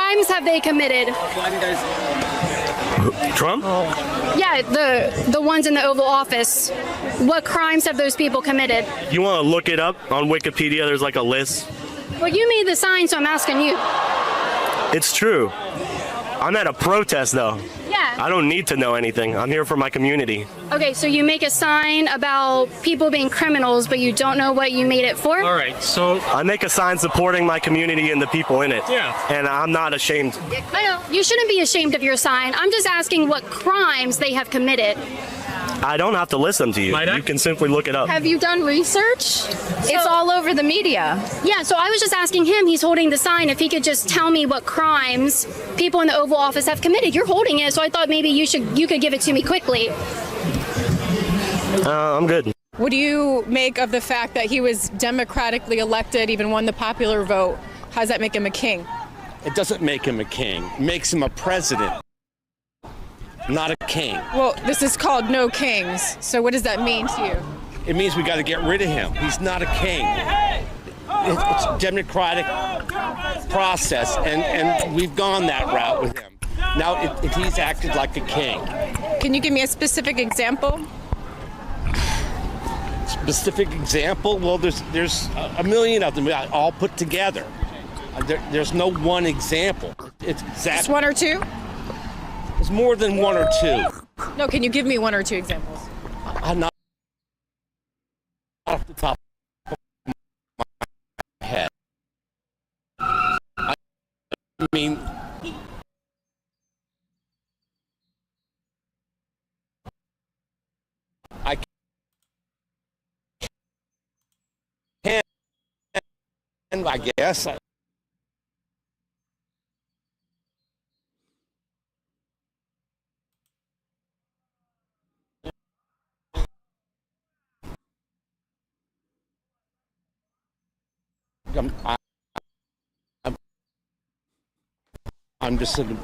crimes have they committed? Trump? Yeah, the ones in the Oval Office. What crimes have those people committed? You want to look it up on Wikipedia? There's like a list. Well, you made the sign, so I'm asking you. It's true. I'm at a protest, though. Yeah. I don't need to know anything. I'm here for my community. Okay, so you make a sign about people being criminals, but you don't know what you made it for? All right, so I make a sign supporting my community and the people in it. Yeah. And I'm not ashamed. I know. You shouldn't be ashamed of your sign. I'm just asking what crimes they have committed. I don't have to list them to you. Might I? You can simply look it up. Have you done research? It's all over the media. Yeah, so I was just asking him, he's holding the sign, if he could just tell me what crimes people in the Oval Office have committed. You're holding it, so I thought maybe you could give it to me quickly. I'm good. What do you make of the fact that he was democratically elected, even won the popular vote? How does that make him a king? It doesn't make him a king. It makes him a president, not a king. Well, this is called No Kings. So what does that mean to you? It means we got to get rid of him. He's not a king. It's a democratic process, and we've gone that route with him. Now he's acted like a king. Can you give me a specific example? Specific example? Well, there's a million of them all put together. There's no one example. Just one or two? It's more than one or two. No, can you give me one or two examples? I'm not off the top of my head. I mean, I can, I guess. I'm just sitting.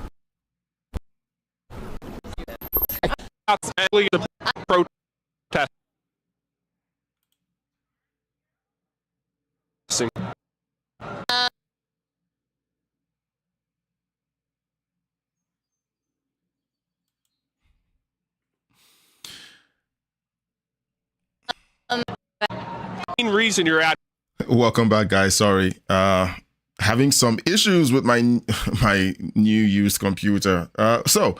actually the protest. Main reason you're at. Welcome back, guys. Sorry, having some issues with my new used computer. So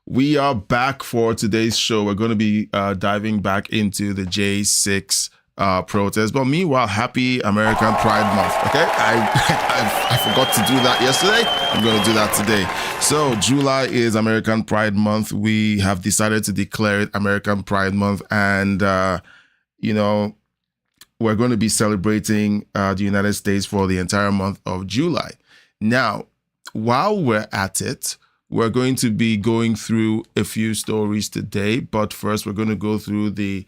we are back for today's show. We're going to be diving back into the J6 protest. But meanwhile, happy American Pride Month. Okay, I forgot to do that yesterday. I'm going to do that today. So July is American Pride Month. We have decided to declare it American Pride Month, and we're going to be celebrating the United States for the entire month of July. Now, while we're at it, we're going to be going through a few stories today. But first, we're going to go through the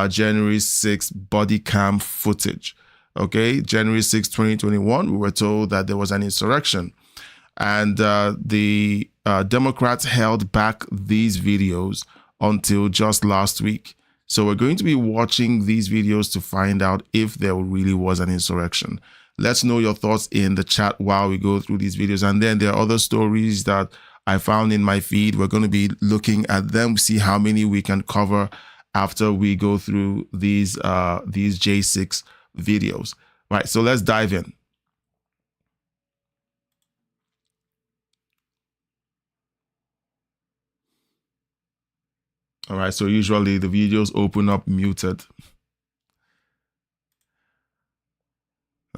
January 6th body cam footage. Okay, January 6, 2021, we were told that there was an insurrection. And the Democrats held back these videos until just last week. So we're going to be watching these videos to find out if there really was an insurrection. Let's know your thoughts in the chat while we go through these videos. And then there are other stories that I found in my feed. We're going to be looking at them, see how many we can cover after we go through these J6 videos. All right, so let's dive in. All right, so usually the videos open up muted.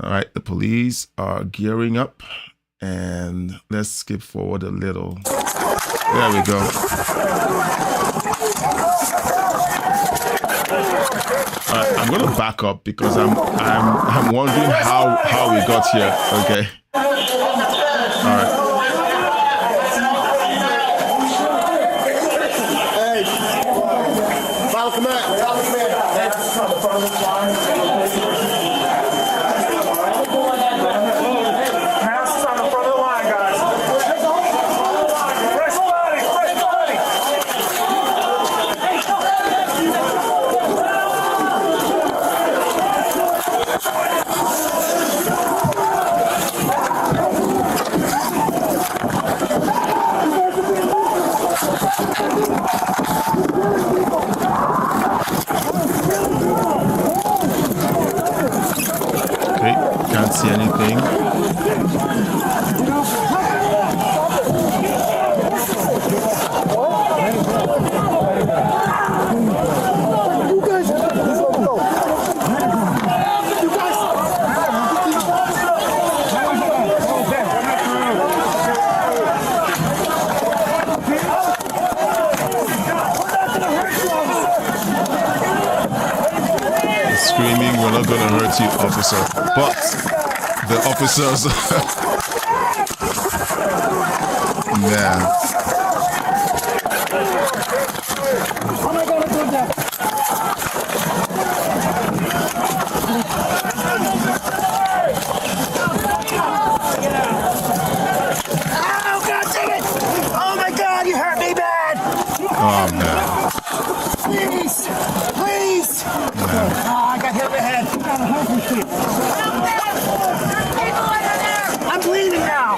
All right, the police are gearing up, and let's skip forward a little. There we go. I'm going to back up because I'm wondering how we got here. Okay. All right. can't see anything. Screaming, we're not gonna hurt you, officer. But the officers, man. Oh, God, dang it! Oh, my God, you hurt me bad! Oh man. Please! Please! Oh, I got hit in the head. I'm bleeding now.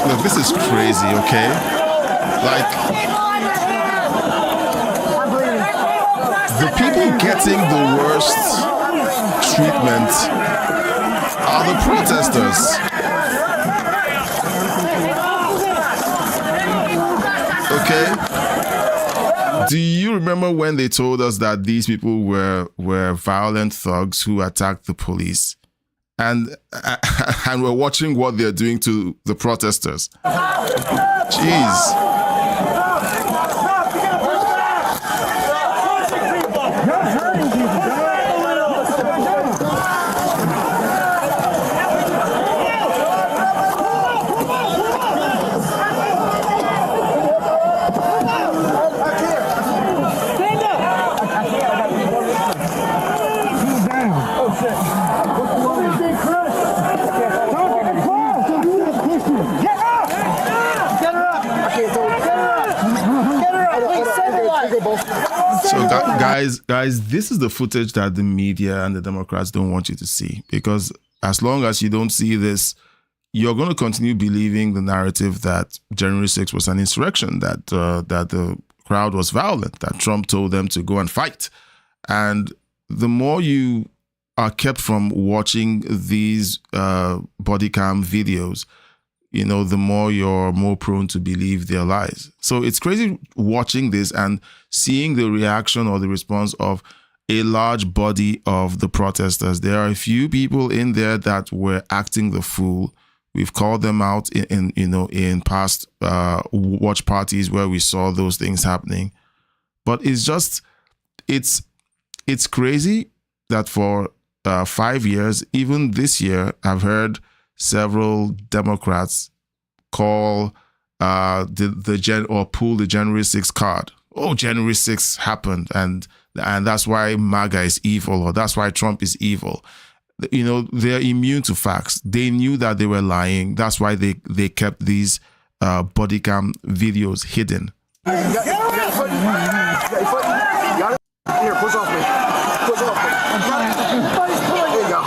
Look, this is crazy, okay? Like, the people getting the worst treatment are the protesters. Okay? Do you remember when they told us that these people were violent thugs who attacked the police? And we're watching what they're doing to the protesters. Jeez. So guys, this is the footage that the media and the Democrats don't want you to see, because as long as you don't see this, you're going to continue believing the narrative that January 6th was an insurrection, that the crowd was violent, that Trump told them to go and fight. And the more you are kept from watching these body cam videos, you know, the more you're more prone to believe their lies. So it's crazy watching this and seeing the reaction or the response of a large body of the protesters. There are a few people in there that were acting the fool. We've called them out in past watch parties where we saw those things happening. But it's just, it's crazy that for 5 years, even this year, I've heard several Democrats call pull the January 6th card. Oh, January 6th happened, and that's why MAGA is evil, or that's why Trump is evil. You know, they're immune to facts. They knew that they were lying. That's why they kept these body cam videos hidden. Here, push off me. Push off me. There you go.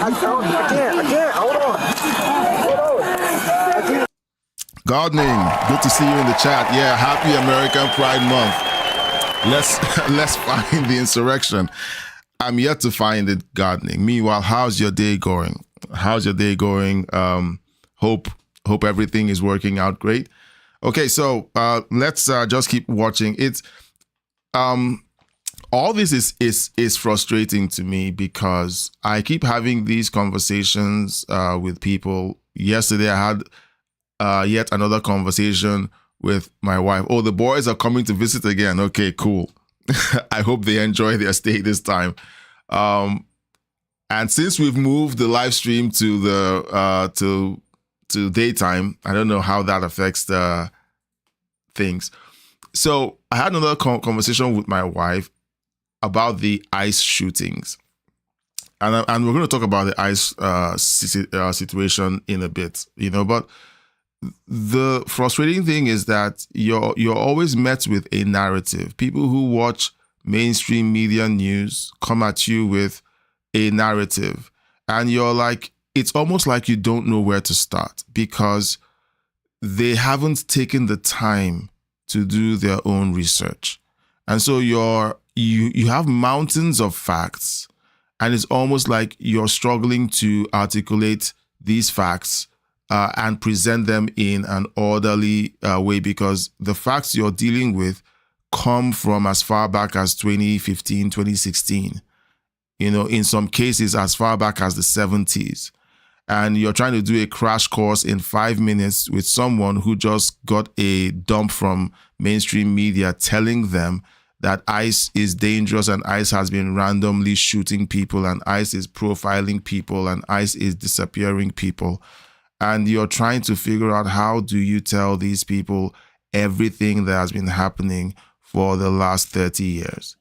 I can't. Hold on. Gardening, good to see you in the chat. Yeah, happy American Pride Month. Let's find the insurrection. I'm yet to find it, gardening. Meanwhile, how's your day going? Hope everything is working out great. Okay, so let's just keep watching. It's all this is frustrating to me because I keep having these conversations with people. Yesterday, I had yet another conversation with my wife. Oh, the boys are coming to visit again. Okay, cool. I hope they enjoy their stay this time. And since we've moved the live stream to the to daytime, I don't know how that affects the things. So I had another conversation with my wife about the ICE shootings. And we're going to talk about the ICE situation in a bit, you know, but the frustrating thing is that you're always met with a narrative. People who watch mainstream media news come at you with a narrative, and you're like, it's almost like you don't know where to start because they haven't taken the time to do their own research. And so you have mountains of facts, and it's almost like you're struggling to articulate these facts and present them in an orderly way, because the facts you're dealing with come from as far back as 2015, 2016. In some cases as far back as the 70s. And you're trying to do a crash course in 5 minutes with someone who just got a dump from mainstream media telling them that ICE is dangerous and ICE has been randomly shooting people and ICE is profiling people and ICE is disappearing people. And you're trying to figure out, how do you tell these people everything that has been happening for the last 30 years,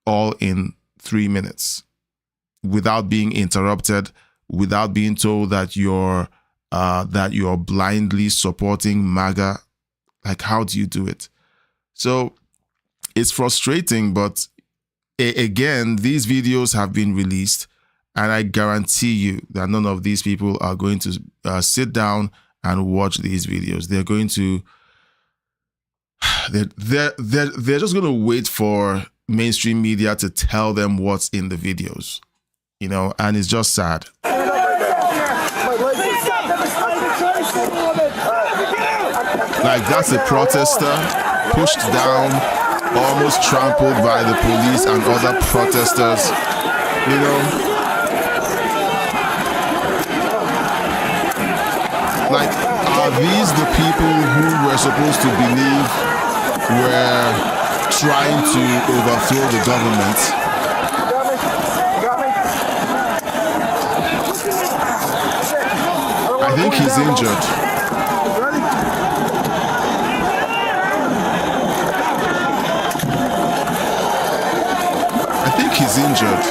all in 3 minutes, without being interrupted, without being told that you're blindly supporting MAGA? Like, how do you do it? So it's frustrating, but again, these videos have been released, and I guarantee you that none of these people are going to sit down and watch these videos. They're going to, they're just going to wait for mainstream media to tell them what's in the videos, and it's just sad. Like, that's a protester pushed down, almost trampled by the police and other protesters, Like, are these the people who we're supposed to believe were trying to overthrow the government? I think he's injured. He's injured,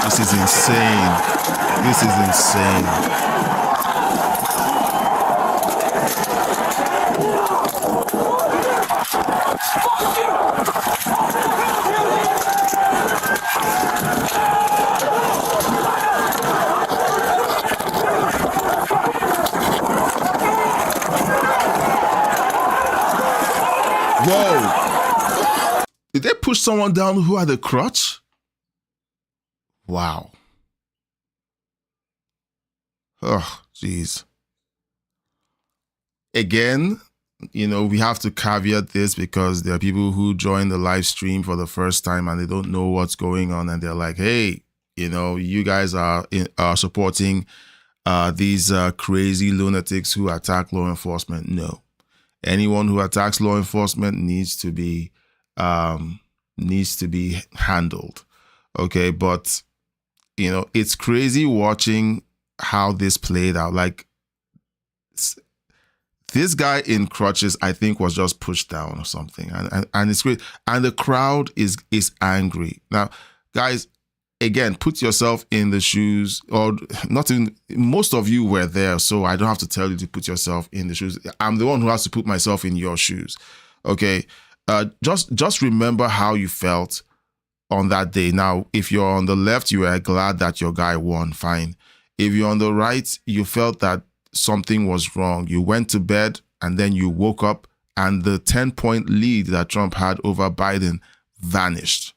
This is insane. This is insane. Whoa! Did they push someone down who had a crutch? Wow. Oh, jeez. Again, we have to caveat this because there are people who join the live stream for the first time and they don't know what's going on, and they're like, hey, you guys are supporting these crazy lunatics who attack law enforcement. No. Anyone who attacks law enforcement needs to be handled. Okay, but it's crazy watching how this played out. Like, this guy in crutches, I think, was just pushed down or something, and it's great. And the crowd is angry. Now, guys, again, put yourself in the shoes, or not in. Most of you were there, so I don't have to tell you to put yourself in the shoes. I'm the one who has to put myself in your shoes. Okay, just remember how you felt on that day. Now, if you're on the left, you are glad that your guy won. Fine. If you're on the right, you felt that something was wrong. You went to bed and then you woke up and the 10-point lead that Trump had over Biden vanished.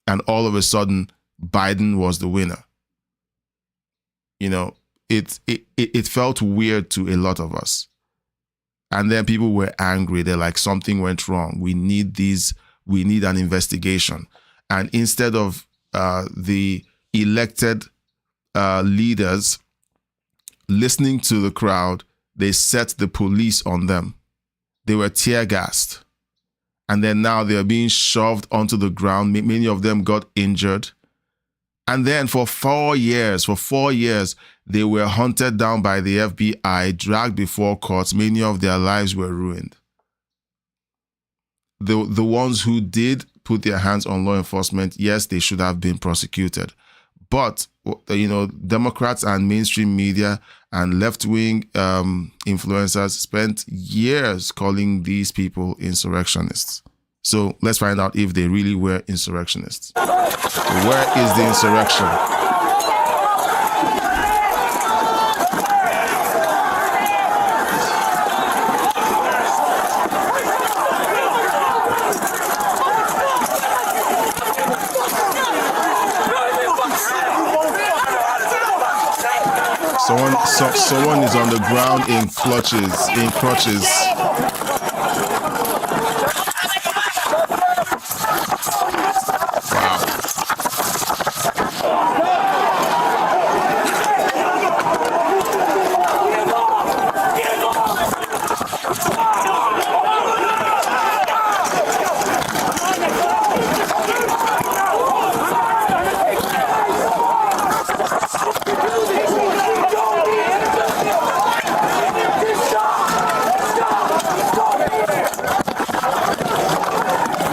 And all of a sudden, Biden was the winner. It felt weird to a lot of us. And then people were angry. They're like, something went wrong. We need an investigation. And instead of the elected leaders listening to the crowd, they set the police on them. They were tear gassed. And then now they're being shoved onto the ground. Many of them got injured. And then for 4 years, they were hunted down by the FBI, dragged before courts. Many of their lives were ruined. The ones who did put their hands on law enforcement, yes, they should have been prosecuted. But Democrats and mainstream media and left-wing influencers spent years calling these people insurrectionists. So let's find out if they really were insurrectionists. Where is the insurrection? Someone is on the ground in crutches. Wow.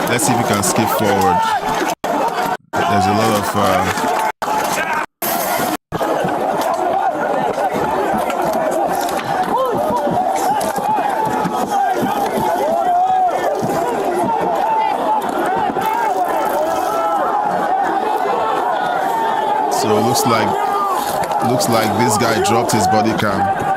Let's see if we can skip forward. There's a lot of so it looks like this guy dropped his body cam.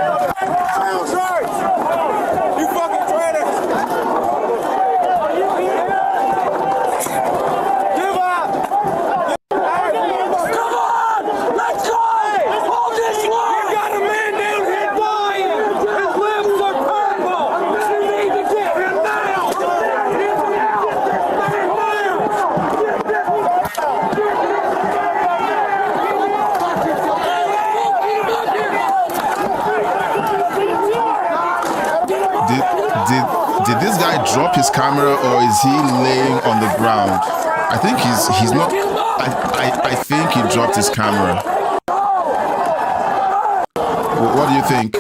Did this guy drop his camera or is he laying on the ground? I think he's not. I think he dropped his camera. What do you think?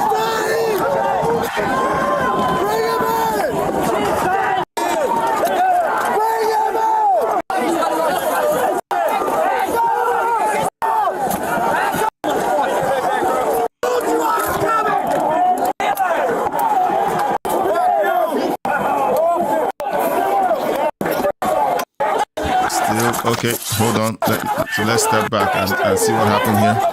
Okay, hold on. So let's step back and see what happened here.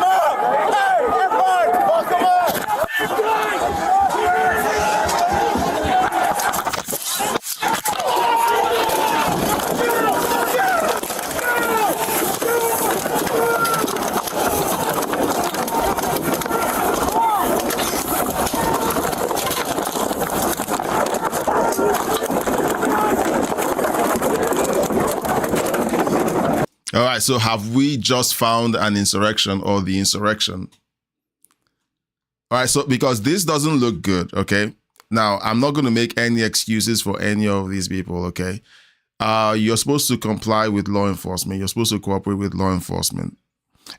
All right, so have we just found an insurrection or the insurrection? All right, so because this doesn't look good, okay? Now, I'm not going to make any excuses for any of these people, okay? You're supposed to comply with law enforcement. You're supposed to cooperate with law enforcement.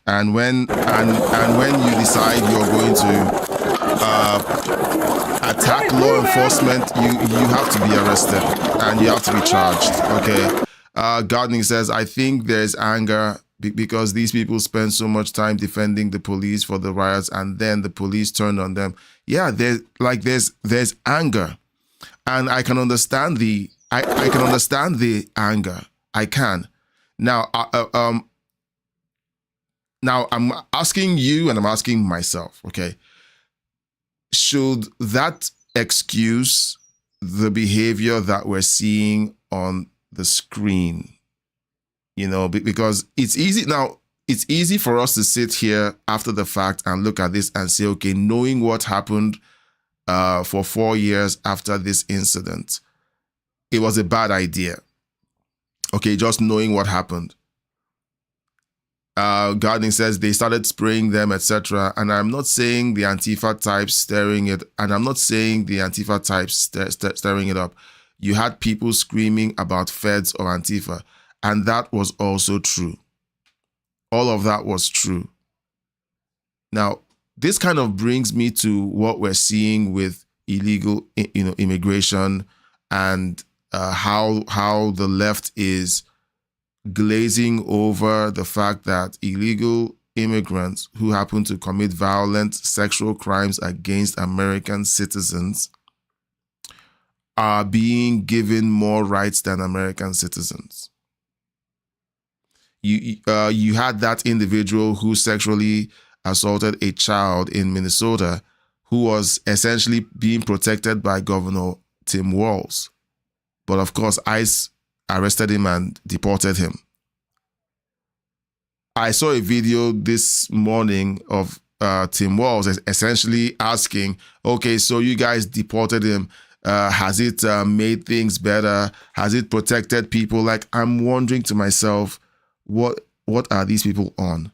And when you decide you're going to attack law enforcement, you have to be arrested and you have to be charged, okay? Gardning says, I think there's anger because these people spend so much time defending the police for the riots and then the police turned on them. Yeah, there's anger. And I can understand the anger. I can. Now, now I'm asking you and I'm asking myself, okay, should that excuse the behavior that we're seeing on the screen? You know, because it's easy now. It's easy for us to sit here after the fact and look at this and say, okay, knowing what happened for 4 years after this incident, it was a bad idea. Okay, just knowing what happened. Gardning says they started spraying them, etc. And I'm not saying the Antifa types stirring it, and I'm not saying the Antifa types stirring it up. You had people screaming about feds or Antifa, and that was also true. All of that was true. Now, this kind of brings me to what we're seeing with illegal, immigration and how the left is glazing over the fact that illegal immigrants who happen to commit violent sexual crimes against American citizens are being given more rights than American citizens. You had that individual who sexually assaulted a child in Minnesota who was essentially being protected by Governor Tim Walz. But of course, ICE arrested him and deported him. I saw a video this morning of Tim Walz essentially asking, okay, so you guys deported him. Has it made things better? Has it protected people? Like, I'm wondering to myself, what are these people on?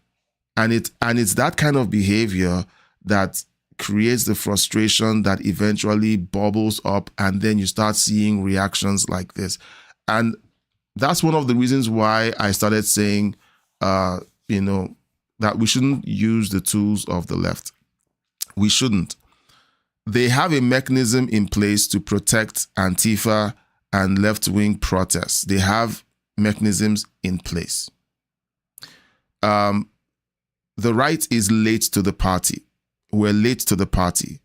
And it's that kind of behavior that creates the frustration that eventually bubbles up, and then you start seeing reactions like this. And that's one of the reasons why I started saying, that we shouldn't use the tools of the left. We shouldn't. They have a mechanism in place to protect Antifa and left-wing protests. They have mechanisms in place. The right is late to the party. We're late to the party.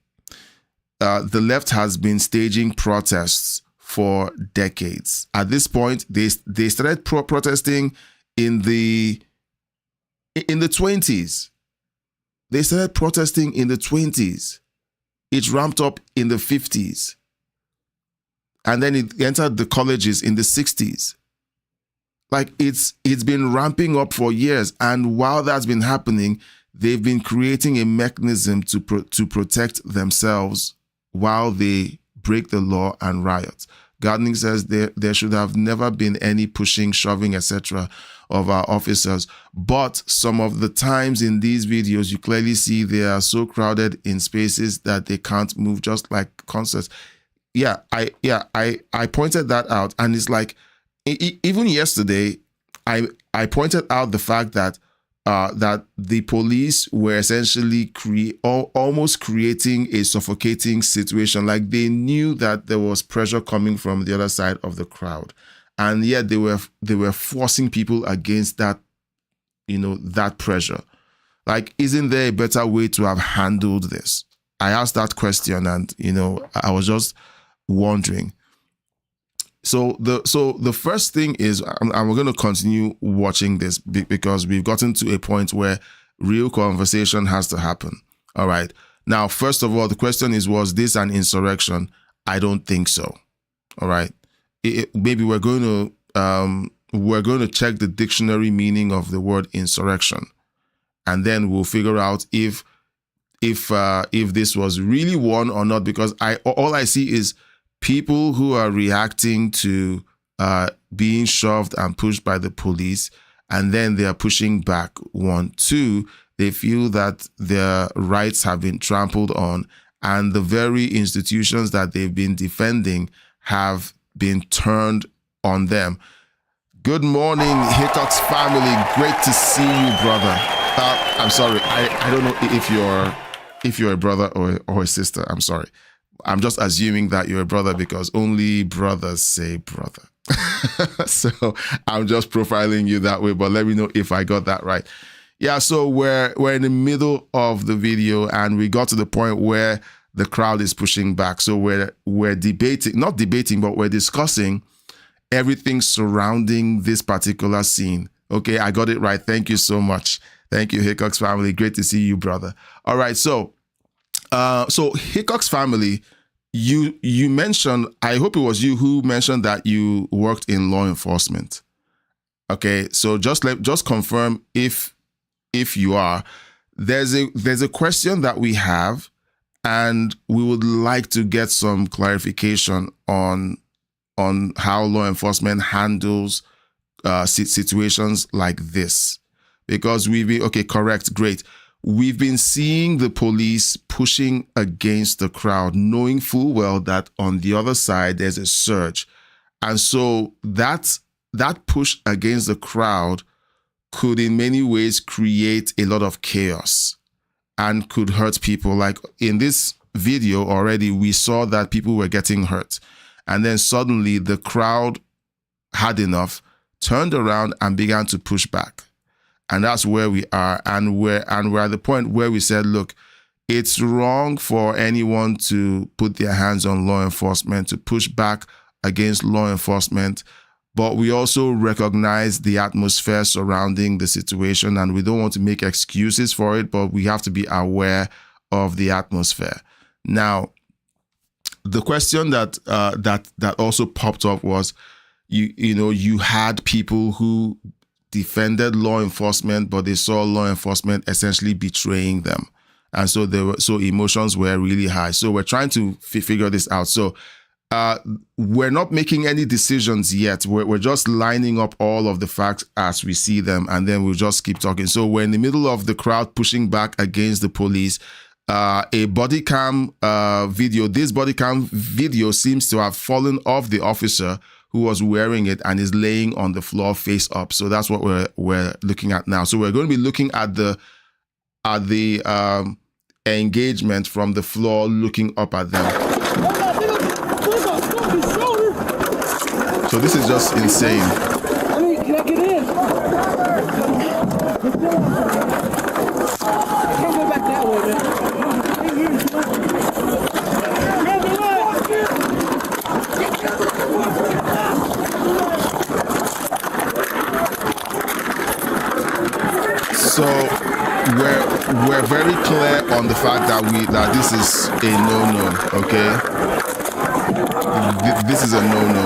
The left has been staging protests for decades. At this point, they started protesting in the 20s. They started protesting in the 20s. It ramped up in the 50s. And then it entered the colleges in the 60s. Like, it's been ramping up for years. And while that's been happening, they've been creating a mechanism to protect themselves while they break the law and riot. Gardening says there should have never been any pushing, shoving, etc. of our officers. But some of the times in these videos, you clearly see they are so crowded in spaces that they can't move, just like concerts. I pointed that out, and it's like, even yesterday, I pointed out the fact that the police were essentially almost creating a suffocating situation. Like, they knew that there was pressure coming from the other side of the crowd, and yet they were forcing people against that, that pressure. Like, isn't there a better way to have handled this? I asked that question, and I was just wondering. So the first thing is, and we're going to continue watching this because we've gotten to a point where real conversation has to happen. All right. Now, first of all, the question is, was this an insurrection? I don't think so. All right. Maybe we're going to check the dictionary meaning of the word insurrection, and then we'll figure out if this was really one or not. Because all I see is people who are reacting to being shoved and pushed by the police, and then they are pushing back. 1, 2, they feel that their rights have been trampled on, and the very institutions that they've been defending have been turned on them. Good morning, Hickox family. Great to see you, brother. I'm sorry, I don't know if you're a brother or a sister. I'm sorry. I'm just assuming that you're a brother because only brothers say brother. So I'm just profiling you that way, but let me know if I got that right. Yeah, so we're in the middle of the video, and we got to the point where the crowd is pushing back. So we're debating, not debating, but we're discussing everything surrounding this particular scene. Okay, I got it right. Thank you so much. Thank you, Hickox family. Great to see you, brother. All right, so Hickox family, you mentioned, I hope it was you who mentioned that you worked in law enforcement. Okay, so just confirm if you are. There's a question that we have, and we would like to get some clarification on how law enforcement handles situations like this, because correct, great. We've been seeing the police pushing against the crowd, knowing full well that on the other side there's a surge. And so that push against the crowd could in many ways create a lot of chaos and could hurt people. Like in this video already, we saw that people were getting hurt. And then suddenly the crowd had enough, turned around and began to push back. And that's where we are. And we're at the point where we said, look, it's wrong for anyone to put their hands on law enforcement, to push back against law enforcement. But we also recognize the atmosphere surrounding the situation, and we don't want to make excuses for it, but we have to be aware of the atmosphere. Now, the question that also popped up was, you had people who defended law enforcement, but they saw law enforcement essentially betraying them. And so emotions were really high. So we're trying to figure this out. So we're not making any decisions yet. We're just lining up all of the facts as we see them, and then we'll just keep talking. So we're in the middle of the crowd pushing back against the police. A body cam video. This body cam video seems to have fallen off the officer who was wearing it and is laying on the floor face up. So that's what we're looking at now. So we're going to be looking at the engagement from the floor, looking up at them. So this is just insane. I mean, can I get in? I can't go back that way, man. So we're very clear on the fact that this is a no-no, okay? This is a no-no.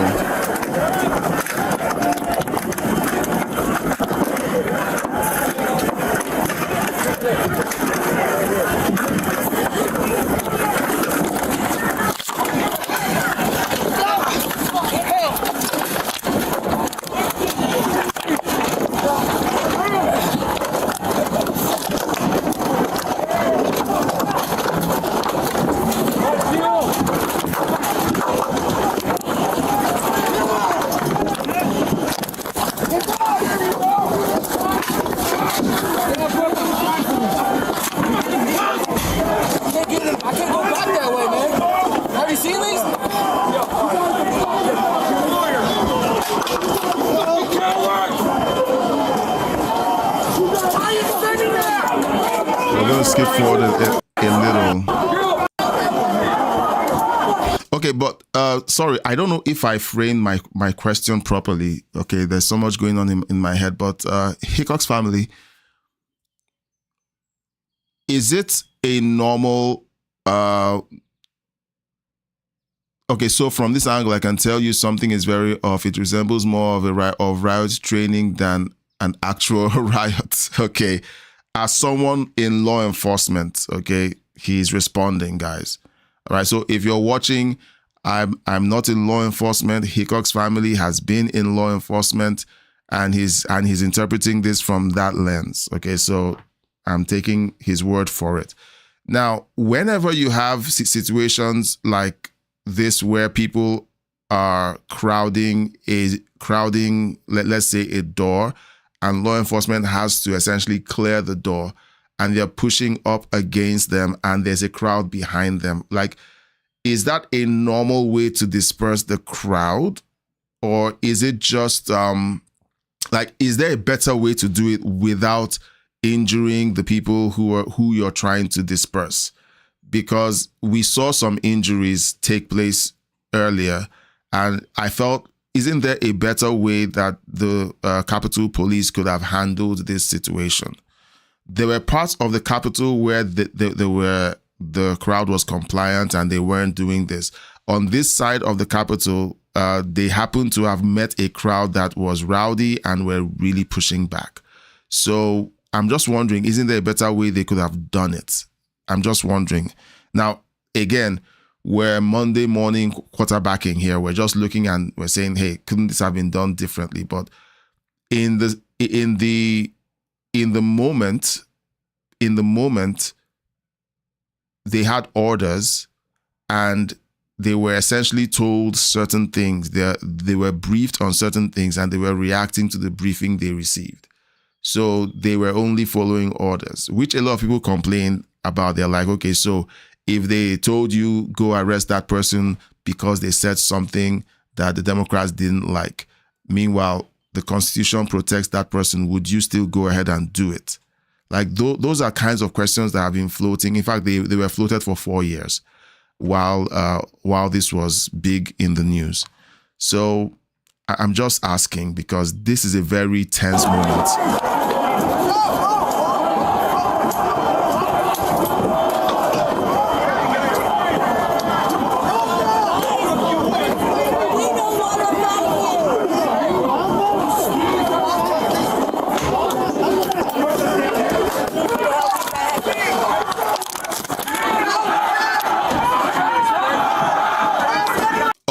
Skip forward a little. Okay, but sorry, I don't know if I framed my question properly. Okay, there's so much going on in my head, but Hickox family, is it a normal okay, so from this angle, I can tell you something is very off. It resembles more of riot training than an actual riot. Okay. As someone in law enforcement, okay, he's responding, guys. All right. So if you're watching, I'm not in law enforcement. Hickox family has been in law enforcement, and he's interpreting this from that lens. Okay. So I'm taking his word for it. Now, whenever you have situations like this where people are crowding, let's say a door, and law enforcement has to essentially clear the door, and they're pushing up against them, and there's a crowd behind them. Like, is that a normal way to disperse the crowd? Or is it just, is there a better way to do it without injuring the people who you're trying to disperse? Because we saw some injuries take place earlier, and I felt, isn't there a better way that the Capitol Police could have handled this situation? There were parts of the Capitol where the crowd was compliant and they weren't doing this. On this side of the Capitol, they happened to have met a crowd that was rowdy and were really pushing back. So I'm just wondering, isn't there a better way they could have done it? I'm just wondering. Now, again, we're Monday morning quarterbacking here. We're just looking and we're saying, hey, couldn't this have been done differently? But in the moment, they had orders and they were essentially told certain things. They were briefed on certain things and they were reacting to the briefing they received. So they were only following orders, which a lot of people complain about. They're like, okay, so if they told you go arrest that person because they said something that the Democrats didn't like, meanwhile, the Constitution protects that person, would you still go ahead and do it? Like those are kinds of questions that have been floating. In fact, they were floated for 4 years while this was big in the news. So I'm just asking because this is a very tense moment.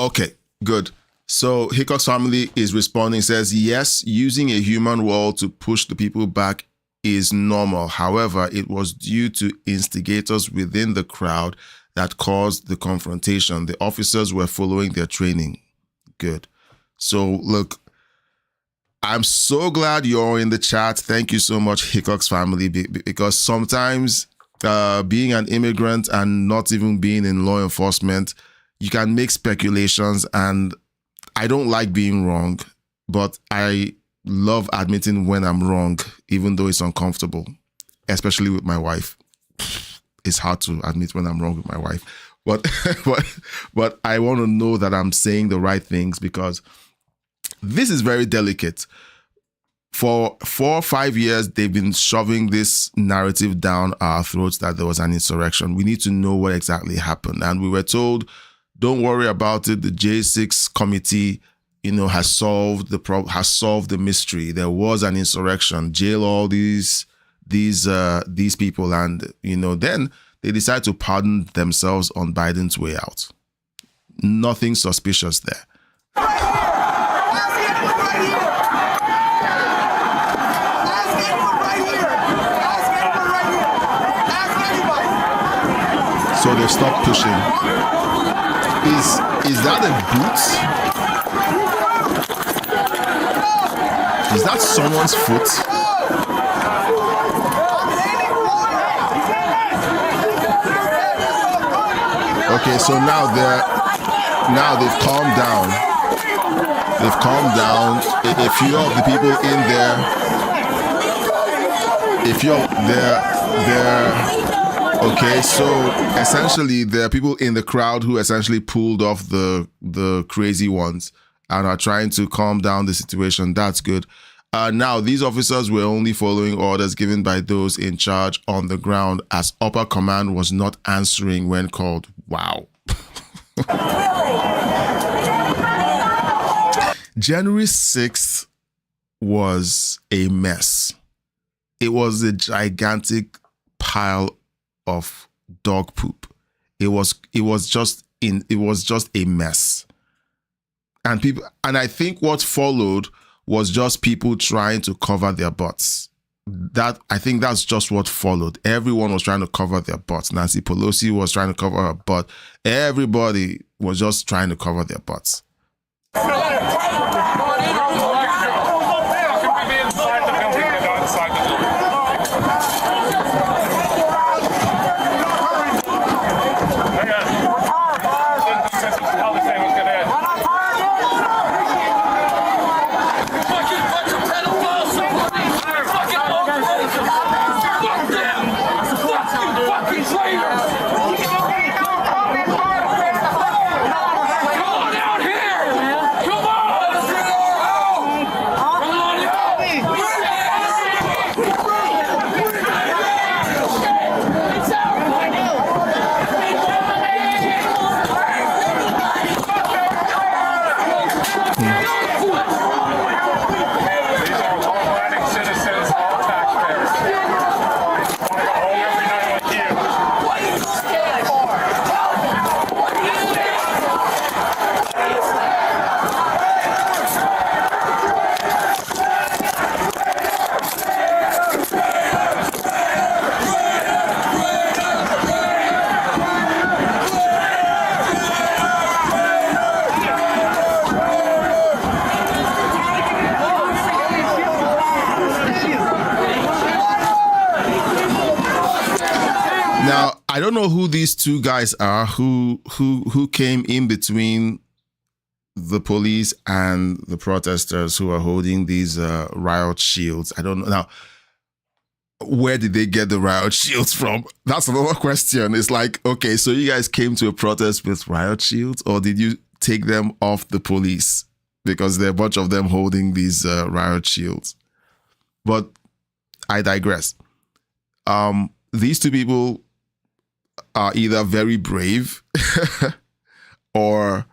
Okay, good. So Hickok's family is responding, says, yes, using a human wall to push the people back is normal. However, it was due to instigators within the crowd that caused the confrontation. The officers were following their training. Good. So look, I'm so glad you're in the chat. Thank you so much, Hickok's family, because sometimes being an immigrant and not even being in law enforcement, you can make speculations, and I don't like being wrong, but I love admitting when I'm wrong, even though it's uncomfortable, especially with my wife. It's hard to admit when I'm wrong with my wife, but I want to know that I'm saying the right things because this is very delicate. For 4 or 5 years, they've been shoving this narrative down our throats that there was an insurrection. We need to know what exactly happened. And we were told, don't worry about it. The J6 committee, has solved the mystery. There was an insurrection. Jail all these people, and then they decide to pardon themselves on Biden's way out. Nothing suspicious there. So they stopped pushing. Is that a boot? Is that someone's foot? Okay, so now they've calmed down. They've calmed down. A few of the people in there. Okay, so essentially there are people in the crowd who essentially pulled off the crazy ones and are trying to calm down the situation. That's good. Now, these officers were only following orders given by those in charge on the ground, as upper command was not answering when called. Wow. January 6th was a mess. It was a gigantic pile of dog poop. It was just a mess. And I think what followed was just people trying to cover their butts. I think that's just what followed. Everyone was trying to cover their butts. Nancy Pelosi was trying to cover her butt. Everybody was just trying to cover their butts. I don't know who these two guys are who came in between the police and the protesters who are holding these riot shields. I don't know now. Where did they get the riot shields from? That's another question. It's like, okay, so you guys came to a protest with riot shields, or did you take them off the police? Because there are a bunch of them holding these riot shields. But I digress. These two people are either very brave or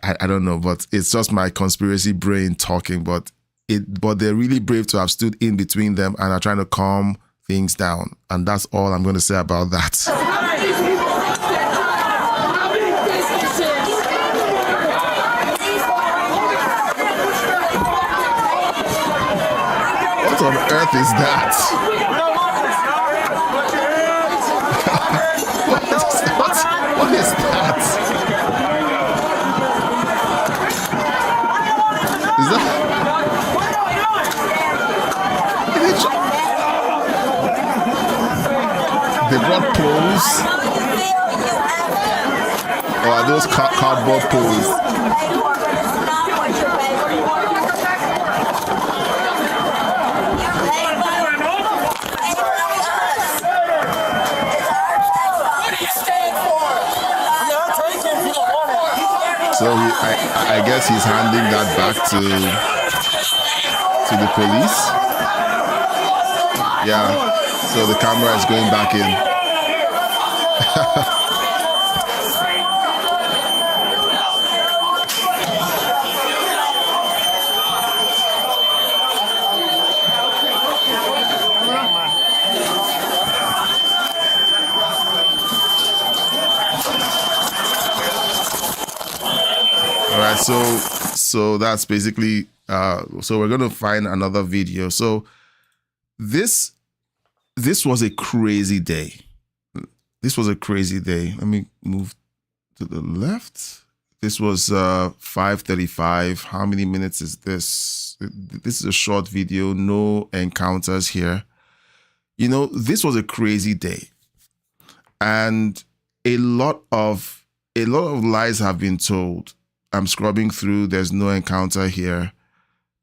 I don't know, but it's just my conspiracy brain talking, but they're really brave to have stood in between them and are trying to calm things down. And that's all I'm going to say about that. What on earth is that? What is that? Is that? They brought poles? Or are those cardboard poles? So I guess he's handing that back to the police. Yeah. So the camera is going back in. All right, so that's basically so we're going to find another video. So this was a crazy day. This was a crazy day. Let me move to the left. This was 5:35. How many minutes is this? This is a short video. No encounters here. You know, this was a crazy day. And a lot of lies have been told. I'm scrubbing through. There's no encounter here.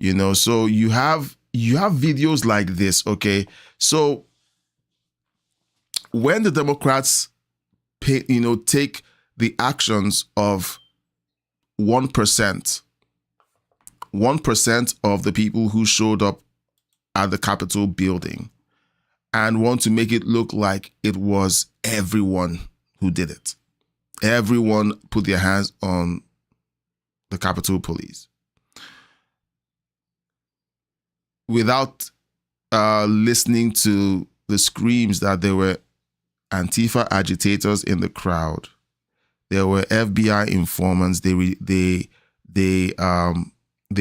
You know, so you have videos like this, okay? So when the Democrats take the actions of 1% of the people who showed up at the Capitol building and want to make it look like it was everyone who did it. Everyone put their hands on the Capitol Police without listening to the screams that there were Antifa agitators in the crowd. There were FBI informants. They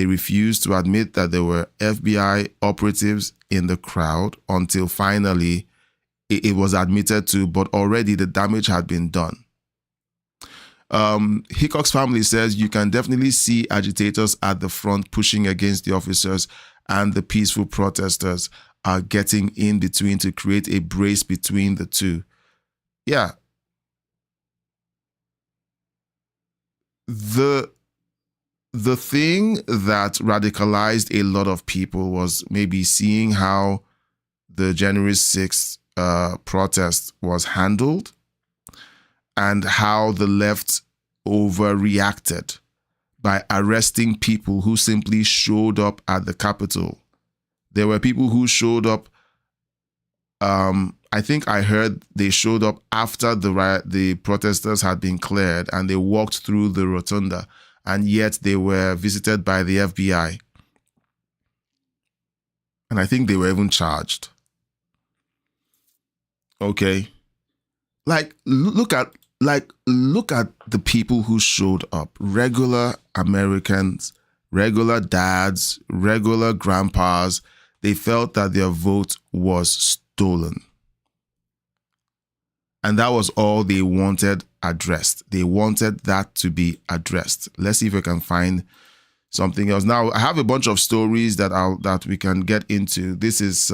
refused to admit that there were FBI operatives in the crowd until finally it was admitted to, but already the damage had been done. Hickok's family says you can definitely see agitators at the front pushing against the officers, and the peaceful protesters are getting in between to create a brace between the two. Yeah. The thing that radicalized a lot of people was maybe seeing how the January 6th protest was handled and how the left overreacted by arresting people who simply showed up at the Capitol. There were people who showed up. I think I heard they showed up after the protesters had been cleared, and they walked through the rotunda, and yet they were visited by the FBI. And I think they were even charged. Okay. Look at the people who showed up. Regular Americans, regular dads, regular grandpas. They felt that their vote was stolen. And that was all they wanted addressed. They wanted that to be addressed. Let's see if I can find something else. Now, I have a bunch of stories that we can get into. This is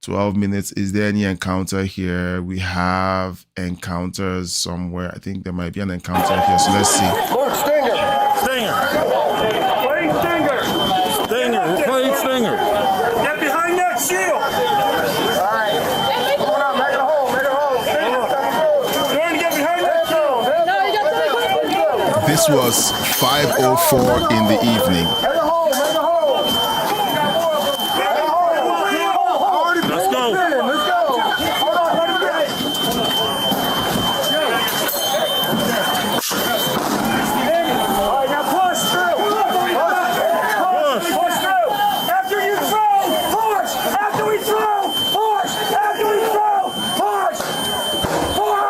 12 minutes. Is there any encounter here? We have encounters somewhere. I think there might be an encounter here. So let's see. Look, Stinger. Play Stinger. Stinger. Playing Stinger. Get behind that shield. All right. Come on out. Make it a hole. Make it a hole. Stinger. Learn to get behind that shield. This was 5:04 in the evening. Make a hole. Make a hole. Let's go. Let's go. Hold on. Let him get it. All right, now push through. Push through. After you throw, push. After we throw, push. After we throw, push. Push.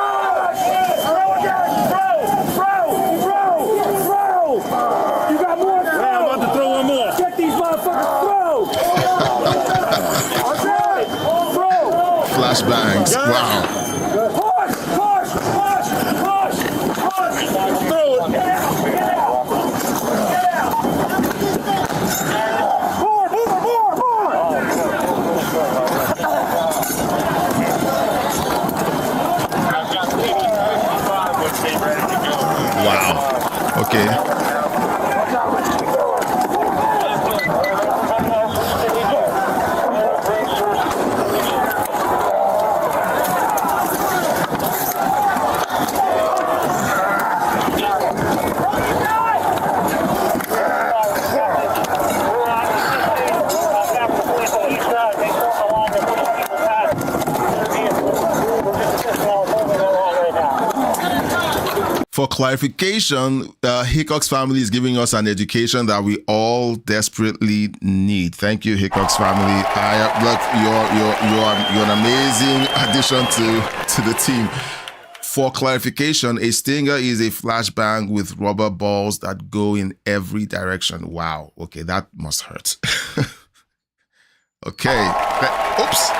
Throw again. Throw. You got more throw. I'm about to throw one more. Get these motherfuckers throw. Okay. Throw. Flashbangs. Wow. Push. Throw it. Get out. Wow. Okay. For clarification, Hickox family is giving us an education that we all desperately need. Thank you, Hickox family. Look, you're an amazing addition to the team. For clarification, a stinger is a flashbang with rubber balls that go in every direction. Wow. Okay, that must hurt. Okay. Oops.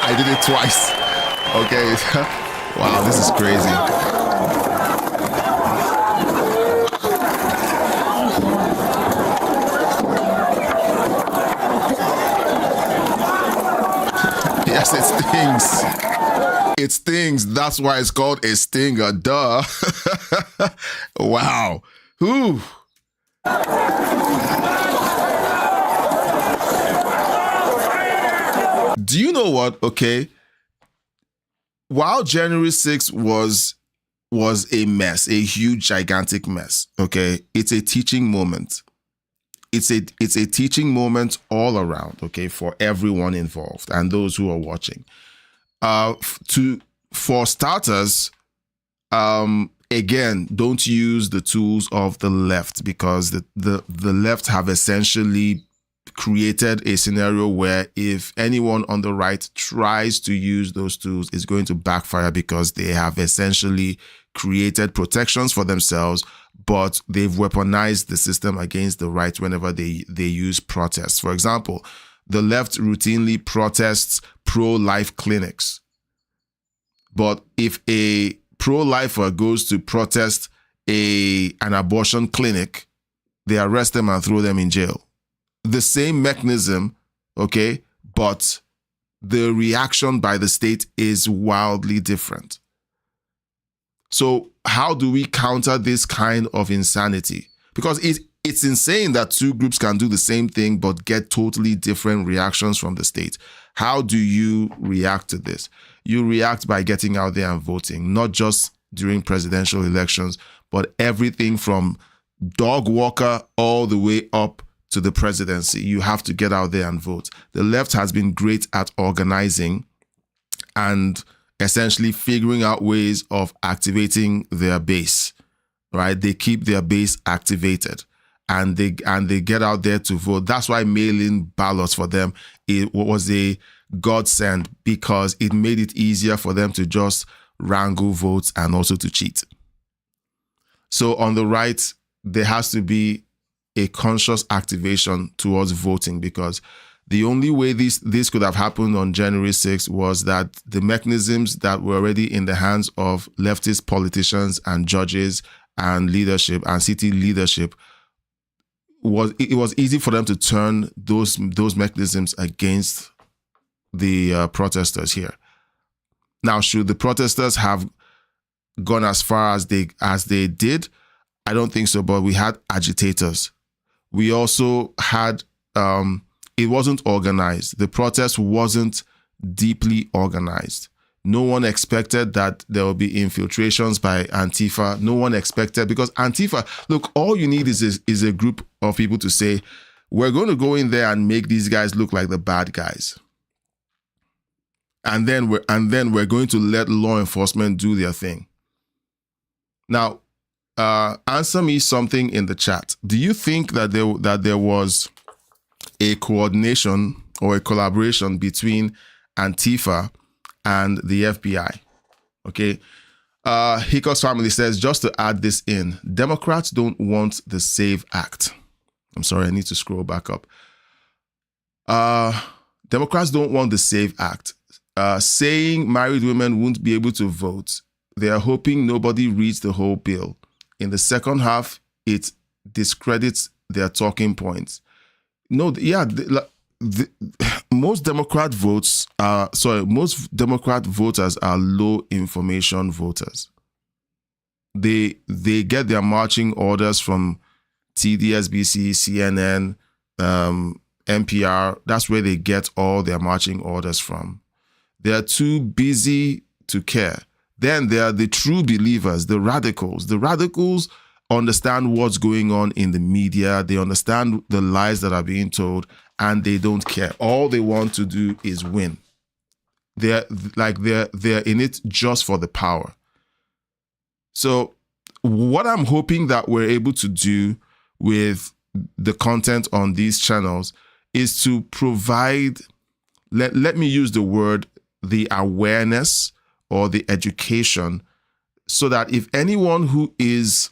I did it twice. Okay. Wow, this is crazy. Yes, it stings. It stings. That's why it's called a stinger. Duh. Wow. Whew. Do you know what? Okay. While January 6th was a mess, a huge, gigantic mess. Okay. It's a teaching moment. It's a teaching moment all around, okay, for everyone involved and those who are watching. For starters, again, don't use the tools of the left, because the left have essentially created a scenario where if anyone on the right tries to use those tools, it's going to backfire, because they have essentially created protections for themselves, but they've weaponized the system against the right whenever they use protests. For example, the left routinely protests pro-life clinics. But if a pro-lifer goes to protest an abortion clinic, they arrest them and throw them in jail. The same mechanism, okay, but the reaction by the state is wildly different. So how do we counter this kind of insanity? Because it's insane that two groups can do the same thing but get totally different reactions from the state. How do you react to this? You react by getting out there and voting, not just during presidential elections, but everything from dog walker all the way up to the presidency. You have to get out there and vote. The left has been great at organizing and essentially figuring out ways of activating their base, right? They keep their base activated and they get out there to vote. That's why mail-in ballots for them, it was a godsend, because it made it easier for them to just wrangle votes and also to cheat. So on the right, there has to be a conscious activation towards voting, because the only way this could have happened on January 6th was that the mechanisms that were already in the hands of leftist politicians and judges and leadership and city leadership, it was easy for them to turn those mechanisms against the protesters here. Now, should the protesters have gone as far as they did? I don't think so, but we had agitators. We also had, it wasn't organized. The protest wasn't deeply organized. No one expected that there will be infiltrations by Antifa. No one expected, because Antifa, look, all you need is a group of people to say, we're going to go in there and make these guys look like the bad guys. And then we're going to let law enforcement do their thing. Now, answer me something in the chat. Do you think that there was a coordination or a collaboration between Antifa and the FBI? Okay. Hickox family says, just to add this in, Democrats don't want the SAVE Act. I'm sorry, I need to scroll back up. Democrats don't want the SAVE Act. Saying married women won't be able to vote. They are hoping nobody reads the whole bill. In the second half, it discredits their talking points. No, yeah, most Democrat voters are low information voters. They get their marching orders from TDSBC, CNN, NPR. That's where they get all their marching orders from. They are too busy to care. Then there are the true believers, the radicals. The radicals understand what's going on in the media. They understand the lies that are being told, and they don't care. All they want to do is win. They're in it just for the power. So what I'm hoping that we're able to do with the content on these channels is to provide, let me use the word, the awareness or the education, so that if anyone who is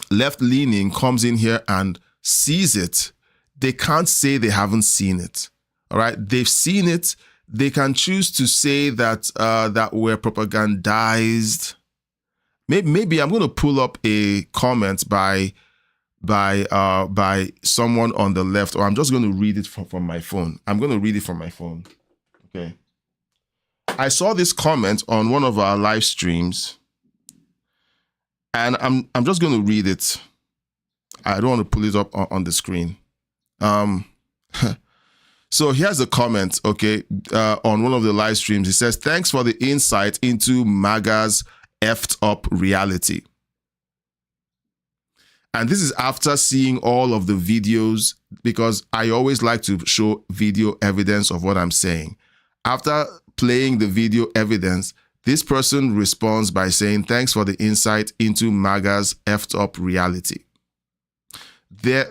left-leaning comes in here and sees it, they can't say they haven't seen it. All right, they've seen it. They can choose to say that that we're propagandized. Maybe I'm going to pull up a comment by someone on the left, or I'm just going to read it from my phone. I'm going to read it from my phone. Okay. I saw this comment on one of our live streams, and I'm just going to read it. I don't want to pull it up on the screen. So here's a comment, okay, on one of the live streams. It says, "Thanks for the insight into MAGA's effed up reality." And this is after seeing all of the videos, because I always like to show video evidence of what I'm saying. After playing the video evidence, this person responds by saying, "Thanks for the insight into MAGA's effed up reality." There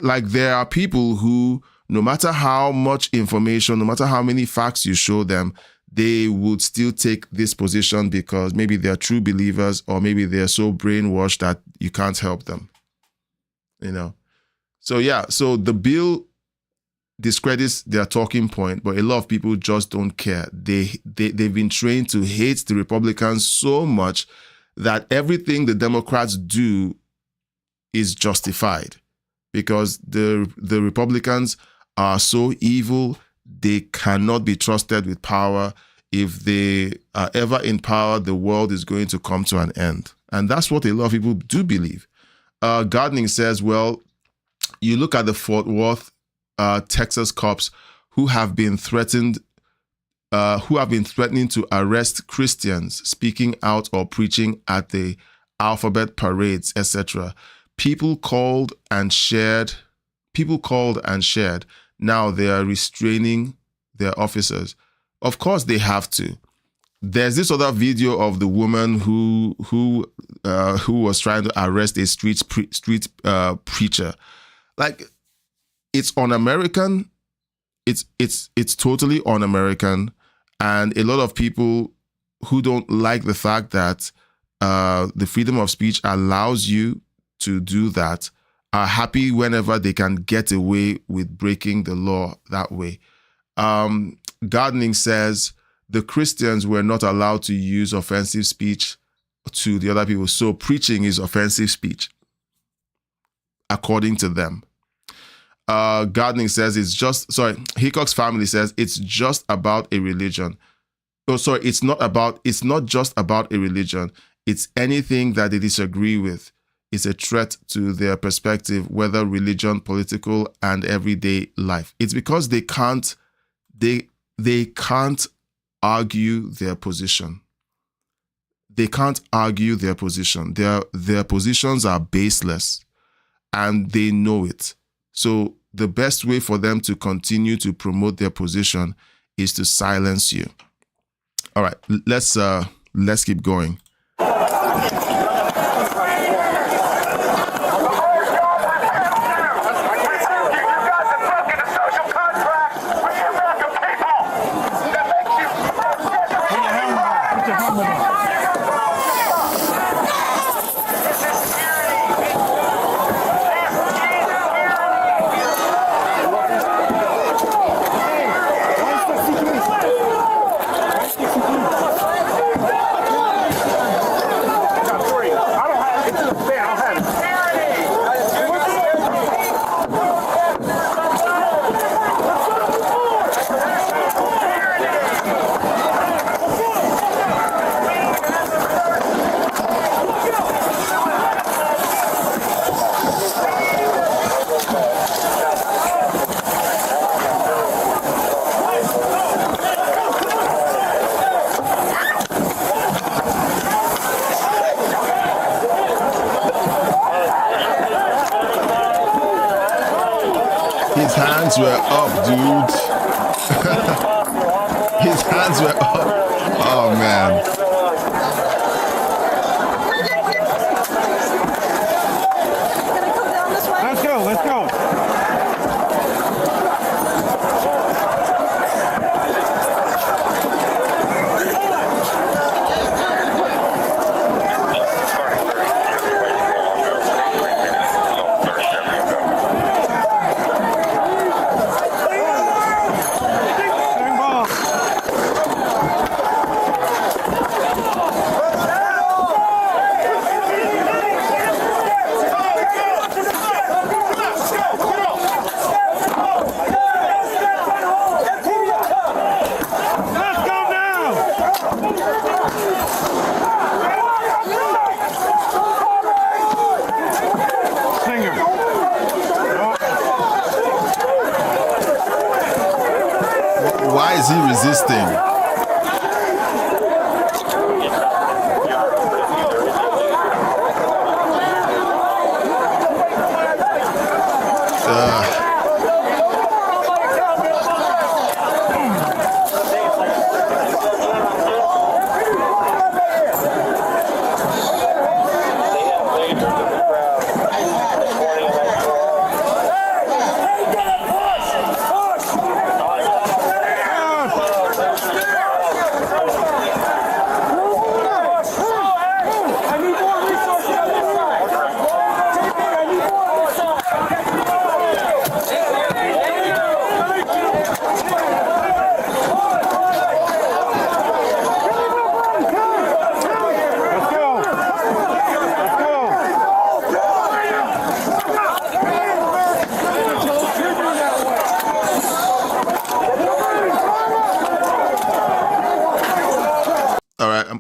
are people who, no matter how much information, no matter how many facts you show them, they would still take this position because maybe they're true believers, or maybe they're so brainwashed that you can't help them. You know? So yeah, so the bill discredits their talking point, but a lot of people just don't care. They've been trained to hate the Republicans so much that everything the Democrats do is justified, because the Republicans are so evil. They cannot be trusted with power. If they are ever in power, the world is going to come to an end. And that's what a lot of people do believe. Gardening says, well, you look at the Fort Worth, Texas cops who have been threatening to arrest Christians speaking out or preaching at the alphabet parades, etc. People called and shared. Now they are restraining their officers. Of course they have to. There's this other video of the woman who was trying to arrest a street preacher. Like, it's un-American. It's totally un-American, and a lot of people who don't like the fact that the freedom of speech allows you to do that are happy whenever they can get away with breaking the law that way. Gardening says the Christians were not allowed to use offensive speech to the other people, so preaching is offensive speech, according to them. Gardening says Hickok's family says it's just about a religion. Oh, sorry, it's not just about a religion. It's anything that they disagree with. It's a threat to their perspective, whether religion, political, and everyday life. It's because they can't argue their position. They can't argue their position. Their positions are baseless, and they know it. So the best way for them to continue to promote their position is to silence you. All right, let's keep going. His hands were up, dude. His hands were up. Oh, man. Let's go, let's go. Why is he resisting?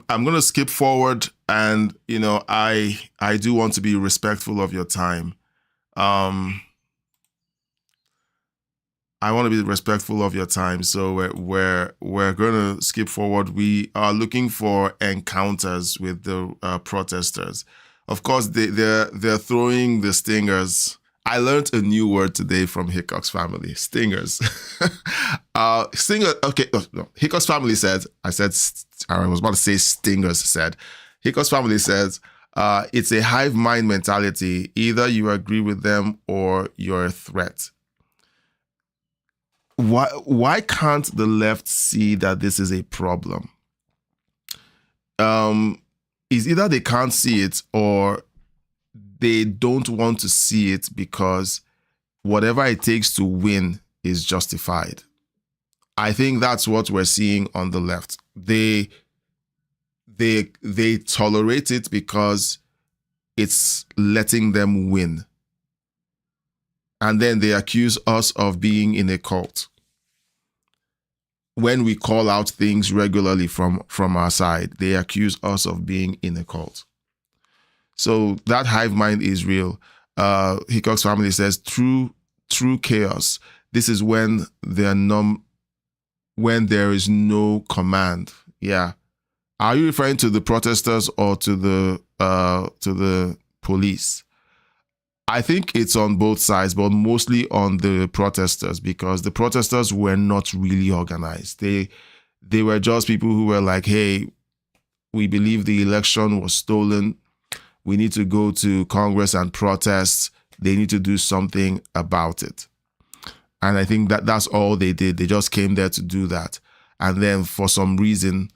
I'm going to skip forward, and I do want to be respectful of your time. I want to be respectful of your time, so we're going to skip forward. We are looking for encounters with the protesters. Of course, they're throwing the stingers. I learned a new word today from Hickok's family. Stingers. Stinger. Okay. No. Hickok's family said. I was about to say stingers. Said Hickok's family says it's a hive mind mentality. Either you agree with them or you're a threat. Why can't the left see that this is a problem? Is either they can't see it or they don't want to see it because whatever it takes to win is justified. I think that's what we're seeing on the left. They tolerate it because it's letting them win. And then they accuse us of being in a cult. When we call out things regularly from our side, they accuse us of being in a cult. So that hive mind is real. Hickok's family says true chaos. This is when when there is no command. Yeah. Are you referring to the protesters or to the police? I think it's on both sides, but mostly on the protesters, because the protesters were not really organized. They were just people who were like, hey, we believe the election was stolen. We need to go to Congress and protest. They need to do something about it. And I think that's all they did. They just came there to do that. And then for some reason,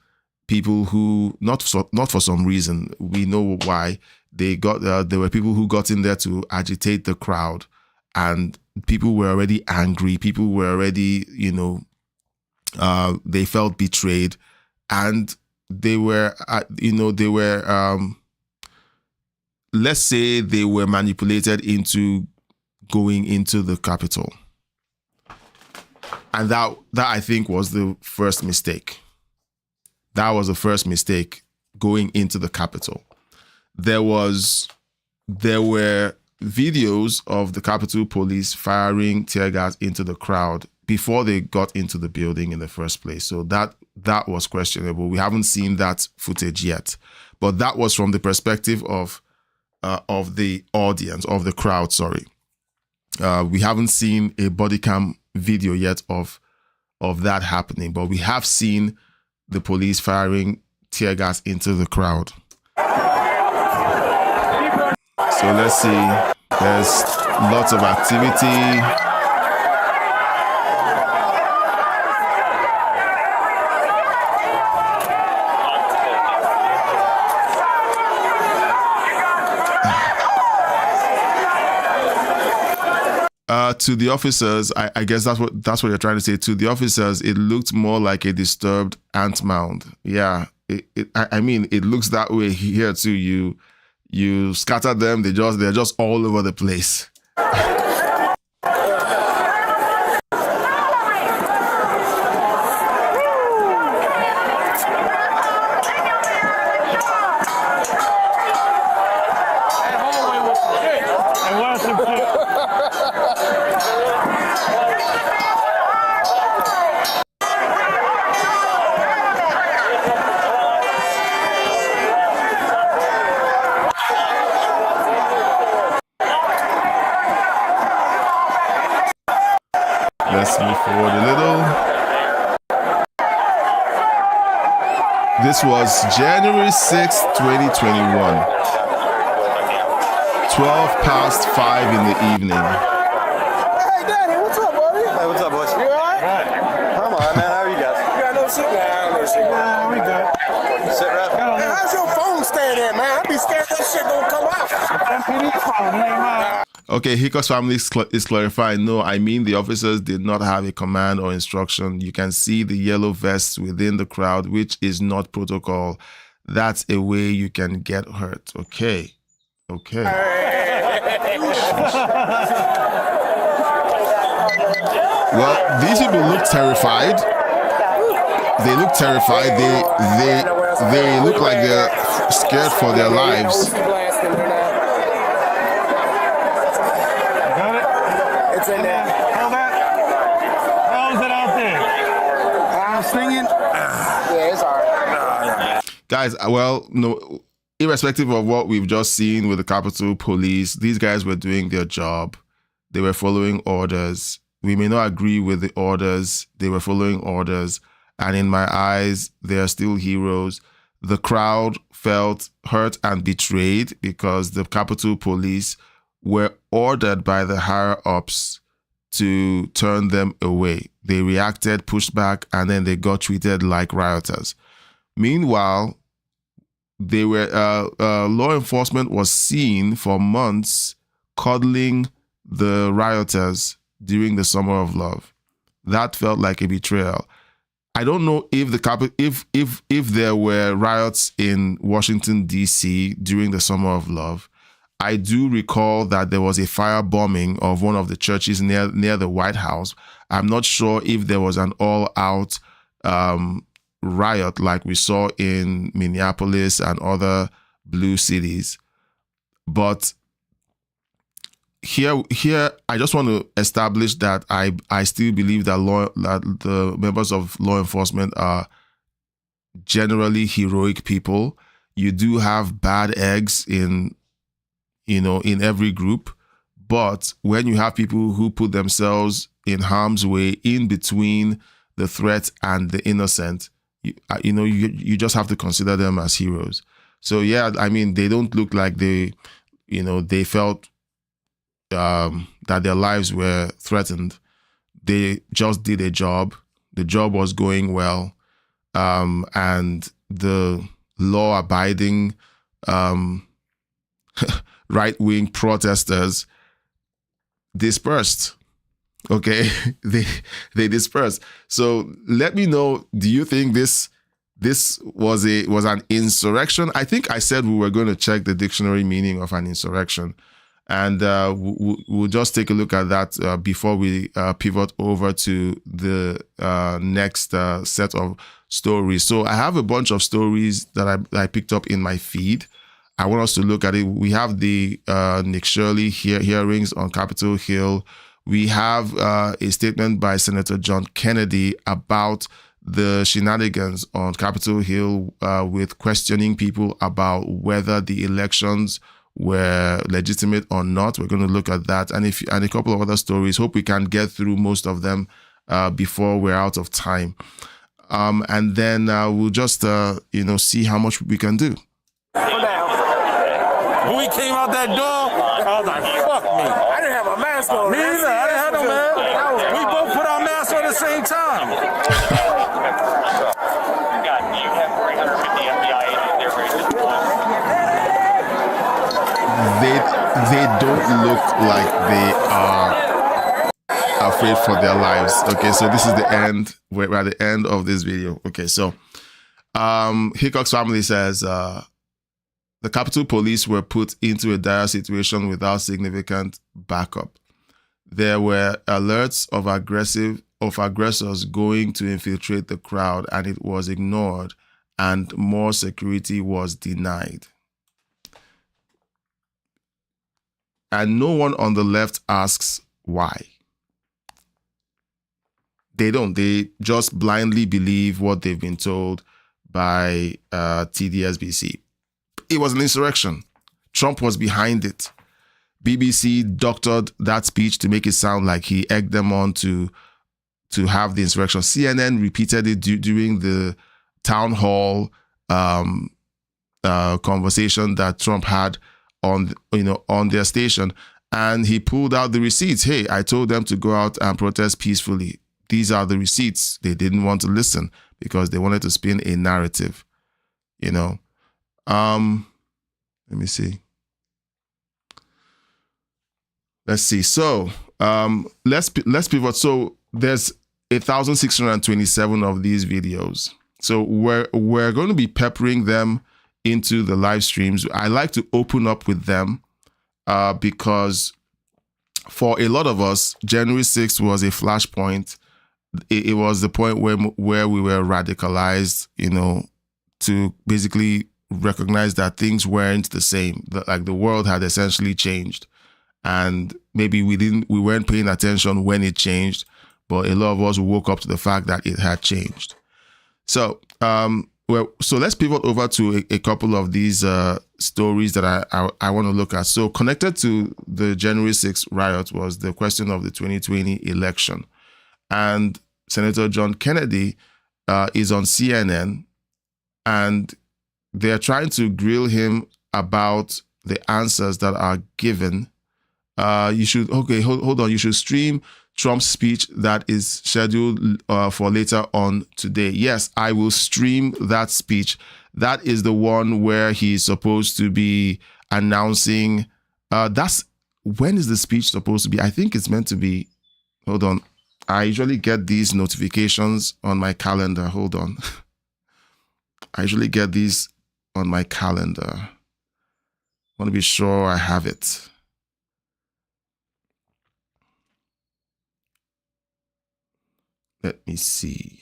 people who, not for some reason, we know why, there were people who got in there to agitate the crowd, and people were already angry. People were already, they felt betrayed, and they were, let's say they were manipulated into going into the Capitol. And that I think was the first mistake. That was the first mistake, going into the Capitol. There were videos of the Capitol Police firing tear gas into the crowd before they got into the building in the first place. So that was questionable. We haven't seen that footage yet, but that was from the perspective of the audience, of the crowd. Sorry, we haven't seen a body cam video yet of that happening, but we have seen the police firing tear gas into the crowd. So let's see. There's lots of activity. To the officers, I guess that's what you're trying to say. To the officers, it looked more like a disturbed ant mound. Yeah, it looks that way here too. You scatter them, they're just all over the place. Let's move forward a little. This was January 6th, 2021. 5:12 in the evening. Hey, Daddy, what's up, buddy? Hey, what's up, boys? You all right? Come on, man. How are you guys? You got no shit now. No shit. Nah, we good. Sit right. Hey, how's your phone staying there, man? I be scared that shit gonna come out. Okay, Hickok's family is clarifying. No, I mean the officers did not have a command or instruction. You can see the yellow vests within the crowd, which is not protocol. That's a way you can get hurt. Okay. Well, these people look terrified. They look terrified. They look like they're scared for their lives. It's in there. How's it out there? I'm singing. Yeah, it's all right. Guys, well, no, irrespective of what we've just seen with the Capitol Police, these guys were doing their job. They were following orders. We may not agree with the orders. They were following orders. And in my eyes, they are still heroes. The crowd felt hurt and betrayed because the Capitol Police were ordered by the higher-ups to turn them away. They reacted, pushed back, and then they got treated like rioters. Meanwhile, they were law enforcement was seen for months cuddling the rioters during the Summer of Love. That felt like a betrayal. I don't know if if there were riots in Washington, D.C. during the Summer of Love. I do recall that there was a firebombing of one of the churches near the White House. I'm not sure if there was an all-out riot like we saw in Minneapolis and other blue cities. But here, I just want to establish that I still believe that the members of law enforcement are generally heroic people. You do have bad eggs in every group, but when you have people who put themselves in harm's way in between the threat and the innocent, you just have to consider them as heroes. So yeah, I mean, they don't look like they felt that their lives were threatened. They just did a job. The job was going well, and the law-abiding right-wing protesters dispersed. Okay, they dispersed. So let me know, do you think this was an insurrection? I think I said we were going to check the dictionary meaning of an insurrection, and we'll just take a look at that before we pivot over to the next set of stories. So I have a bunch of stories that I picked up in my feed. I want us to look at it. We have the Nick Shirley hearings on Capitol Hill. We have a statement by Senator John Kennedy about the shenanigans on Capitol Hill with questioning people about whether the elections were legitimate or not. We're going to look at that and a couple of other stories. Hope we can get through most of them before we're out of time. And then we'll just see how much we can do. When we came out that door, I was like, fuck me. I didn't have a mask on. Me either. I didn't have no mask. We both put our masks on at the same time. You have 350 FBI agents there ready to deploy. They don't look like they are afraid for their lives. Okay, so this is the end. We're at the end of this video. Okay, so Hickok's family says the Capitol Police were put into a dire situation without significant backup. There were alerts of aggressors going to infiltrate the crowd, and it was ignored, and more security was denied. And no one on the left asks why. They don't. They just blindly believe what they've been told by TDSBC. It was an insurrection. Trump was behind it. BBC doctored that speech to make it sound like he egged them on to have the insurrection. CNN repeated it during the town hall conversation that Trump had on their station, and he pulled out the receipts. Hey, I told them to go out and protest peacefully. These are the receipts. They didn't want to listen because they wanted to spin a narrative. Let me see. Let's see. So let's pivot. So there's 1,627 of these videos. So we're going to be peppering them into the live streams. I like to open up with them because for a lot of us, January 6th was a flashpoint. It was the point where we were radicalized, to basically recognize that things weren't the same. Like the world had essentially changed, and maybe we weren't paying attention when it changed, but a lot of us woke up to the fact that it had changed. So, so let's pivot over to a couple of these stories that I want to look at. So connected to the January 6th riot was the question of the 2020 election. And Senator John Kennedy is on CNN, and they're trying to grill him about the answers that are given. Hold on. You should stream Trump's speech that is scheduled for later on today. Yes, I will stream that speech. That is the one where he's supposed to be announcing. When is the speech supposed to be? I think it's meant to be. Hold on. I usually get these notifications on my calendar. Hold on. I usually get these on my calendar. want to be sure I have it. Let me see.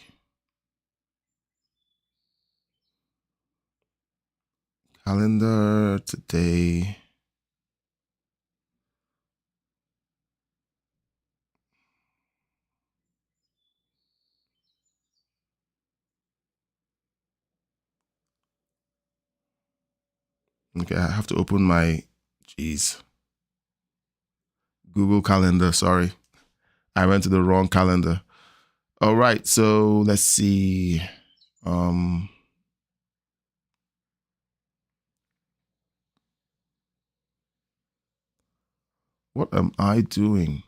Calendar today. Okay, I have to open my, Google Calendar, sorry. I went to the wrong calendar. All right, so let's see. What am I doing?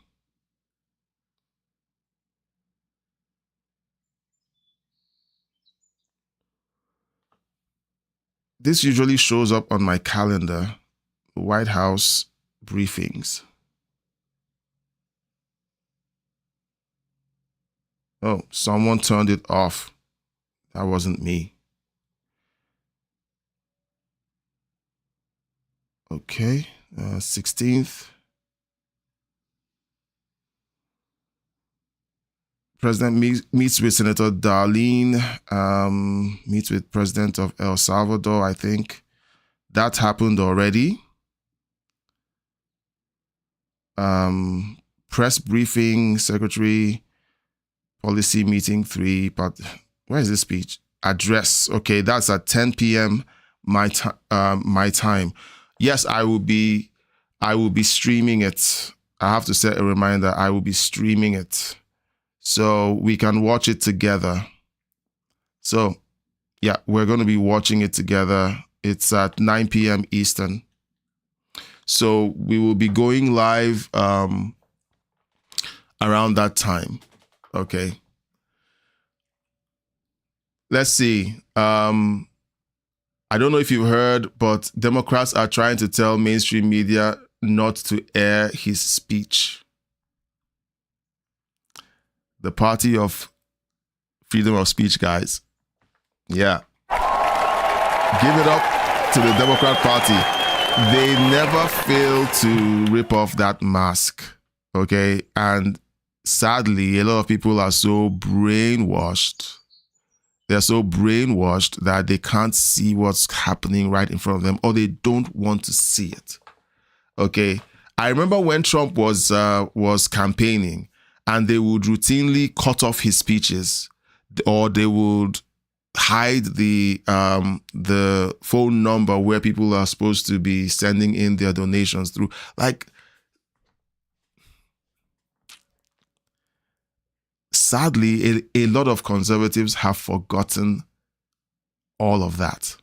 This usually shows up on my calendar, White House briefings. Oh, someone turned it off. That wasn't me. Okay, 16th. President meets with Senator Darlene, meets with President of El Salvador, I think. That happened already. Press briefing, Secretary, policy meeting 3, but where is this speech? Address. Okay, that's at 10 p.m. my time. Yes, I will be streaming it. I have to set a reminder. I will be streaming it, so we can watch it together. So, yeah, we're going to be watching it together. It's at 9 p.m. Eastern. So we will be going live around that time. Okay. Let's see. I don't know if you've heard, but Democrats are trying to tell mainstream media not to air his speech. The party of freedom of speech, guys. Yeah. Give it up to the Democrat Party. They never fail to rip off that mask. Okay. And sadly, a lot of people are so brainwashed. They're so brainwashed that they can't see what's happening right in front of them, or they don't want to see it. Okay. I remember when Trump was campaigning, and they would routinely cut off his speeches, or they would hide the phone number where people are supposed to be sending in their donations through. Like, sadly, a lot of conservatives have forgotten all of that.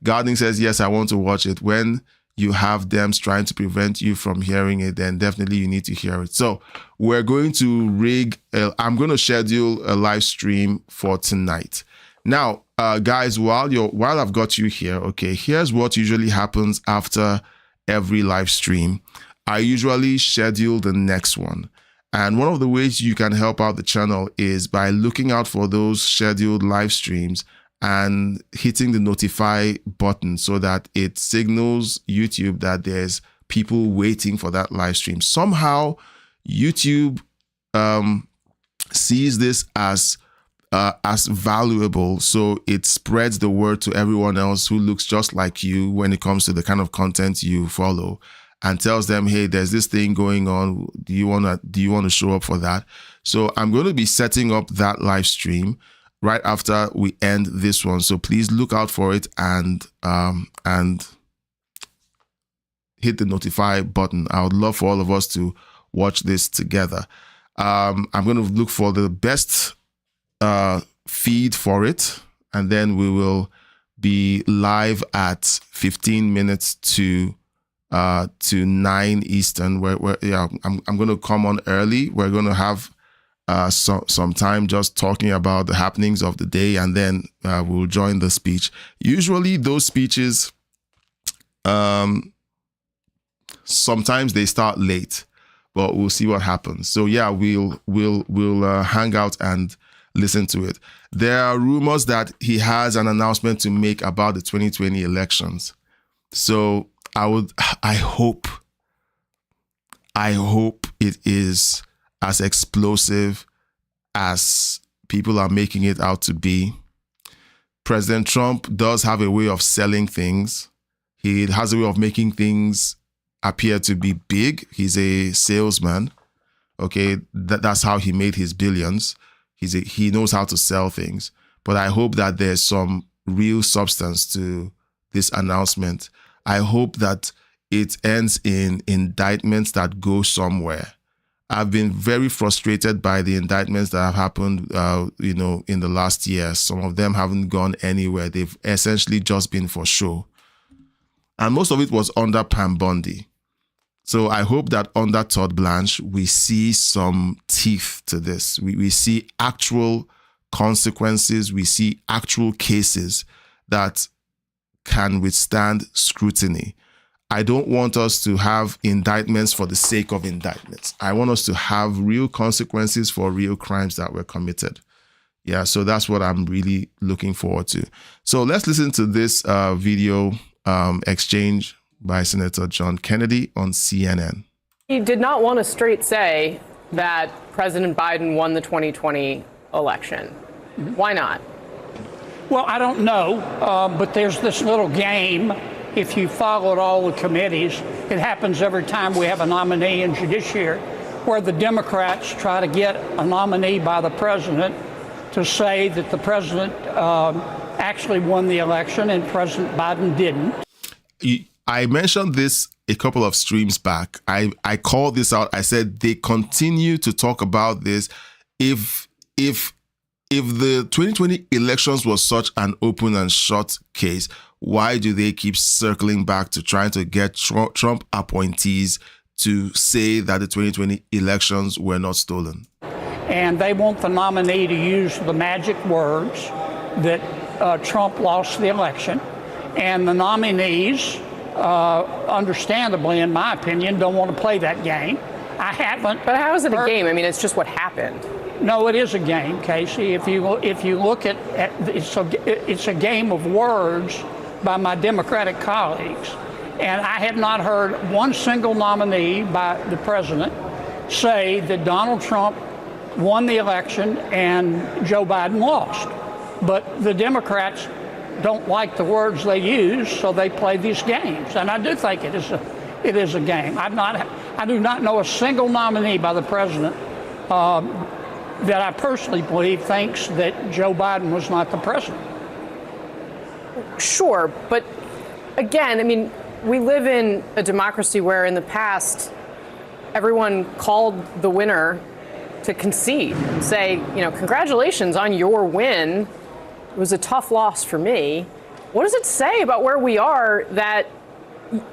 Gardening says, yes, I want to watch it. When you have them trying to prevent you from hearing it, then definitely you need to hear it. So we're going to I'm going to schedule a live stream for tonight. Now, guys, while I've got you here, okay, here's what usually happens after every live stream. I usually schedule the next one. And one of the ways you can help out the channel is by looking out for those scheduled live streams and hitting the notify button so that it signals YouTube that there's people waiting for that live stream. Somehow, YouTube sees this as valuable, so it spreads the word to everyone else who looks just like you when it comes to the kind of content you follow, and tells them, hey, there's this thing going on. Do you want to show up for that? So I'm going to be setting up that live stream right after we end this one. So please look out for it and hit the notify button. I would love for all of us to watch this together. I'm going to look for the best feed for it, and then we will be live at 15 minutes to 9 Eastern. I'm going to come on early. We're going to have some time just talking about the happenings of the day, and then we'll join the speech. Usually those speeches, sometimes they start late, but we'll see what happens. So yeah, we'll hang out and listen to it. There are rumors that he has an announcement to make about the 2020 elections. So I hope it is as explosive as people are making it out to be. President Trump does have a way of selling things. He has a way of making things appear to be big. He's a salesman. Okay, that's how he made his billions. He knows how to sell things. But I hope that there's some real substance to this announcement. I hope that it ends in indictments that go somewhere. I've been very frustrated by the indictments that have happened, in the last year. Some of them haven't gone anywhere. They've essentially just been for show. And most of it was under Pam Bondi. So I hope that under Todd Blanche, we see some teeth to this. We see actual consequences. We see actual cases that can withstand scrutiny. I don't want us to have indictments for the sake of indictments. I want us to have real consequences for real crimes that were committed. Yeah, so that's what I'm really looking forward to. So let's listen to this video exchange by Senator John Kennedy on CNN. He did not want to straight say that President Biden won the 2020 election. Why not? Well, I don't know, but there's this little game. If you followed all the committees, it happens every time we have a nominee in judiciary, where the Democrats try to get a nominee by the president to say that the president actually won the election and President Biden didn't. I mentioned this a couple of streams back. I called this out. I said they continue to talk about this. If the 2020 elections was such an open and shut case, why do they keep circling back to trying to get Trump appointees to say that the 2020 elections were not stolen? And they want the nominee to use the magic words that Trump lost the election. And the nominees, understandably, in my opinion, don't want to play that game. I haven't. But how is it a game? I mean, it's just what happened. No, it is a game, Casey. If you look at it's a game of words by my Democratic colleagues. And I have not heard one single nominee by the president say that Donald Trump won the election and Joe Biden lost. But the Democrats don't like the words they use, so they play these games. And I do think it is a game. I do not know a single nominee by the president that I personally believe thinks that Joe Biden was not the president. Sure, but again, I mean, we live in a democracy where in the past, everyone called the winner to concede and say, congratulations on your win. It was a tough loss for me. What does it say about where we are that,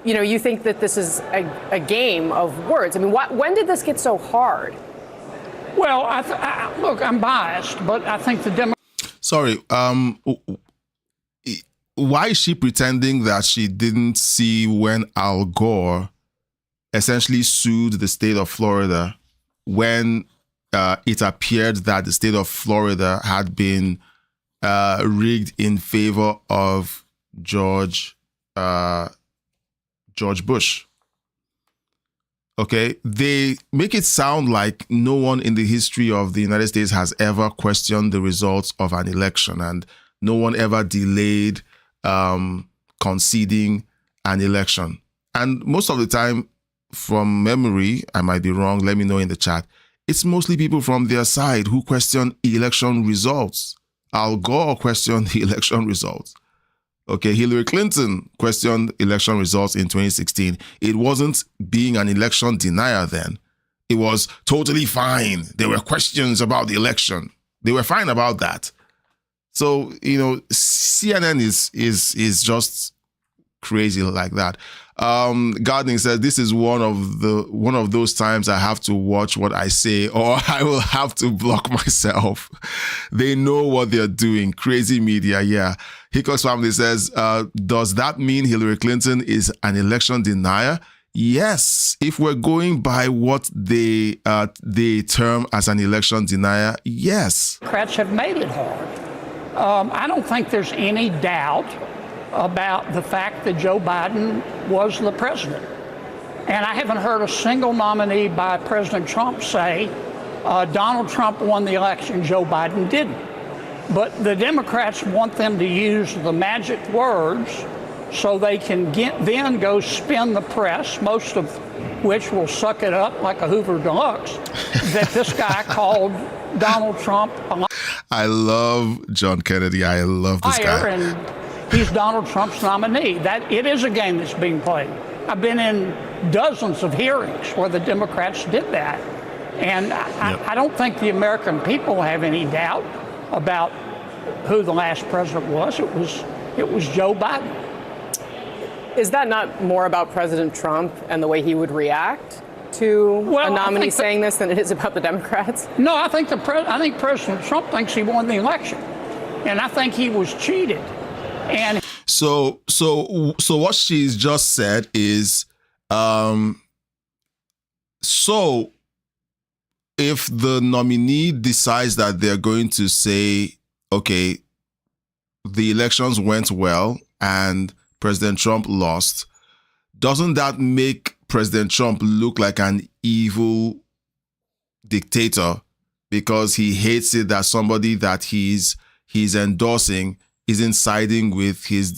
you think that this is a game of words? I mean, when did this get so hard? Well, look, I'm biased, but I think the Democrats... Sorry, why is she pretending that she didn't see when Al Gore essentially sued the state of Florida when it appeared that the state of Florida had been rigged in favor of George Bush? Okay, they make it sound like no one in the history of the United States has ever questioned the results of an election, and no one ever delayed conceding an election. And most of the time, from memory, I might be wrong, let me know in the chat, it's mostly people from their side who question election results. Al Gore questioned the election results. Okay, Hillary Clinton questioned election results in 2016. It wasn't being an election denier then. It was totally fine. There were questions about the election. They were fine about that. So, CNN is just crazy like that. Gardening says, this is one of those times I have to watch what I say or I will have to block myself. They know what they're doing. Crazy media, yeah. Hickox family says, does that mean Hillary Clinton is an election denier? Yes. If we're going by what they term as an election denier, yes. Democrats have made it hard. I don't think there's any doubt about the fact that Joe Biden was the president. And I haven't heard a single nominee by President Trump say Donald Trump won the election, Joe Biden didn't. But the Democrats want them to use the magic words so they can then go spin the press, most of which will suck it up like a Hoover Deluxe, that this guy called Donald Trump a I love John Kennedy. I love this liar, guy. and he's Donald Trump's nominee. That it is a game that's being played. I've been in dozens of hearings where the Democrats did that, and I don't think the American people have any doubt about who the last president was. It was Joe Biden. Is that not more about President Trump and the way he would react to a nominee saying this than it is about the Democrats? No, I think President Trump thinks he won the election, and I think he was cheated. And So what she's just said is, so if the nominee decides that they're going to say, okay, the elections went well and President Trump lost, doesn't that make President Trump look like an evil dictator because he hates it that somebody that he's endorsing isn't siding with his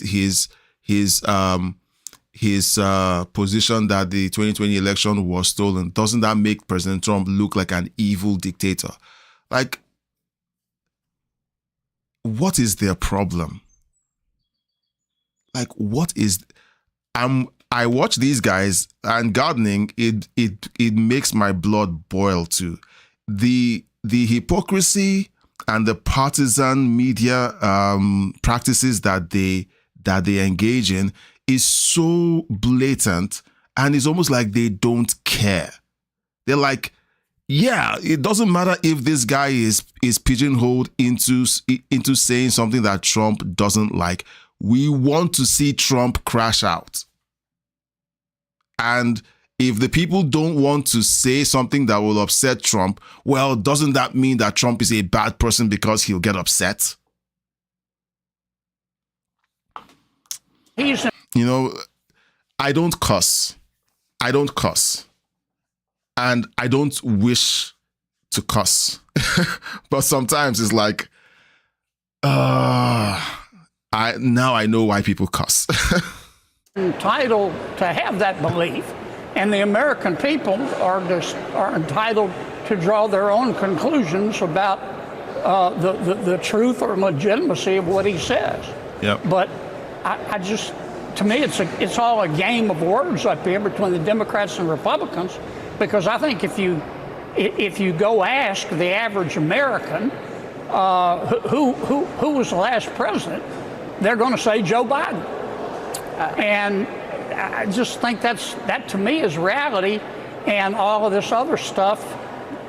position that the 2020 election was stolen? Doesn't that make President Trump look like an evil dictator? Like, what is their problem? Like, what is? I watch these guys, and gardening, it makes my blood boil too. The hypocrisy and the partisan media practices that they engage in is so blatant, and it's almost like they don't care. They're like, yeah, it doesn't matter if this guy is pigeonholed into saying something that Trump doesn't like. We want to see Trump crash out. And if the people don't want to say something that will upset Trump, well, doesn't that mean that Trump is a bad person because he'll get upset? You know, I don't cuss. And I don't wish to cuss. But sometimes it's like, now I know why people cuss. Entitled to have that belief, and the American people are entitled to draw their own conclusions about the truth or legitimacy of what he says. Yep. But I just, to me, it's all a game of words up here between the Democrats and Republicans, because I think if you go ask the average American who was the last president, they're going to say Joe Biden. And I just think that to me is reality, and all of this other stuff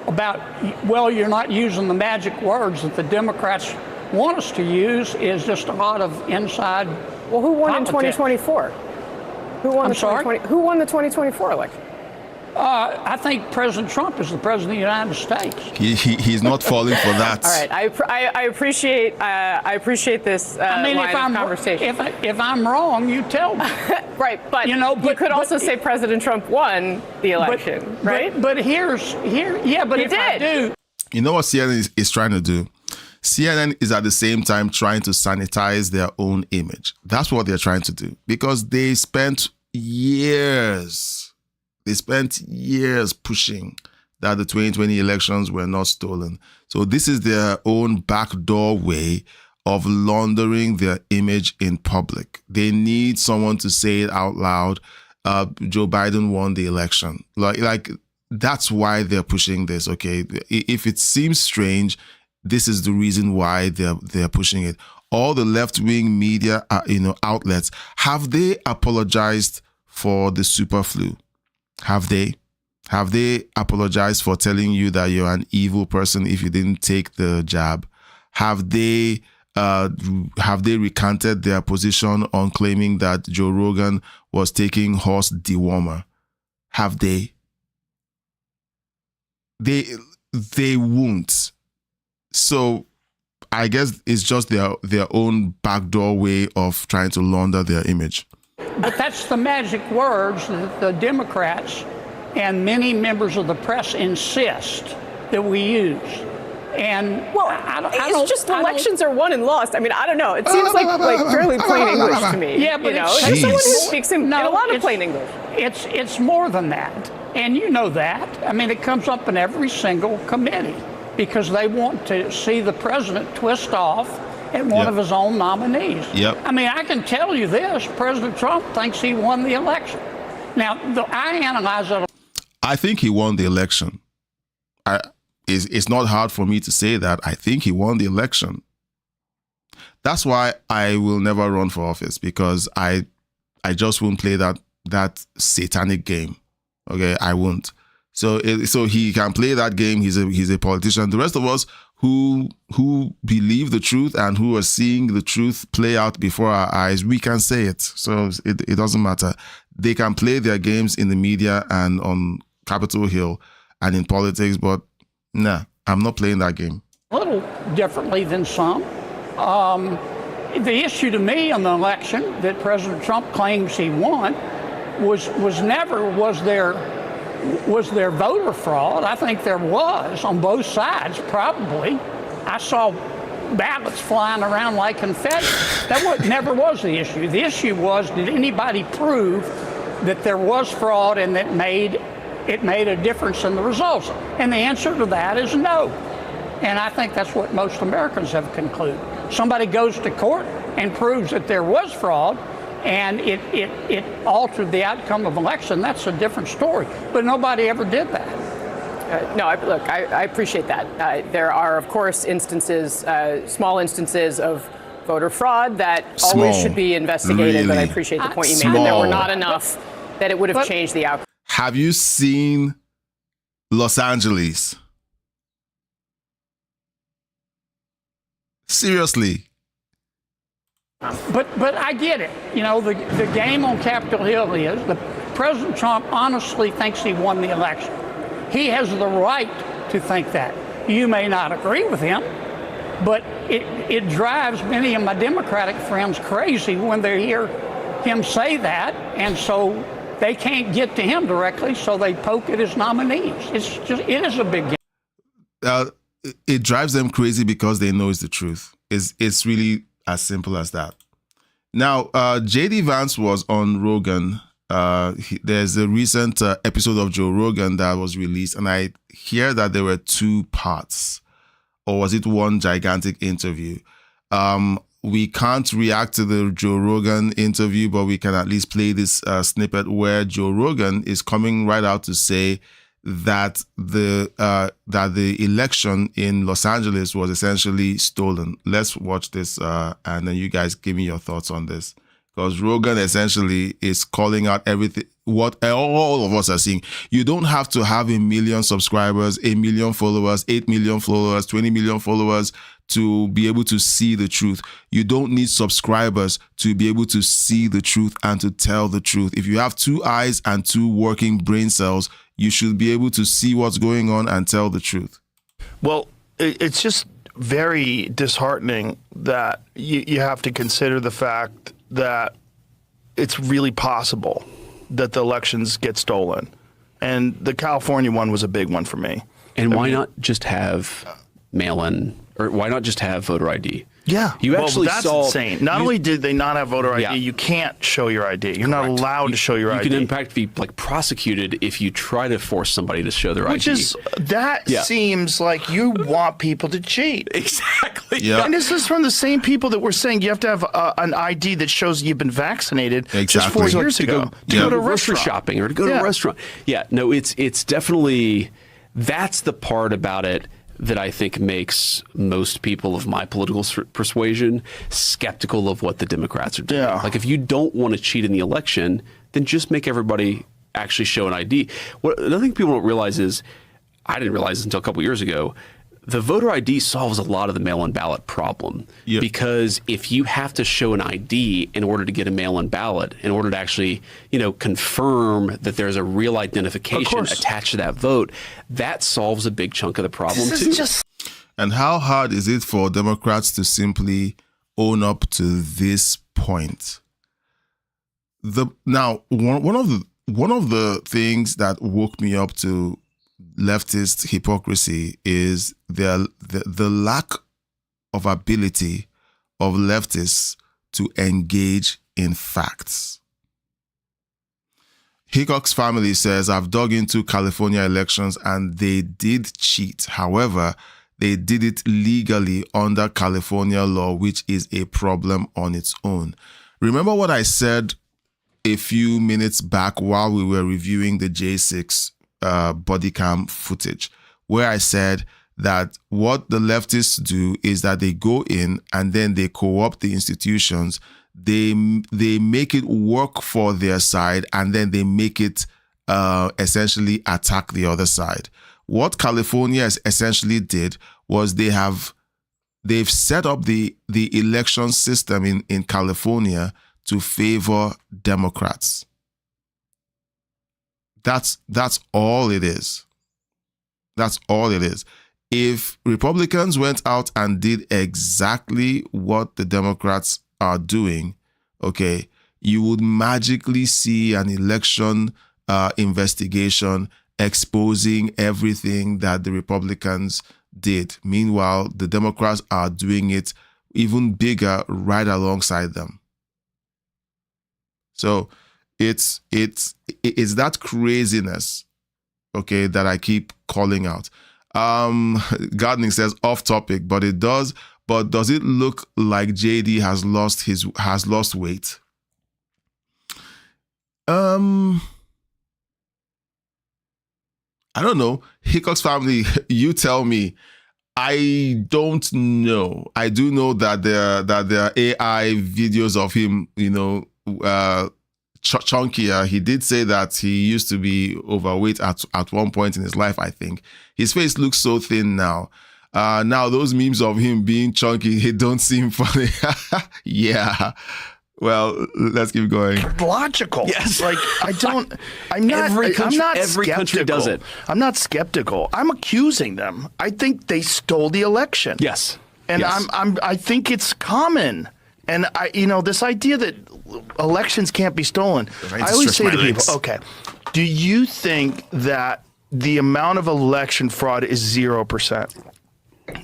about, well, you're not using the magic words that the Democrats want us to use is just a lot of inside. Well, who won politics. in 2024? Who won the 2024 election? I think President Trump is the president of the United States. He's not falling for that. All right, I appreciate this line of conversation. If I'm wrong, you tell me. Right, but you could also say President Trump won the election, right? But I do. You know what CNN is trying to do? CNN is at the same time trying to sanitize their own image. That's what they're trying to do, because they spent years pushing that the 2020 elections were not stolen. So this is their own backdoor way of laundering their image in public. They need someone to say it out loud. Joe Biden won the election. Like that's why they're pushing this. Okay, if it seems strange, this is the reason why they're pushing it. All the left-wing media, outlets, have they apologized for the super flu? Have they apologized for telling you that you're an evil person if you didn't take the jab? Have they recanted their position on claiming that Joe Rogan was taking horse dewormer? Have they? They won't. So I guess it's just their own backdoor way of trying to launder their image. But that's the magic words that the Democrats and many members of the press insist that we use. And it's just elections are won and lost. I mean, I don't know. It seems like fairly plain English to me. Yeah, but as someone who speaks in a lot of plain English. It's more than that, and you know that. I mean, it comes up in every single committee because they want to see the president twist off at one of his own nominees. Yep. I mean, I can tell you this: President Trump thinks he won the election. Now, I analyze it. I think he won the election. It's not hard for me to say that. I think he won the election. That's why I will never run for office, because I just won't play that satanic game. Okay, I won't. So he can play that game. He's a politician. The rest of us who believe the truth and who are seeing the truth play out before our eyes, we can say it. So it doesn't matter. They can play their games in the media and on Capitol Hill and in politics, but nah, I'm not playing that game. A little differently than some. The issue to me on the election that President Trump claims he won was there voter fraud. I think there was on both sides, probably. I saw ballots flying around like confetti. That never was the issue. The issue was, did anybody prove that there was fraud and that it made a difference in the results? And the answer to that is no. And I think that's what most Americans have concluded. Somebody goes to court and proves that there was fraud and it altered the outcome of election. That's a different story. But nobody ever did that. I appreciate that. There are, of course, instances, small instances of voter fraud that always should be investigated. Really? But I appreciate the point you made that there were not enough that it would have changed the outcome. Have you seen Los Angeles? Seriously. But I get it. You know, the game on Capitol Hill is that President Trump honestly thinks he won the election. He has the right to think that. You may not agree with him, but it drives many of my Democratic friends crazy when they hear him say that, and so they can't get to him directly, so they poke at his nominees. It is a big game. It drives them crazy because they know it's the truth. It's really as simple as that. Now, J.D. Vance was on Rogan. There's a recent episode of Joe Rogan that was released, and I hear that there were 2 parts, or was it one gigantic interview? We can't react to the Joe Rogan interview, but we can at least play this snippet where Joe Rogan is coming right out to say that the election in Los Angeles was essentially stolen. Let's watch this, and then you guys give me your thoughts on this. Because Rogan essentially is calling out everything, what all of us are seeing. You don't have to have 1 million subscribers, 1 million followers, 8 million followers, 20 million followers to be able to see the truth. You don't need subscribers to be able to see the truth and to tell the truth. If you have 2 eyes and 2 working brain cells, you should be able to see what's going on and tell the truth. Well, it's just very disheartening that you have to consider the fact that it's really possible that the elections get stolen. And the California one was a big one for me. And why not just have mail-in, or why not just have voter ID? Yeah. You actually that's saw, insane. Not only did they not have voter ID, Yeah. you can't show your ID. You're not allowed to show your ID. You can in fact be prosecuted if you try to force somebody to show their Which ID. Seems like you want people to cheat. Exactly. Yep. And this is from the same people that were saying you have to have an ID that shows you've been vaccinated just 4 years ago to go to grocery restaurant. shopping or to go to a restaurant. Yeah, no, it's definitely, that's the part about it that I think makes most people of my political persuasion skeptical of what the Democrats are doing. Yeah. Like, if you don't want to cheat in the election, then just make everybody actually show an ID. Another thing people don't realize is, I didn't realize until a couple years ago, the voter ID solves a lot of the mail-in ballot problem. Yep. Because if you have to show an ID in order to get a mail-in ballot, in order to actually, confirm that there's a real identification attached to that vote, that solves a big chunk of the problem too. And how hard is it for Democrats to simply own up to this point? Now, one of the things that woke me up to leftist hypocrisy is the lack of ability of leftists to engage in facts. Hickok's family says, I've dug into California elections and they did cheat. However, they did it legally under California law, which is a problem on its own. Remember what I said a few minutes back while we were reviewing the J6 body cam footage, where I said that what the leftists do is that they go in and then they co-opt the institutions. They make it work for their side, and then they make it essentially attack the other side. What California essentially did was they've set up the election system in California to favor Democrats. That's all it is. That's all it is. If Republicans went out and did exactly what the Democrats are doing, okay, you would magically see an election investigation exposing everything that the Republicans did. Meanwhile, the Democrats are doing it even bigger right alongside them. So it's that craziness, okay, that I keep calling out. Gardening says off topic, but it does. But does it look like JD has lost weight? I don't know. Hickok's family, you tell me. I don't know. I do know that there are AI videos of him, chunkier. He did say that he used to be overweight at one point in his life, I think. His face looks so thin now. Now, those memes of him being chunky, it don't seem funny. Yeah. Well, let's keep going. Logical. Yes. Like, I'm not Every skeptical. country does it. I'm not skeptical. I'm accusing them. I think they stole the election. Yes. And yes. I think it's common. And this idea that elections can't be stolen. I always say to people, okay, do you think that the amount of election fraud is 0%?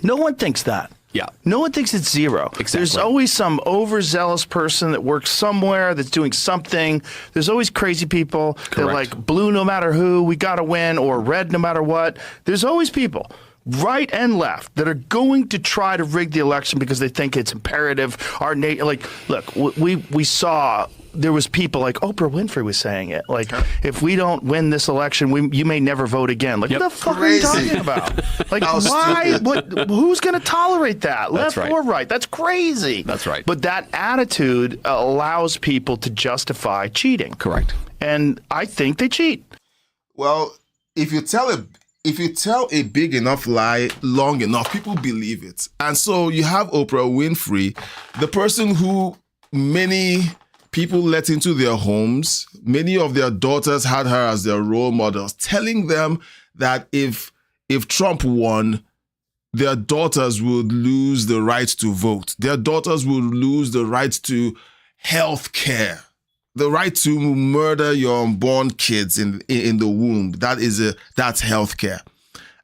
No one thinks that. Yeah. No one thinks it's zero. Exactly. There's always some overzealous person that works somewhere that's doing something. There's always crazy people that like blue no matter who, we got to win, or red no matter what. There's always people, right and left, that are going to try to rig the election because they think it's imperative. Look, we saw there was people like Oprah Winfrey was saying it. Like, if we don't win this election, you may never vote again. Like, what the fuck are you talking about? Like, why? Who's going to tolerate that? Left or right? That's crazy. That's right. But that attitude allows people to justify cheating. Correct. And I think they cheat. Well, if you tell a big enough lie long enough, people believe it. And so you have Oprah Winfrey, the person who many people let into their homes. Many of their daughters had her as their role models, telling them that if Trump won, their daughters would lose the right to vote. Their daughters would lose the right to health care, the right to murder your unborn kids in the womb. That's health care.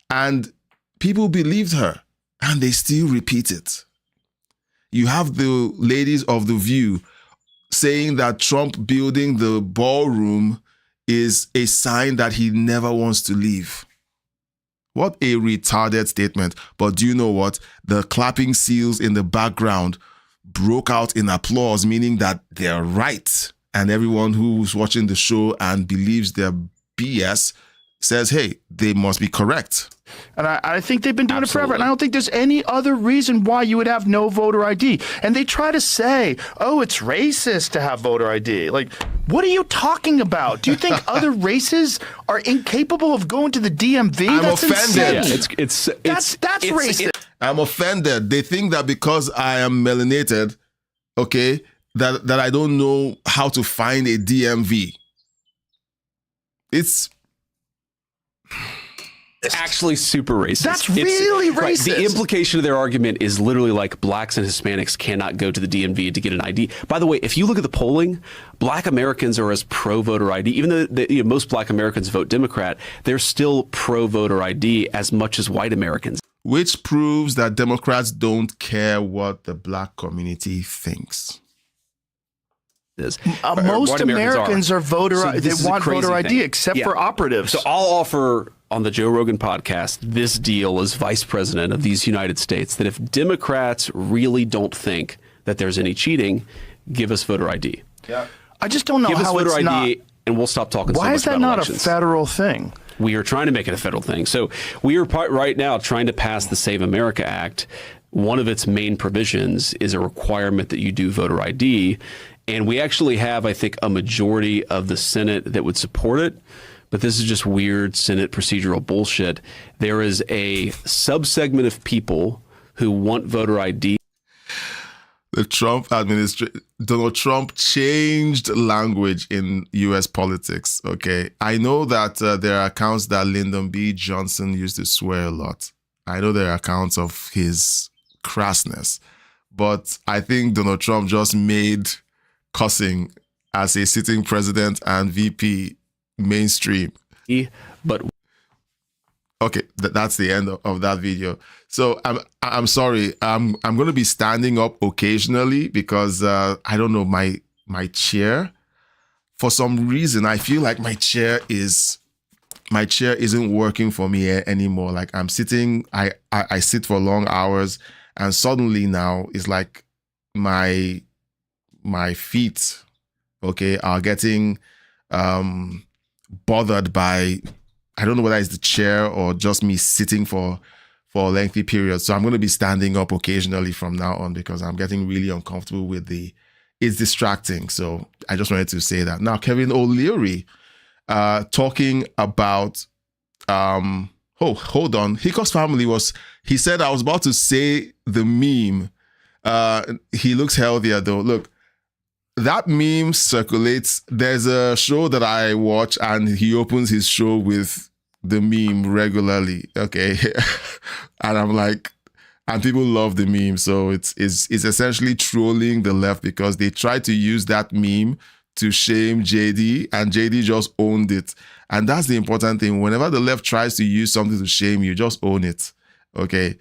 And people believed her, and they still repeat it. You have the ladies of The View saying that Trump building the ballroom is a sign that he never wants to leave. What a retarded statement. But do you know what? The clapping seals in the background broke out in applause, meaning that they're right. And everyone who's watching the show and believes their BS says, hey, they must be correct. And I think they've been doing it forever. And I don't think there's any other reason why you would have no voter ID. And they try to say, oh, it's racist to have voter ID. Like, what are you talking about? Do you think other races are incapable of going to the DMV? That's offended. Insane. Yeah, that's racist. I'm offended. They think that because I am melanated, okay, that I don't know how to find a DMV. actually super racist. That's really Right, racist. the implication of their argument is literally like blacks and Hispanics cannot go to the DMV to get an ID. By the way, if you look at the polling, black Americans are as pro-voter ID. Even though most black Americans vote Democrat, they're still pro-voter ID as much as white Americans. Which proves that Democrats don't care what the black community thinks. Most White Americans are voter. So They this is a want crazy voter ID, thing. except for operatives. So I'll offer on the Joe Rogan podcast this deal as vice president of these United States that if Democrats really don't think that there's any cheating, give us voter ID. Yeah. I just don't know Give us how voter it's ID, not. and we'll stop talking so Why much is that about not elections. a federal thing? We are trying to make it a federal thing. So we are right now trying to pass the Save America Act. One of its main provisions is a requirement that you do voter ID. And we actually have, I think, a majority of the Senate that would support it. But this is just weird Senate procedural bullshit. There is a subsegment of people who want voter ID. The Trump administration, Donald Trump changed language in U.S. politics. Okay. I know that there are accounts that Lyndon B. Johnson used to swear a lot. I know there are accounts of his crassness. But I think Donald Trump just made cussing as a sitting president and VP mainstream. But okay, that's the end of that video. So I'm sorry. I'm going to be standing up occasionally because I don't know, my chair, for some reason I feel like my chair isn't working for me anymore. Like I'm sitting, I sit for long hours, and suddenly now it's like my feet, okay, are getting bothered by, I don't know whether it's the chair or just me sitting for a lengthy period. So I'm going to be standing up occasionally from now on because I'm getting really uncomfortable with it's distracting. So I just wanted to say that. Now, Kevin O'Leary talking about, hold on. Hickox family he said I was about to say the meme. He looks healthier though. Look, that meme circulates. There's a show that I watch and he opens his show with the meme regularly. Okay. And I'm like, and people love the meme. So it's essentially trolling the left because they try to use that meme to shame JD and JD just owned it. And that's the important thing. Whenever the left tries to use something to shame you, just own it. Okay.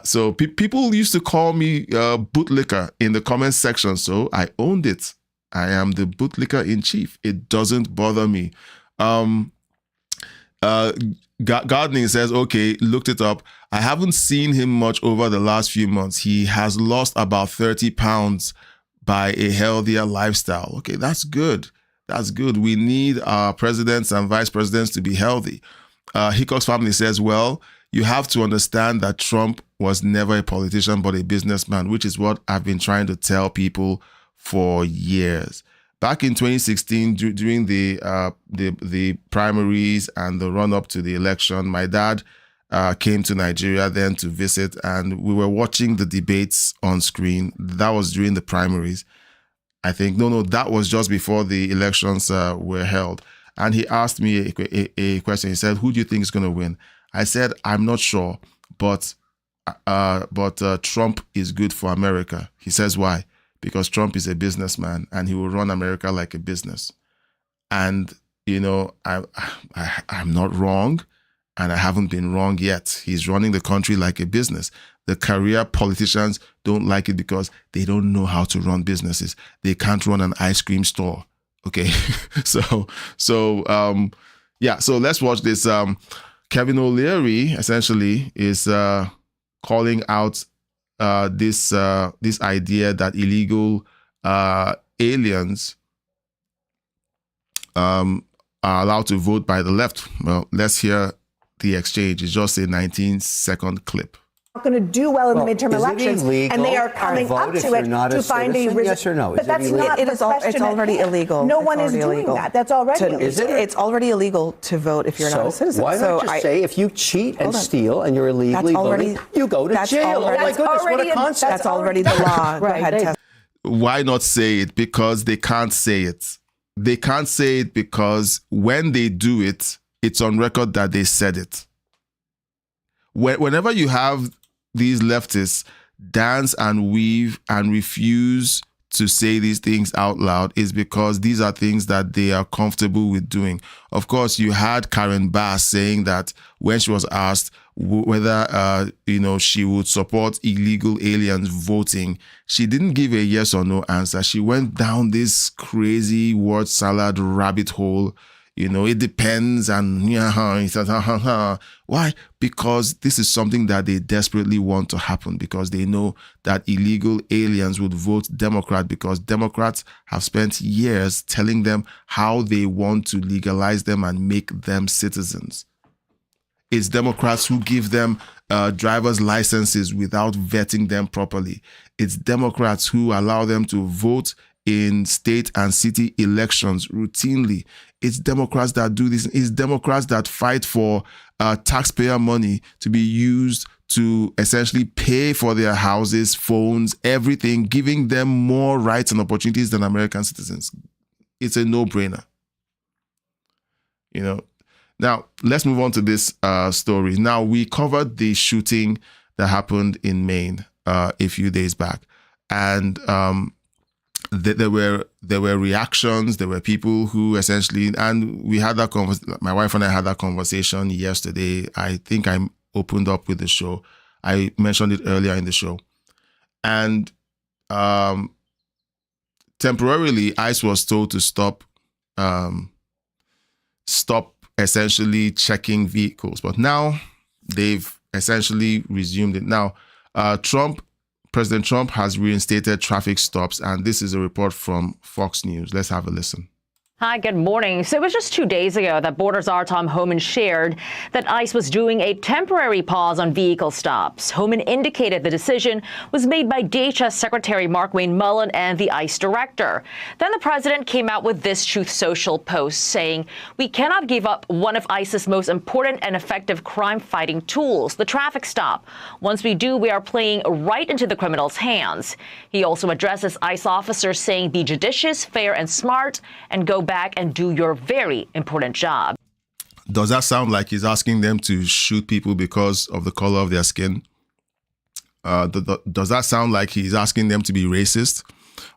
So people used to call me bootlicker in the comments section. So I owned it. I am the bootlicker in chief. It doesn't bother me. Gardening says, okay, looked it up. I haven't seen him much over the last few months. He has lost about 30 pounds by a healthier lifestyle. Okay, that's good. That's good. We need our presidents and vice presidents to be healthy. Hickox family says, well, you have to understand that Trump was never a politician, but a businessman, which is what I've been trying to tell people for years. Back in 2016, during the primaries and the run-up to the election, my dad came to Nigeria then to visit, and we were watching the debates on screen. That was during the primaries. I think, no, that was just before the elections were held. And he asked me a question. He said, who do you think is going to win? I said, I'm not sure, but Trump is good for America. He says, why? Because Trump is a businessman and he will run America like a business. And, I'm not wrong and I haven't been wrong yet. He's running the country like a business. The career politicians don't like it because they don't know how to run businesses. They can't run an ice cream store. Okay. So let's watch this. Kevin O'Leary essentially is calling out this idea that illegal aliens are allowed to vote by the left. Well, let's hear the exchange. It's just a 19-second clip. Not going to do well in the midterm elections, and they are coming up to it to find a reason. Yes or no? But that's not the question. It's already illegal. No one is doing that. That's already illegal. Is it? It's already illegal to vote if you're not a citizen. Why not just say if you cheat and steal and you're illegally voting, you go to jail? Oh my goodness, what a concept! That's already the law. Go ahead, Tess. Why not say it? Because they can't say it. They can't say it because when they do it, it's on record that they said it. Whenever you have these leftists dance and weave and refuse to say these things out loud, is because these are things that they are comfortable with doing. Of course, you had Karen Bass saying that when she was asked whether she would support illegal aliens voting, she didn't give a yes or no answer. She went down this crazy word salad rabbit hole. It depends, and why? Because this is something that they desperately want to happen, because they know that illegal aliens would vote Democrat, because Democrats have spent years telling them how they want to legalize them and make them citizens. It's Democrats who give them driver's licenses without vetting them properly. It's Democrats who allow them to vote in state and city elections routinely. It's Democrats that do this. It's Democrats that fight for taxpayer money to be used to essentially pay for their houses, phones, everything, giving them more rights and opportunities than American citizens. It's a no-brainer. Now, let's move on to this story. Now, we covered the shooting that happened in Maine a few days back. And there were reactions. There were people who essentially, and we had that my wife and I had that conversation yesterday. I think I opened up with the show. I mentioned it earlier in the show. And temporarily, ICE was told to stop essentially checking vehicles. But now they've essentially resumed it. Now, President Trump has reinstated traffic stops, and this is a report from Fox News. Let's have a listen. Hi, good morning. So it was just 2 days ago that Border Czar Tom Homan shared that ICE was doing a temporary pause on vehicle stops. Homan indicated the decision was made by DHS Secretary Markwayne Mullin and the ICE director. Then the president came out with this Truth Social post saying, "We cannot give up one of ICE's most important and effective crime-fighting tools, the traffic stop. Once we do, we are playing right into the criminals' hands." He also addresses ICE officers saying, "Be judicious, fair, and smart, and go back and do your very important job." Does that sound like he's asking them to shoot people because of the color of their skin? Does that sound like he's asking them to be racist?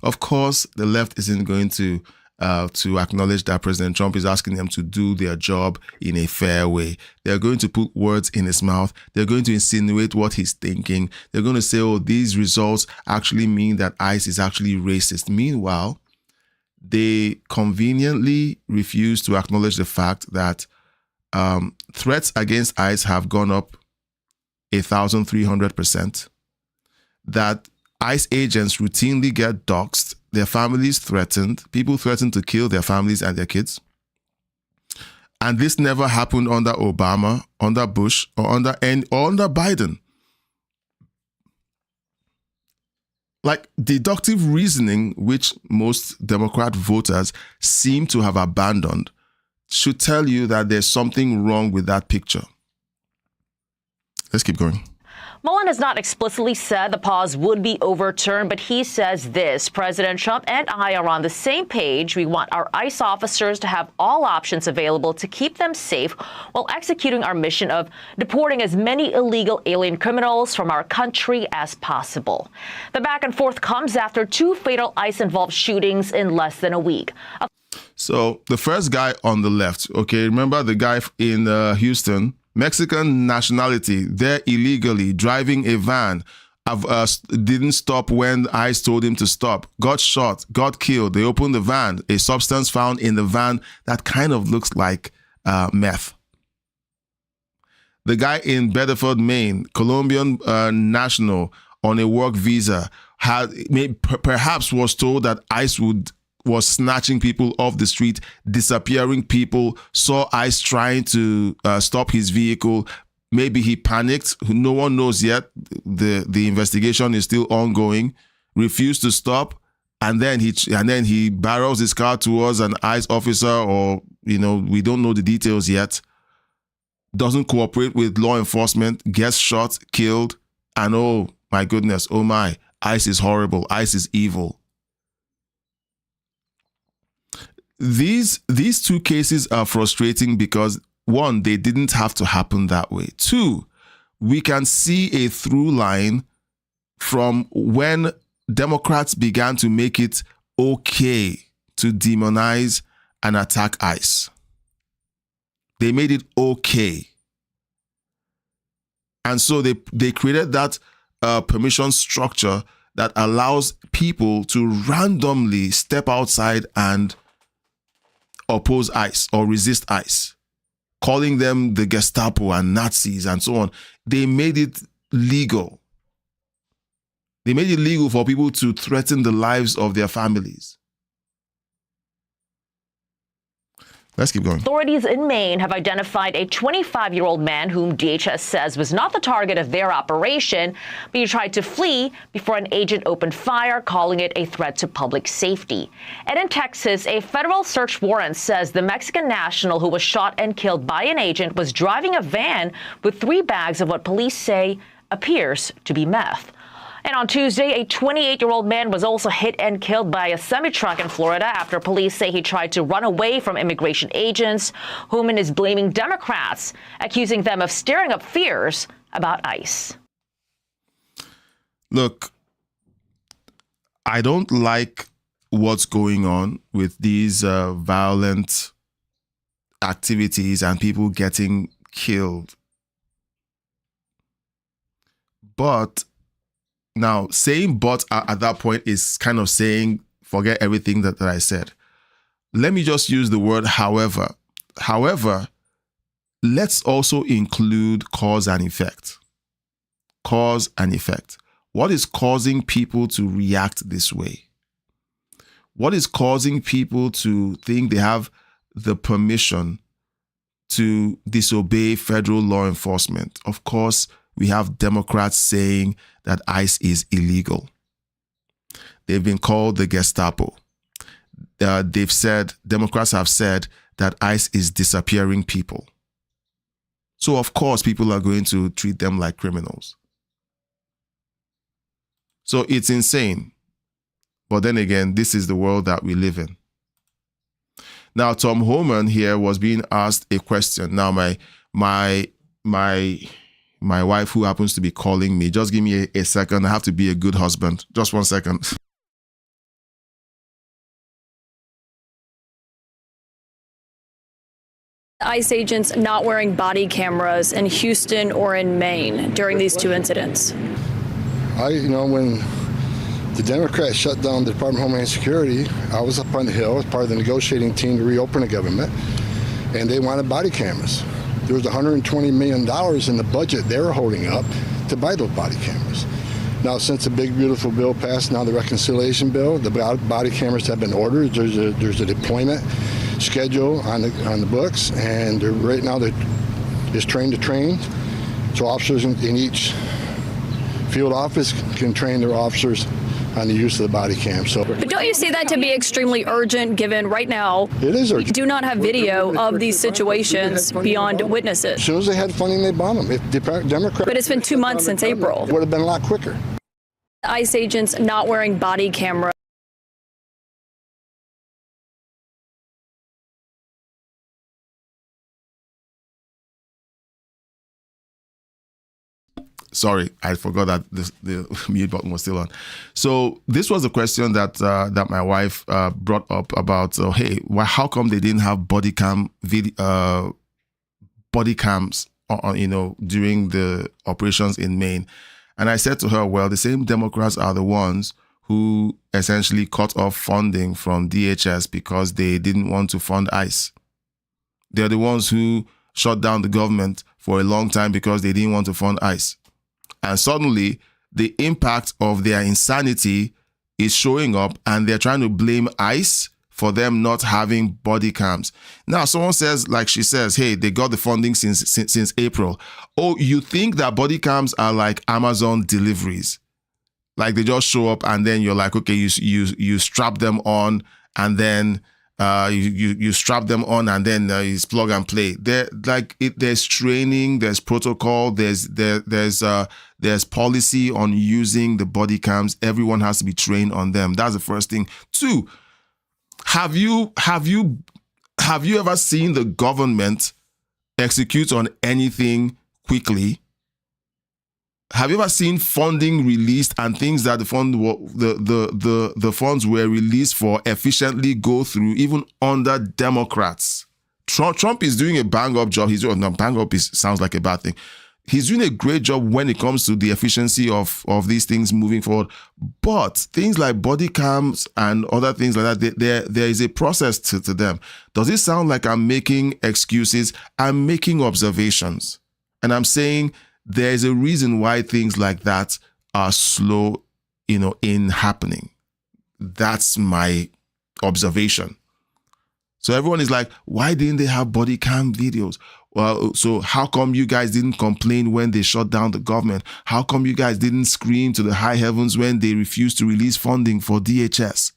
Of course, the left isn't going to acknowledge that President Trump is asking them to do their job in a fair way. They're going to put words in his mouth. They're going to insinuate what he's thinking. They're going to say, oh, these results actually mean that ICE is actually racist. Meanwhile, they conveniently refuse to acknowledge the fact that threats against ICE have gone up 1,300%, that ICE agents routinely get doxxed, their families threatened, people threatened to kill their families and their kids. And this never happened under Obama, under Bush, or under Biden. Like, deductive reasoning, which most Democrat voters seem to have abandoned, should tell you that there's something wrong with that picture. Let's keep going. Mullin has not explicitly said the pause would be overturned, but he says this: President Trump and I are on the same page. We want our ICE officers to have all options available to keep them safe while executing our mission of deporting as many illegal alien criminals from our country as possible. The back and forth comes after 2 fatal ICE-involved shootings in less than a week. So the first guy on the left, okay, remember the guy in Houston? Mexican nationality, there illegally, driving a van, didn't stop when ICE told him to stop, got shot, got killed. They opened the van, a substance found in the van that kind of looks like meth. The guy in Bedford, Maine, Colombian national on a work visa, perhaps was told that ICE was snatching people off the street, disappearing people, saw ICE trying to stop his vehicle. Maybe he panicked. No one knows yet. The investigation is still ongoing. Refused to stop, and then he barrels his car towards an ICE officer, or we don't know the details yet. Doesn't cooperate with law enforcement, gets shot, killed, and oh my goodness, oh my, ICE is horrible. ICE is evil. These 2 cases are frustrating because one, they didn't have to happen that way. Two, we can see a through line from when Democrats began to make it okay to demonize and attack ICE. They made it okay. And so they created that permission structure that allows people to randomly step outside and oppose ICE or resist ICE, calling them the Gestapo and Nazis and so on. They made it legal. They made it legal for people to threaten the lives of their families. Let's keep going. Authorities in Maine have identified a 25-year-old man whom DHS says was not the target of their operation, but he tried to flee before an agent opened fire, calling it a threat to public safety. And in Texas, a federal search warrant says the Mexican national who was shot and killed by an agent was driving a van with 3 bags of what police say appears to be meth. And on Tuesday, a 28-year-old man was also hit and killed by a semi-truck in Florida after police say he tried to run away from immigration agents. Homan is blaming Democrats, accusing them of stirring up fears about ICE. Look, I don't like what's going on with these violent activities and people getting killed. But now, saying but at that point is kind of saying, forget everything that I said. Let me just use the word however. However, let's also include cause and effect. Cause and effect. What is causing people to react this way? What is causing people to think they have the permission to disobey federal law enforcement? Of course, we have Democrats saying that ICE is illegal. They've been called the Gestapo. Democrats have said that ICE is disappearing people. So of course, people are going to treat them like criminals. So it's insane. But then again, this is the world that we live in. Now, Tom Homan here was being asked a question. Now, my wife, who happens to be calling me, just give me a second. I have to be a good husband. Just 1 second. ICE agents not wearing body cameras in Houston or in Maine during these 2 incidents? When the Democrats shut down the Department of Homeland Security, I was up on the Hill as part of the negotiating team to reopen the government, and they wanted body cameras. There was $120 million in the budget they were holding up to buy those body cameras. Now, since the big, beautiful bill passed, now the reconciliation bill, the body cameras have been ordered. There's a deployment schedule on the books, and right now they're just train to train. So officers in each field office can train their officers on the use of the body cam. But don't you see that to be extremely urgent, given right now it is urgent. We do not have video of these situations beyond witnesses? As soon as they had funding, they bombed them. If Democrats, but it's been 2 months since April. It would have been a lot quicker. ICE agents not wearing body cameras. Sorry, I forgot that the mute button was still on. So this was a question that my wife brought up about, hey, how come they didn't have body cams on, during the operations in Maine? And I said to her, well, the same Democrats are the ones who essentially cut off funding from DHS because they didn't want to fund ICE. They're the ones who shut down the government for a long time because they didn't want to fund ICE. And suddenly, the impact of their insanity is showing up, and they're trying to blame ICE for them not having body cams. Now, someone says, like she says, hey, they got the funding since April. Oh, you think that body cams are like Amazon deliveries? Like they just show up, and then you're like, okay, you strap them on, and then you strap them on, and then it's plug and play. There's training, there's protocol, there's policy on using the body cams. Everyone has to be trained on them. That's the first thing. 2, have you ever seen the government execute on anything quickly. Have you ever seen funding released and things that the funds were released for efficiently go through even under Democrats? Trump is doing a bang-up job. Sounds like a bad thing. He's doing a great job when it comes to the efficiency of these things moving forward. But things like body cams and other things like that, there is a process to them. Does it sound like I'm making excuses? I'm making observations. And I'm saying there is a reason why things like that are slow, in happening. That's my observation. So everyone is like, why didn't they have body cam videos? Well, so how come you guys didn't complain when they shut down the government? How come you guys didn't scream to the high heavens when they refused to release funding for DHS?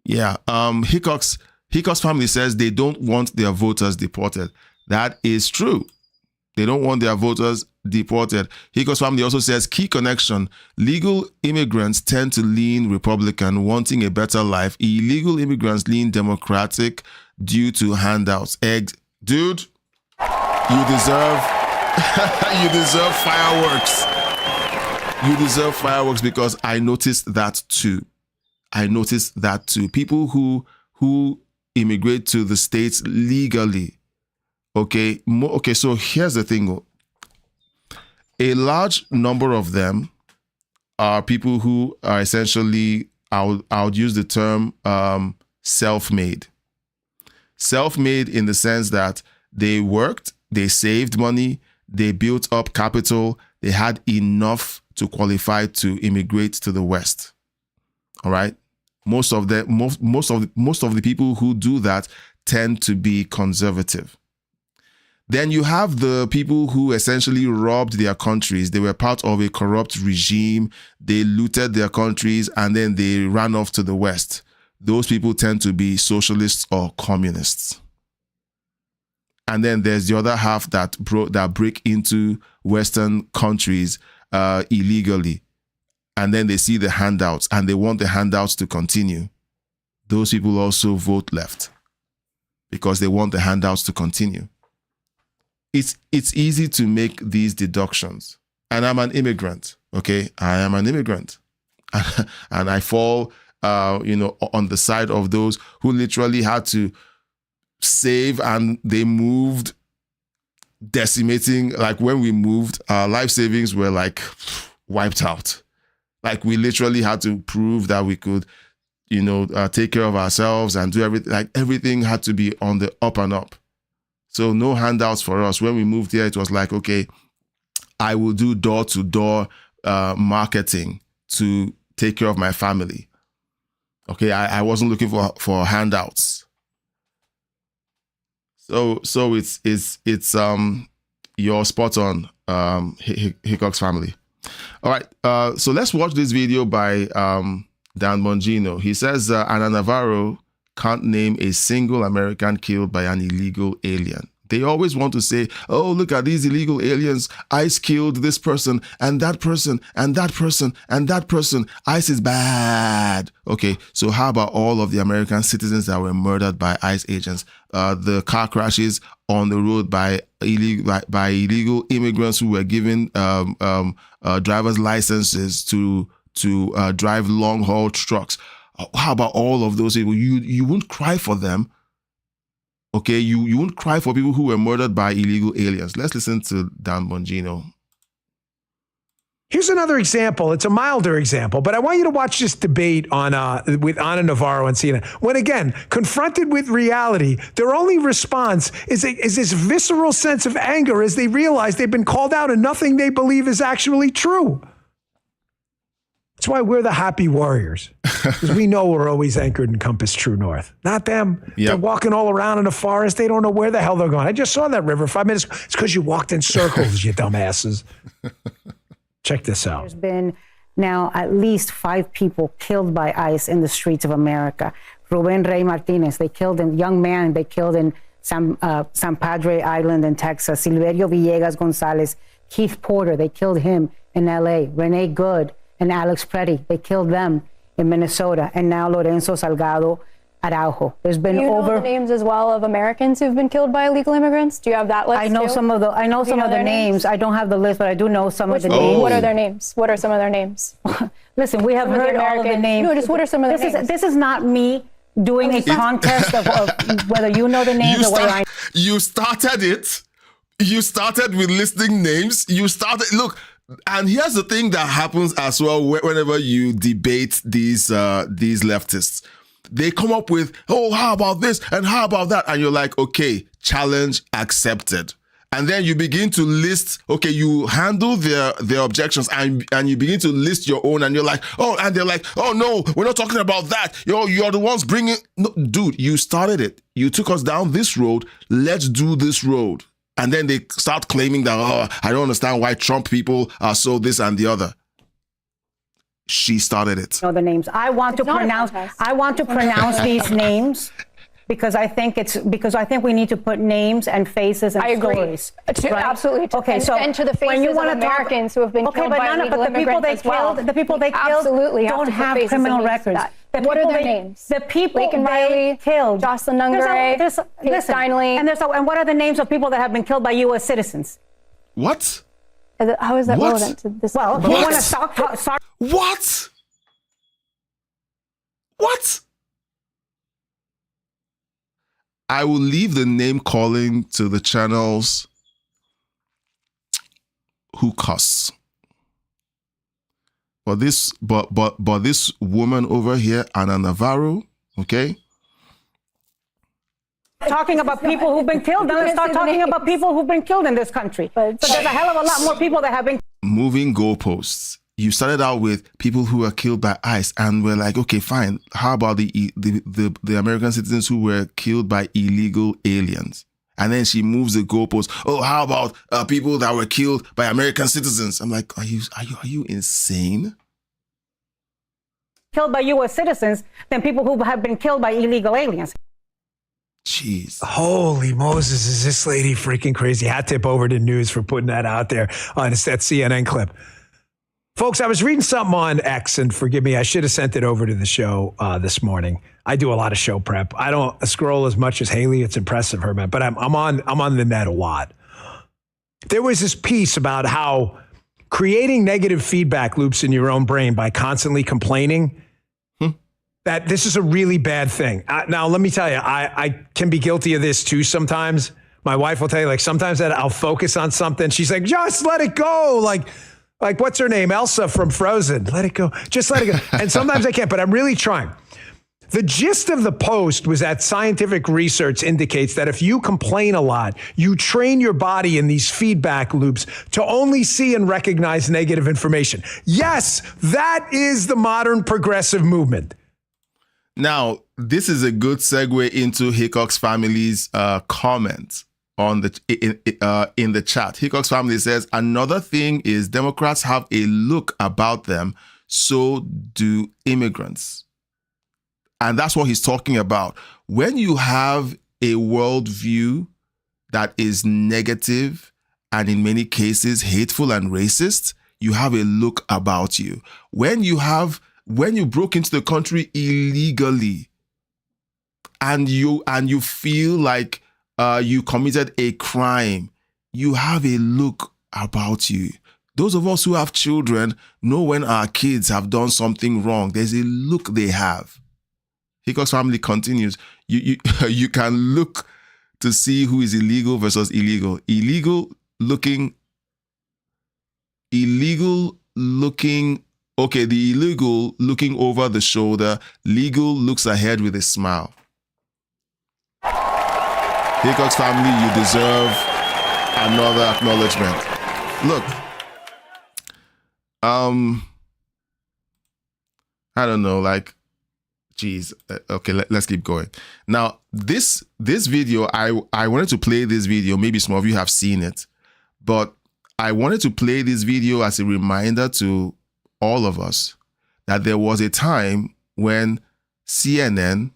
Yeah, Hickox family says they don't want their voters deported. That is true. They don't want their voters deported. Hickox family also says, key connection, legal immigrants tend to lean Republican, wanting a better life. Illegal immigrants lean Democratic due to handouts. Dude, you deserve fireworks. You deserve fireworks because I noticed that too. People who immigrate to the States legally. Okay, so here's the thing. A large number of them are people who are essentially, I would use the term self-made. Self-made in the sense that they worked, they saved money, they built up capital, they had enough to qualify to immigrate to the West. All right? Most of the people who do that tend to be conservative. Then you have the people who essentially robbed their countries. They were part of a corrupt regime. They looted their countries and then they ran off to the West. Those people tend to be socialists or communists. And then there's the other half that break into Western countries illegally. And then they see the handouts and they want the handouts to continue. Those people also vote left because they want the handouts to continue. It's easy to make these deductions. And I'm an immigrant, okay? I am an immigrant. And I fall, on the side of those who literally had to save and they moved, decimating. Like when we moved, our life savings were like wiped out. Like we literally had to prove that we could, take care of ourselves and do everything. Like everything had to be on the up and up. So no handouts for us. When we moved here, it was like, okay, I will do door-to-door marketing to take care of my family. Okay, I wasn't looking for handouts. So it's you're spot on, Hickox family. All right, so let's watch this video by Dan Bongino. He says Ana Navarro can't name a single American killed by an illegal alien. They always want to say, oh, look at these illegal aliens. ICE killed this person and that person and that person and that person. ICE is bad. Okay, so how about all of the American citizens that were murdered by ICE agents? The car crashes on the road by illegal immigrants who were given driver's licenses to drive long-haul trucks. How about all of those people? You wouldn't cry for them. Okay, you wouldn't cry for people who were murdered by illegal aliens. Let's listen to Dan Bongino. Here's another example. It's a milder example, but I want you to watch this debate with Ana Navarro and CNN. When, again, confronted with reality, their only response is this visceral sense of anger as they realize they've been called out and nothing they believe is actually true. That's why we're the happy warriors, because we know we're always anchored in compass true north. Not them. Yep. They're walking all around in the forest. They don't know where the hell they're going. I just saw that river 5 minutes ago. It's because you walked in circles, you dumbasses. Check this out. There's been now at least 5 people killed by ICE in the streets of America. Ruben Rey Martinez, they killed a young man they killed in San Padre Island in Texas. Silverio Villegas Gonzalez, Keith Porter, they killed him in LA. Renee Good and Alex Preddy, they killed them in Minnesota. And now Lorenzo Salgado Araujo. There's been Do you over. know the names as well of Americans who've been killed by illegal immigrants? Do you have that list? I know too? some of the. I know Do you some of the their names. I don't have the list, but I do know some of the What names. are their names? What are some of their names? Listen, we have Some of the heard all of the American- names. No, just what are some of the this names? This is not me doing a contest of whether you know the names or whether I. You started it. You started with listing names. Look, and here's the thing that happens as well whenever you debate these leftists. They come up with, oh, how about this and how about that? And you're like, okay, challenge accepted. And then you begin to list, okay, you handle their objections and you begin to list your own and you're like, oh, and they're like, oh no, we're not talking about that. You're the ones bringing, no, dude, you started it. You took us down this road. Let's do this road. And then they start claiming that, oh, I don't understand why Trump people are so this and the other. She started it. Know the names. I want to pronounce these names because I think we need to put names and faces and stories. Right? Absolutely. Okay, and to the faces of Americans who have been killed by illegal immigrants as well. The people they killed don't have criminal records. What are their names? The people Laken Riley killed. Jocelyn Nungare, Paige Steinle. And what are the names of people that have been killed by U.S. citizens? What? How is that relevant to this? Well, you want to start. What? What? I will leave the name calling to the channels who cuss. But this woman over here, Ana Navarro, okay? Talking about people who've been killed. Now let's start talking about people who've been killed in this country. So there's a hell of a lot more people that have been. Moving goalposts. You started out with people who were killed by ICE, and we're like, okay, fine. How about the American citizens who were killed by illegal aliens? And then she moves the goalposts. Oh, how about people that were killed by American citizens? I'm like, are you insane? Killed by U.S. citizens than people who have been killed by illegal aliens. Jeez. Holy Moses, is this lady freaking crazy? Hat tip over to news for putting that out there on that CNN clip. Folks, I was reading something on X, and forgive me, I should have sent it over to the show this morning. I do a lot of show prep. I don't scroll as much as Haley. It's impressive, her man, but I'm on the net a lot. There was this piece about how creating negative feedback loops in your own brain by constantly complaining, that this is a really bad thing. Now, let me tell you, I can be guilty of this too sometimes. My wife will tell you, like, sometimes that I'll focus on something. She's like, just let it go. Like, what's her name? Elsa from Frozen. Let it go. Just let it go. And sometimes I can't, but I'm really trying. The gist of the post was that scientific research indicates that if you complain a lot, you train your body in these feedback loops to only see and recognize negative information. Yes, that is the modern progressive movement. Now, this is a good segue into Hickox family's comment on in the chat. Hickox family says, another thing is Democrats have a look about them, so do immigrants. And that's what he's talking about. When you have a worldview that is negative and in many cases hateful and racist, you have a look about you. When you broke into the country illegally and you feel like you committed a crime, you have a look about you. Those of us who have children know when our kids have done something wrong. There's a look they have. Hickox family continues. You can look to see who is illegal versus illegal. Illegal looking. Okay, the illegal looking over the shoulder. Legal looks ahead with a smile. Hickox family, you deserve another acknowledgement. Look, I don't know, like, geez. Okay, let's keep going. Now, this video, I wanted to play this video. Maybe some of you have seen it, but I wanted to play this video as a reminder to all of us that there was a time when CNN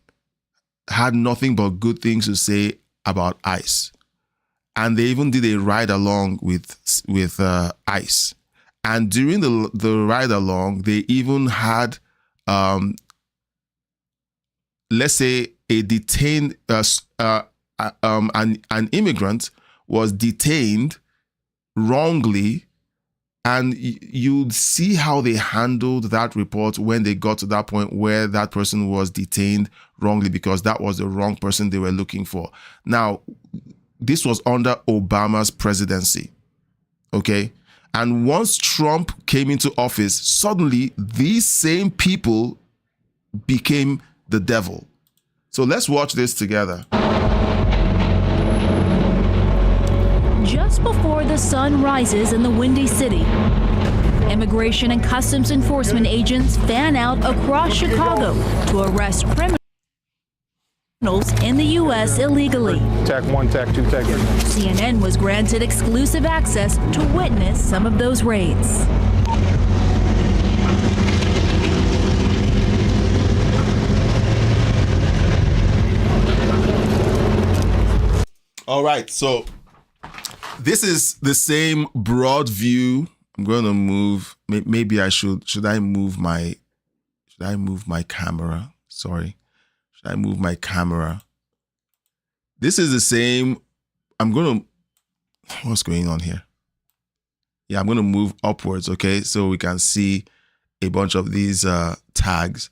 had nothing but good things to say about ICE. And they even did a ride along with ICE. And during the ride along, they even had, let's say, detained, an immigrant was detained wrongly, and you'd see how they handled that report when they got to that point where that person was detained wrongly because that was the wrong person they were looking for. Now, this was under Obama's presidency, okay? And once Trump came into office, suddenly these same people became the devil. So let's watch this together. Just before the sun rises in the Windy City, Immigration and Customs Enforcement agents fan out across Chicago to arrest criminals in the U.S. illegally. Tech 1, Tech 2, Tech 3. CNN was granted exclusive access to witness some of those raids. All right, so this is the same broad view. I'm going to move. Maybe I should. Should I move my camera? Sorry. Should I move my camera? This is the same. I'm going to. What's going on here? Yeah, I'm going to move upwards. Okay, so we can see a bunch of these tags.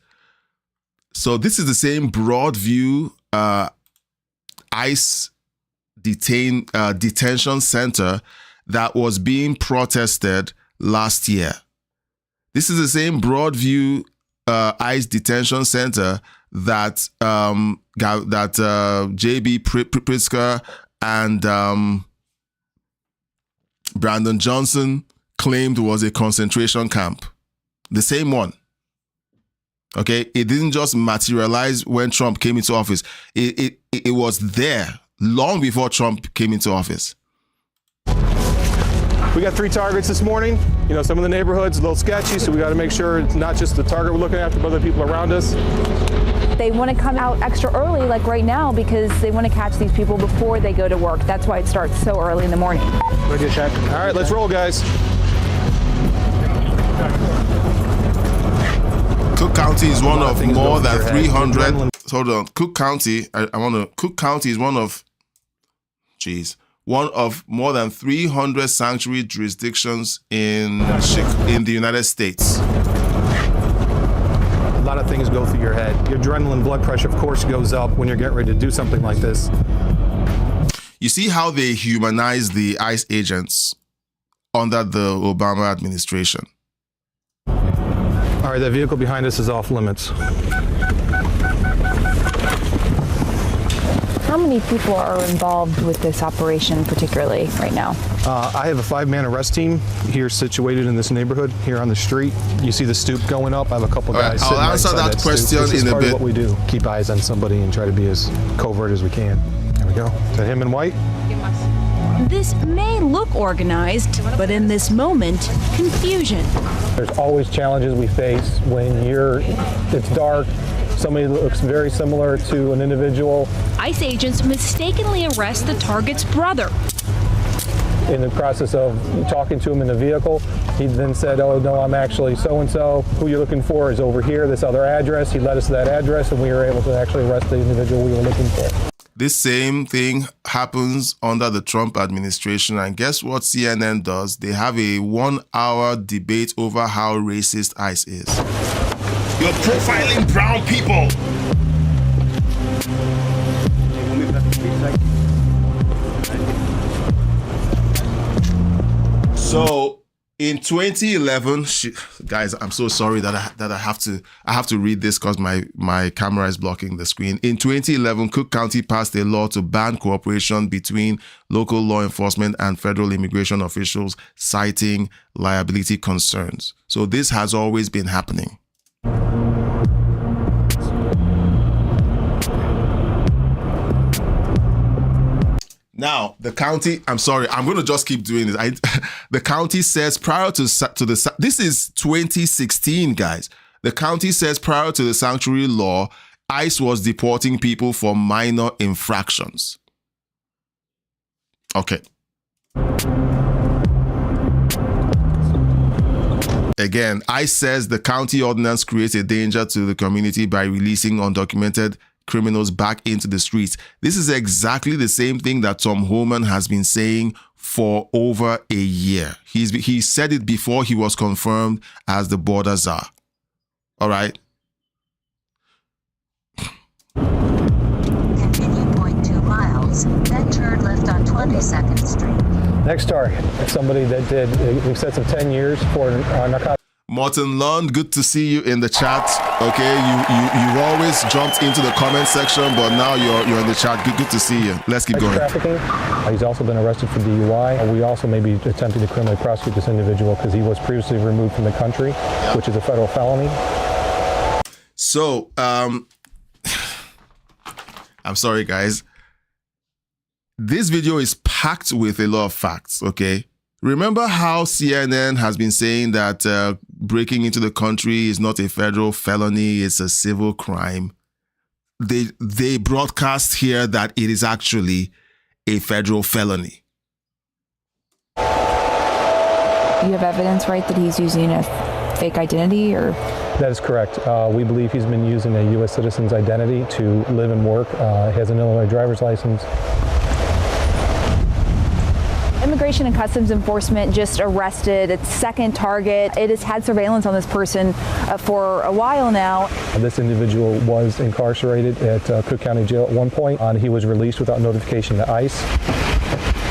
So this is the same broad view ICE detention center that was being protested last year. This is the same Broadview ICE detention center that J.B. Pritzker and Brandon Johnson claimed was a concentration camp. The same one. Okay, it didn't just materialize when Trump came into office. It was there long before Trump came into office. We got 3 targets this morning. You know, some of the neighborhoods a little sketchy, so we got to make sure it's not just the target we're looking after, but other people around us. They want to come out extra early, like right now, because they want to catch these people before they go to work. That's why it starts so early in the morning. All right, let's roll, guys. Cook County is one of more than 300. Hold on, Cook County. Cook County is one of more than 300 sanctuary jurisdictions in the United States. A lot of things go through your head. Your adrenaline, blood pressure, of course, goes up when you're getting ready to do something like this. You see how they humanize the ICE agents under the Obama administration. All right, that vehicle behind us is off limits. How many people are involved with this operation particularly right now? I have a 5-man arrest team here situated in this neighborhood here on the street. You see the stoop going up. I have a couple guys sitting I'll answer that question in a bit. This is part of what we do. Keep eyes on somebody and try to be as covert as we can. There we go. Is that him in white? This may look organized, but in this moment, confusion. There's always challenges we face when it's dark. Somebody looks very similar to an individual. ICE agents mistakenly arrest the target's brother. In the process of talking to him in the vehicle, he then said, "Oh, no, I'm actually so-and-so. Who you're looking for is over here, this other address." He led us to that address, and we were able to actually arrest the individual we were looking for. This same thing happens under the Trump administration, and guess what CNN does? They have a 1-hour debate over how racist ICE is. You're profiling brown people. So in 2011, guys, I'm so sorry that I have to read this because my camera is blocking the screen. In 2011, Cook County passed a law to ban cooperation between local law enforcement and federal immigration officials, citing liability concerns. So this has always been happening. Now, the county, I'm sorry, I'm going to just keep doing this. The county says prior to the, this is 2016, guys. The county says prior to the sanctuary law, ICE was deporting people for minor infractions. Okay. Again, ICE says the county ordinance creates a danger to the community by releasing undocumented criminals back into the streets. This is exactly the same thing that Tom Homan has been saying for over a year. He said it before he was confirmed as the border czar. All right. Continue 0.2 miles, then turn left on 22nd Street. Next target, somebody that did excessive 10 years for narcotics. Morton Lund, good to see you in the chat. Okay, you've always jumped into the comment section, but now you're in the chat. Good to see you. Let's keep going. Trafficking. He's also been arrested for DUI. We also may be attempting to criminally prosecute this individual because he was previously removed from the country, which is a federal felony. So, I'm sorry, guys. This video is packed with a lot of facts, okay? Remember how CNN has been saying that breaking into the country is not a federal felony, it's a civil crime. They broadcast here that it is actually a federal felony. You have evidence, right, that he's using a fake identity, or? That is correct. We believe he's been using a U.S. citizen's identity to live and work. He has an Illinois driver's license. Immigration and Customs Enforcement just arrested its second target. It has had surveillance on this person for a while now. This individual was incarcerated at Cook County Jail at one point. He was released without notification to ICE.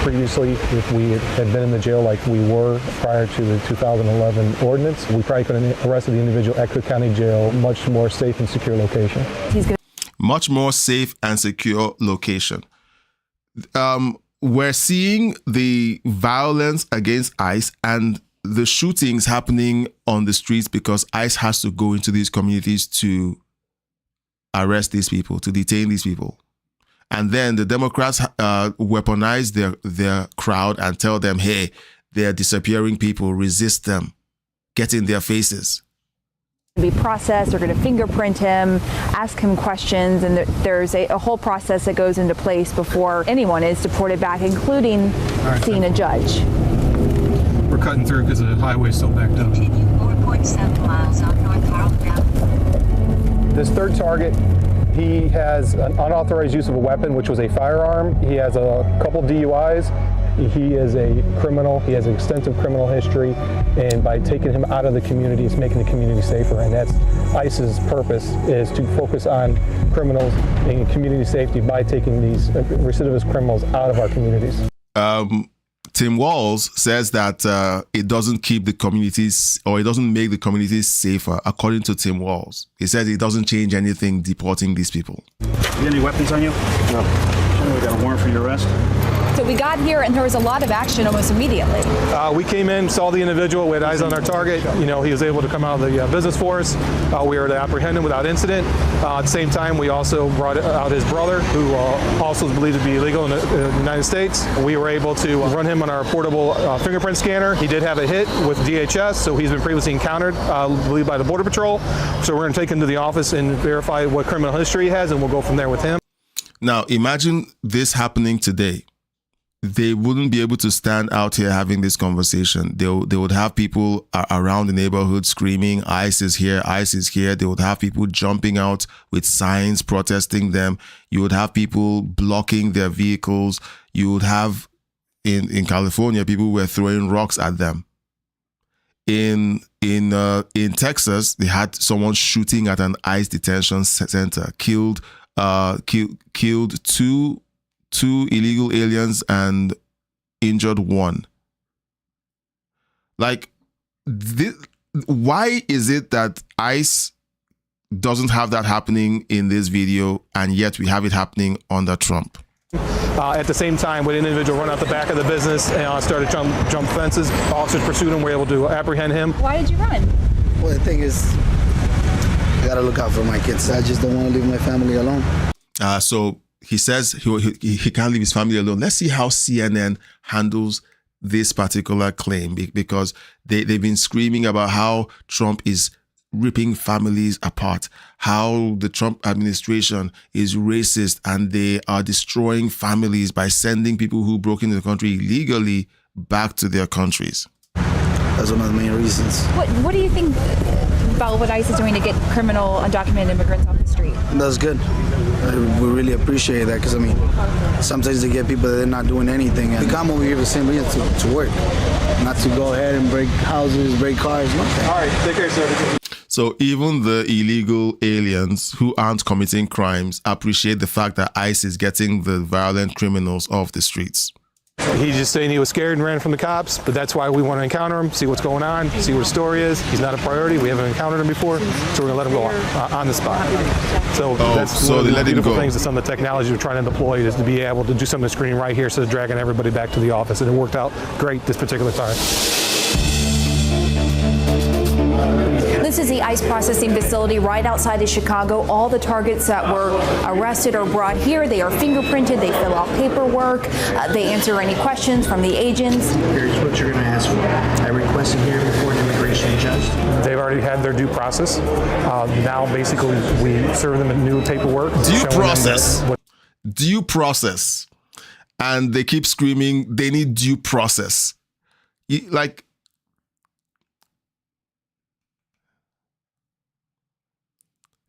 Previously, if we had been in the jail like we were prior to the 2011 ordinance, we probably could have arrested the individual at Cook County Jail, much more safe and secure location. Much more safe and secure location. We're seeing the violence against ICE and the shootings happening on the streets because ICE has to go into these communities to arrest these people, to detain these people. And then the Democrats weaponize their crowd and tell them, hey, they're disappearing people, resist them, get in their faces. Be processed, they're going to fingerprint him, ask him questions, and there's a whole process that goes into place before anyone is deported back, including seeing a judge. We're cutting through because the highway's still backed up. Continue 4.7 miles on North Carroll Avenue. This third target, he has an unauthorized use of a weapon, which was a firearm. He has a couple DUIs. He is a criminal. He has an extensive criminal history, and by taking him out of the community, it's making the community safer. And that's ICE's purpose, is to focus on criminals and community safety by taking these recidivist criminals out of our communities. Tim Walz says that it doesn't keep the communities, or it doesn't make the communities safer. According to Tim Walz, he says it doesn't change anything deporting these people. You got any weapons on you? No. We got a warrant for your arrest. So we got here and there was a lot of action almost immediately. We came in, saw the individual, we had eyes on our target. You know, he was able to come out of the business for us. We were able to apprehend him without incident. At the same time, we also brought out his brother, who also is believed to be illegal in the United States. We were able to run him on our portable fingerprint scanner. He did have a hit with DHS, so he's been previously encountered, I believe, by the Border Patrol. So we're going to take him to the office and verify what criminal history he has, and we'll go from there with him. Now, imagine this happening today. They wouldn't be able to stand out here having this conversation. They would have people around the neighborhood screaming, ICE is here, ICE is here. They would have people jumping out with signs protesting them. You would have people blocking their vehicles. You would have, in California, people were throwing rocks at them. In Texas, they had someone shooting at an ICE detention center, killed two illegal aliens and injured one. Like, why is it that ICE doesn't have that happening in this video, and yet we have it happening under Trump? At the same time, when an individual run out the back of the business and started jump fences, officers pursued him, were able to apprehend him. Why did you run? Well, the thing is, I gotta look out for my kids. I just don't want to leave my family alone. So he says he can't leave his family alone. Let's see how CNN handles this particular claim, because they've been screaming about how Trump is ripping families apart, how the Trump administration is racist and they are destroying families by sending people who broke into the country illegally back to their countries. That's one of the main reasons. What do you think about what ICE is doing to get criminal undocumented immigrants off the street? That's good. We really appreciate that because, I mean, sometimes they get people that they're not doing anything. And we come over here for the same reason, to work, not to go ahead and break houses, break cars, nothing. All right, take care, sir. So even the illegal aliens who aren't committing crimes appreciate the fact that ICE is getting the violent criminals off the streets. He's just saying he was scared and ran from the cops, but that's why we want to encounter him, see what's going on, see what the story is. He's not a priority. We haven't encountered him before, so we're going to let him go on the spot. So that's one of the beautiful things that some of the technology we're trying to deploy is to be able to do some of the screening right here instead of dragging everybody back to the office. And it worked out great this particular time. This is the ICE processing facility right outside of Chicago. All the targets that were arrested are brought here. They are fingerprinted. They fill out paperwork. They answer any questions from the agents. Here's what you're going to ask for. I requested hearing before an immigration judge. They've already had their due process. Now, basically, we serve them a new paperwork. Due process. Due process. And they keep screaming, they need due process. Like,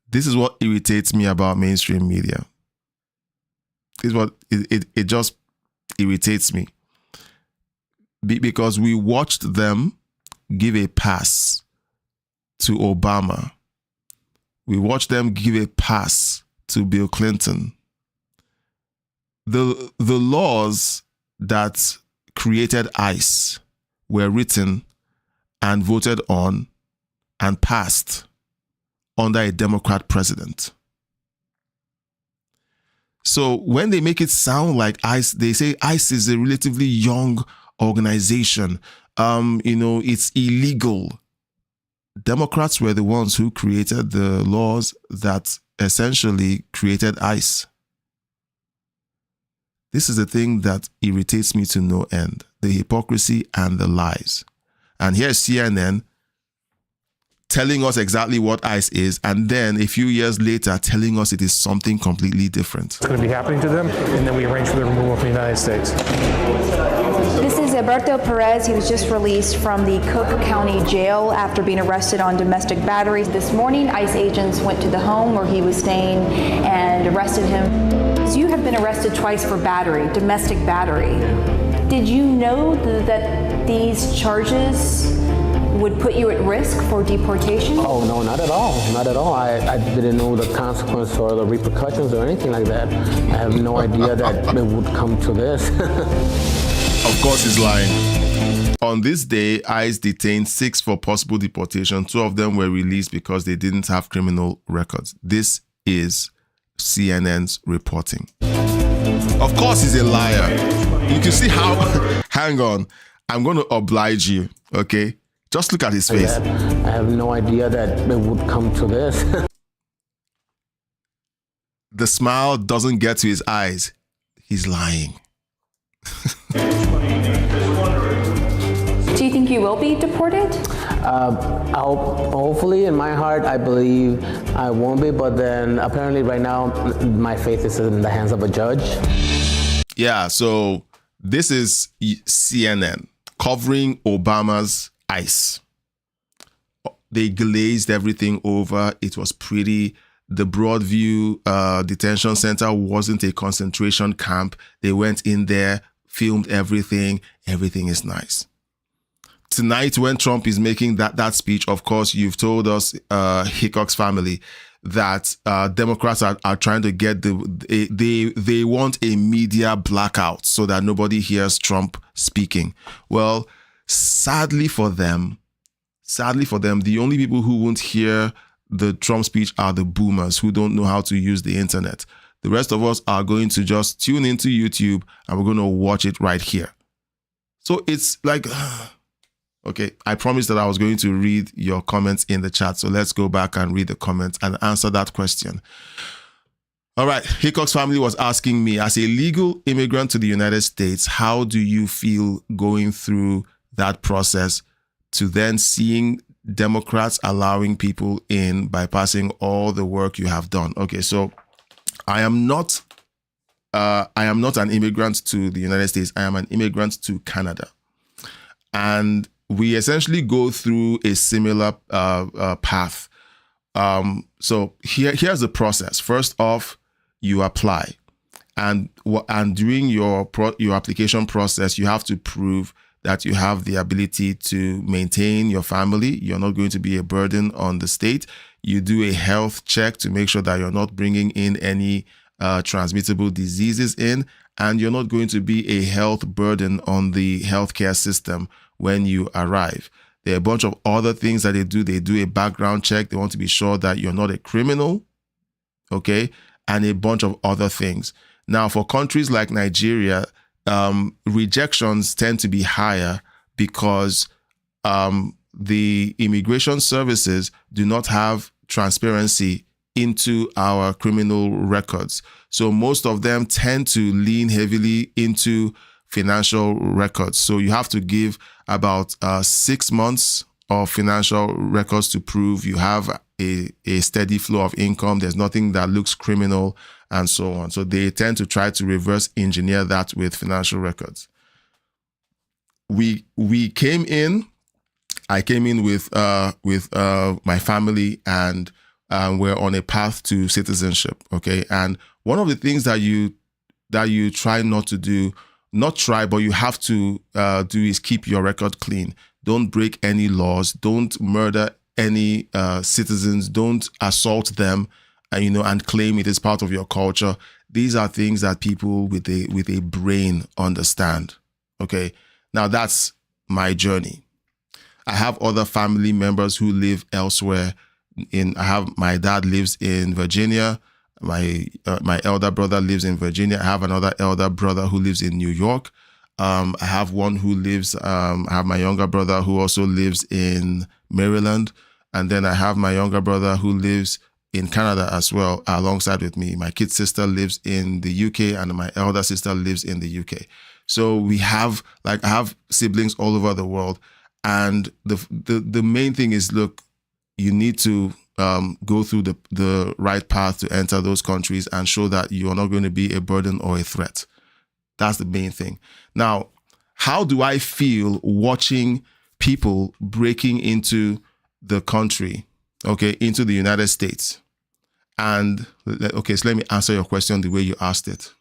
this is what irritates me about mainstream media. This is what it just irritates me. Because we watched them give a pass to Obama. We watched them give a pass to Bill Clinton. The laws that created ICE were written and voted on and passed under a Democrat president. So when they make it sound like ICE, they say ICE is a relatively young organization. It's illegal. Democrats were the ones who created the laws that essentially created ICE. This is the thing that irritates me to no end, the hypocrisy and the lies. And here's CNN telling us exactly what ICE is, and then a few years later telling us it is something completely different. It's going to be happening to them, and then we arrange for their removal from the United States. This is Alberto Perez. He was just released from the Cook County Jail after being arrested on domestic battery. This morning, ICE agents went to the home where he was staying and arrested him. You have been arrested twice for battery, domestic battery. Did you know that these charges would put you at risk for deportation? Oh, no, not at all. Not at all. I didn't know the consequence or the repercussions or anything like that. I have no idea that it would come to this. Of course he's lying. On this day, ICE detained 6 for possible deportation. 2 of them were released because they didn't have criminal records. This is CNN's reporting. Of course he's a liar. You can see how... Hang on. I'm going to oblige you, okay? Just look at his face. I have no idea that it would come to this. The smile doesn't get to his eyes. He's lying. Do you think you will be deported? Hopefully, in my heart, I believe I won't be, but then apparently right now, my faith is in the hands of a judge. Yeah, so this is CNN covering Obama's ICE. They glazed everything over. It was pretty. The Broadview detention center wasn't a concentration camp. They went in there, filmed everything. Everything is nice. Tonight, when Trump is making that speech, of course, you've told us, Hickox family, that Democrats are trying to get they want a media blackout so that nobody hears Trump speaking. Well, sadly for them, the only people who won't hear the Trump speech are the boomers who don't know how to use the internet. The rest of us are going to just tune into YouTube and we're going to watch it right here. So it's like, okay, I promised that I was going to read your comments in the chat. So let's go back and read the comments and answer that question. All right, Hickox family was asking me, as a legal immigrant to the United States, how do you feel going through that process to then seeing Democrats allowing people in, bypassing all the work you have done? Okay, so I am not an immigrant to the United States. I am an immigrant to Canada. And we essentially go through a similar path. So here's the process. First off, you apply, and during your application process, you have to prove that you have the ability to maintain your family. You're not going to be a burden on the state. You do a health check to make sure that you're not bringing in any transmittable diseases in, and you're not going to be a health burden on the healthcare system when you arrive. There are a bunch of other things that they do. They do a background check. They want to be sure that you're not a criminal, okay, and a bunch of other things. Now, for countries like Nigeria, rejections tend to be higher because the immigration services do not have transparency into our criminal records. So most of them tend to lean heavily into financial records. So you have to give about 6 months of financial records to prove you have a steady flow of income. There's nothing that looks criminal and so on. So they tend to try to reverse engineer that with financial records. I came in with my family, and we're on a path to citizenship. Okay. And one of the things that you try not to do, but you have to do is keep your record clean. Don't break any laws. Don't murder any citizens. Don't assault them, and claim it is part of your culture. These are things that people with a brain understand. Okay. Now that's my journey. I have other family members who live elsewhere. My dad lives in Virginia. My elder brother lives in Virginia. I have another elder brother who lives in New York. I have one who lives, I have my younger brother who also lives in Maryland. And then I have my younger brother who lives in Canada as well, alongside with me. My kid sister lives in the UK, and my elder sister lives in the UK. So I have siblings all over the world. And the main thing is, look, you need to go through the right path to enter those countries and show that you are not going to be a burden or a threat. That's the main thing. Now, how do I feel watching people breaking into the country, okay, into the United States? And okay, so let me answer your question the way you asked it.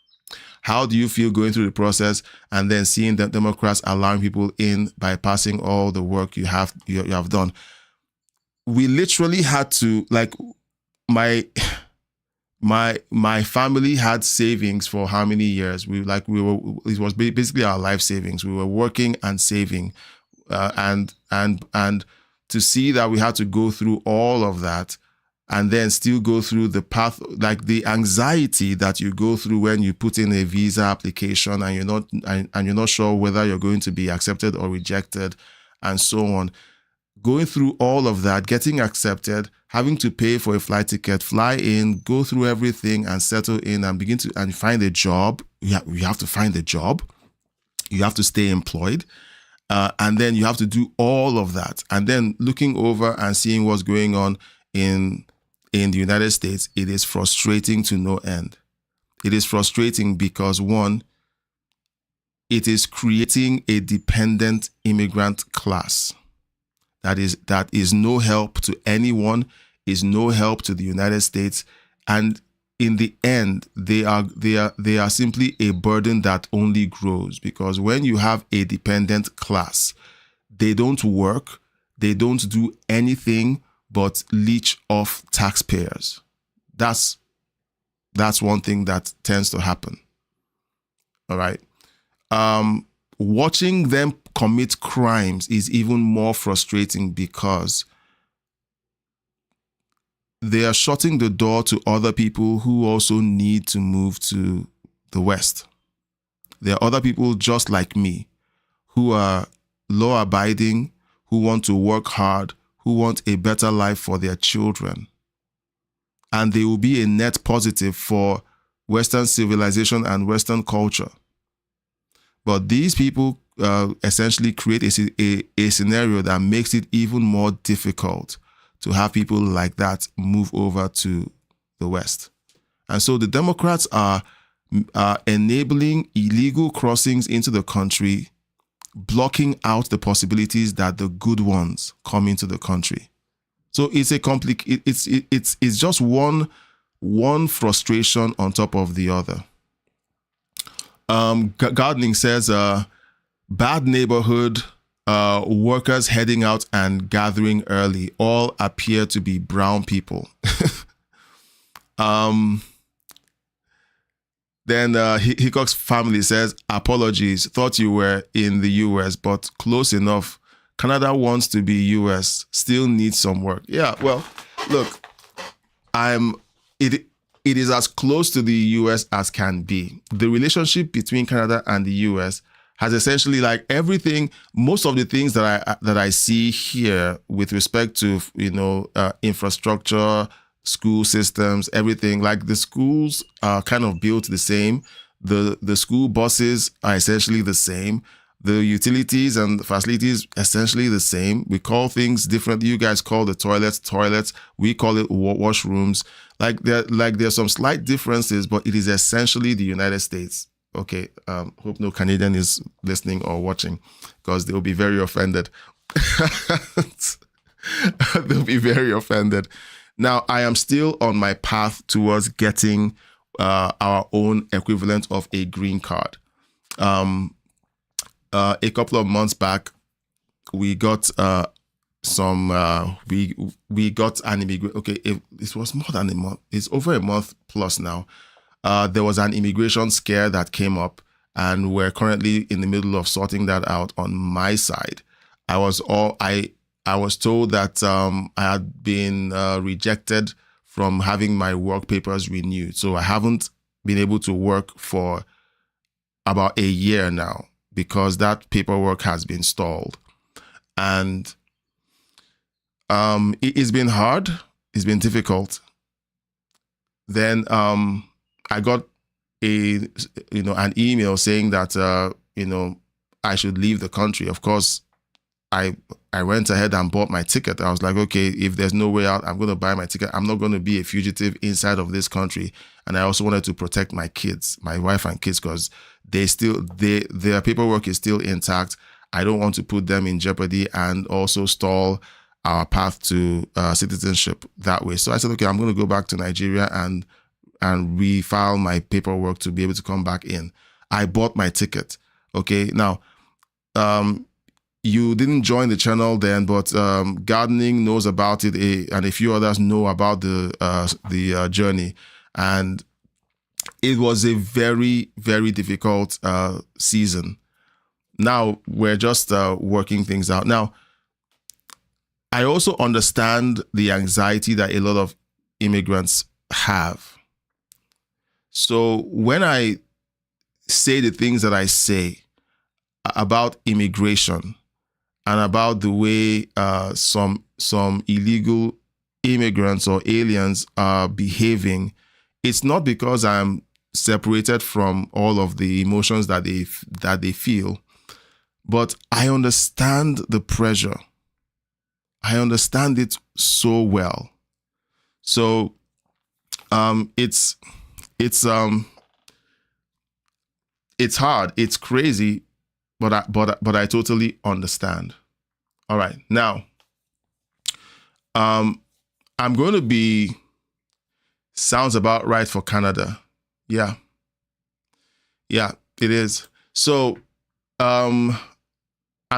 How do you feel going through the process and then seeing the Democrats allowing people in, bypassing all the work you have done? We literally had to, like, my family had savings for how many years? It was basically our life savings. We were working and saving, and to see that we had to go through all of that and then still go through the path, like the anxiety that you go through when you put in a visa application and you're not sure whether you're going to be accepted or rejected, and so on. Going through all of that, getting accepted, having to pay for a flight ticket, fly in, go through everything and settle in and find a job. You have to find a job. You have to stay employed. And then you have to do all of that. And then looking over and seeing what's going on in the United States, it is frustrating to no end. It is frustrating because, one, it is creating a dependent immigrant class that is no help to anyone, is no help to the United States, and in the end, they are simply a burden that only grows, because when you have a dependent class, they don't work, they don't do anything but leech off taxpayers. That's one thing that tends to happen. All right. Watching them commit crimes is even more frustrating because they are shutting the door to other people who also need to move to the West. There are other people just like me who are law-abiding, who want to work hard, who want a better life for their children. And they will be a net positive for Western civilization and Western culture. But these people essentially create a scenario that makes it even more difficult to have people like that move over to the West. And so the Democrats are enabling illegal crossings into the country blocking out the possibilities that the good ones come into the country. So it's it's just one frustration on top of the other. Gardening says, bad neighborhood, workers heading out and gathering early, all appear to be brown people. Then Hickok's family says, apologies, thought you were in the US, but close enough. Canada wants to be US, still needs some work. Yeah, well, look, it is as close to the US as can be. The relationship between Canada and the US has essentially, like, everything, most of the things that I see here with respect to, infrastructure, school systems, everything, like the schools are kind of built the same. The school buses are essentially the same. The utilities and facilities essentially the same. We call things different. You guys call the toilets. We call it washrooms. There's some slight differences, but it is essentially the United States. Okay. Hope no Canadian is listening or watching, because they'll be very offended. They'll be very offended. Now, I am still on my path towards getting our own equivalent of a green card. A couple of months back, we got we got an immigration. Okay, it was more than a month. It's over a month plus now. There was an immigration scare that came up, and we're currently in the middle of sorting that out on my side. I was told that I had been rejected from having my work papers renewed, so I haven't been able to work for about a year now, because that paperwork has been stalled. And it's been hard. It's been difficult. Then I got an email saying that, I should leave the country. Of course, I went ahead and bought my ticket. I was like, okay, if there's no way out, I'm going to buy my ticket. I'm not going to be a fugitive inside of this country. And I also wanted to protect my kids, my wife and kids, because their paperwork is still intact. I don't want to put them in jeopardy and also stall our path to citizenship that way. So I said, okay, I'm going to go back to Nigeria and refile my paperwork to be able to come back in. I bought my ticket. Okay, now, you didn't join the channel then, but Gardening knows about it, and a few others know about the journey. And it was a very, very difficult season. Now we're just working things out. Now, I also understand the anxiety that a lot of immigrants have. So when I say the things that I say about immigration and about the way some illegal immigrants or aliens are behaving, it's not because I'm separated from all of the emotions that they feel, but I understand the pressure. I understand it so well. So it's hard. It's crazy, but I totally understand. All right, now I'm going to be. Sounds about right for Canada. Yeah, it is. So I'm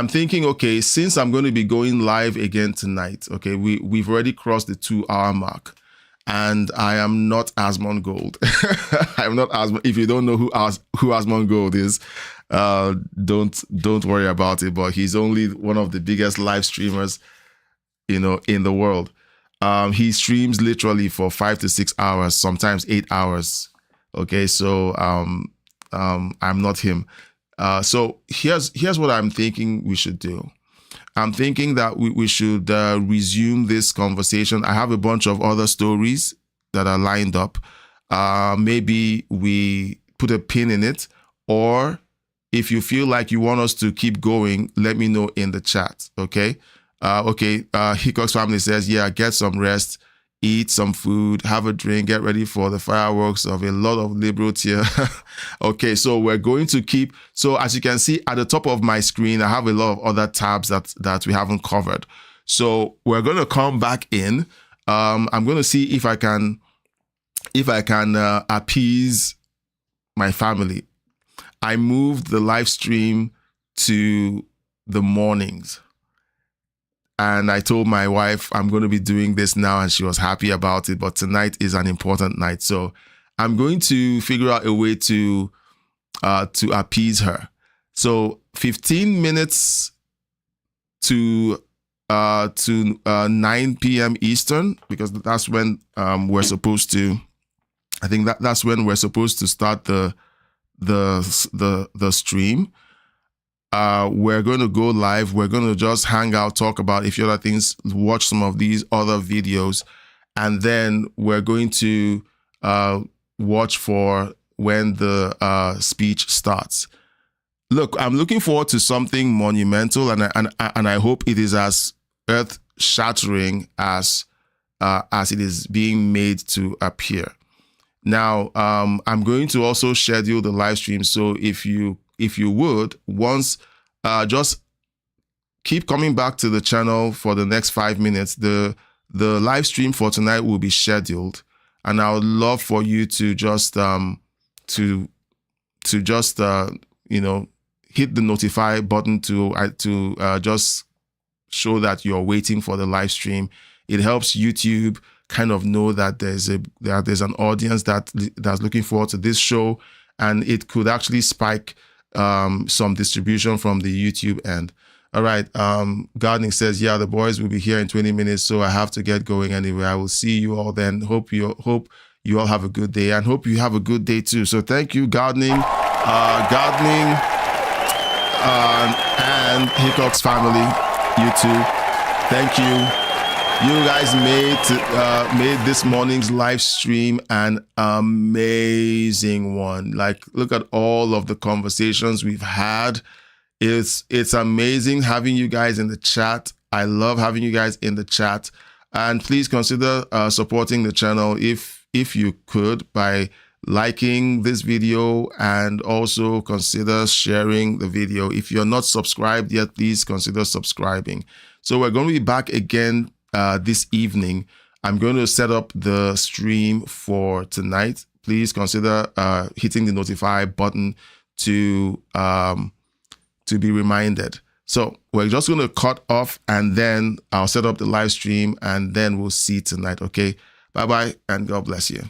thinking, okay, since I'm going to be going live again tonight, okay, we've already crossed the 2-hour mark, and I am not Asmon Gold. I'm not Asmon. If you don't know who Asmon Gold is, don't worry about it. But he's only one of the biggest live streamers, in the world. He streams literally for 5 to 6 hours, sometimes 8 hours. Okay, so I'm not him. So here's what I'm thinking we should do. I'm thinking that we should resume this conversation. I have a bunch of other stories that are lined up. Maybe we put a pin in it, or if you feel like you want us to keep going, let me know in the chat. Okay. Hickok's family says, yeah, get some rest. eat some food, have a drink, get ready for the fireworks of a lot of liberals here. Okay, so we're going to keep, so as you can see at the top of my screen, I have a lot of other tabs that we haven't covered. So we're going to come back in. I'm going to see if I can appease my family. I moved the live stream to the mornings. And I told my wife, I'm going to be doing this now, and she was happy about it. But tonight is an important night. So I'm going to figure out a way to appease her. So 15 minutes to 9 p.m. Eastern, because that's when we're supposed to, I think that's when we're supposed to start the stream. We're going to go live. We're going to just hang out, talk about a few other things, watch some of these other videos, and then we're going to watch for when the speech starts. Look, I'm looking forward to something monumental, and I hope it is as earth-shattering as it is being made to appear. Now, I'm going to also schedule the live stream, so if you would, once, just keep coming back to the channel for the next 5 minutes. The live stream for tonight will be scheduled, and I would love for you to just hit the notify button to just show that you're waiting for the live stream. It helps YouTube kind of know that there's an audience that's looking forward to this show, and it could actually spike some distribution from the YouTube end. All right. Gardening says, yeah, the boys will be here in 20 minutes, so I have to get going anyway. I will see you all then. Hope you all have a good day, and hope you have a good day too. So thank you, Gardening, and Hickox family, you too. Thank you. You guys made this morning's live stream an amazing one. Like, look at all of the conversations we've had. It's amazing having you guys in the chat. I love having you guys in the chat. And please consider supporting the channel if you could by liking this video, and also consider sharing the video. If you're not subscribed yet, please consider subscribing. So we're going to be back again this evening. I'm going to set up the stream for tonight. Please consider hitting the notify button to be reminded. So we're just going to cut off, and then I'll set up the live stream, and then we'll see tonight. Okay, bye-bye, and God bless you.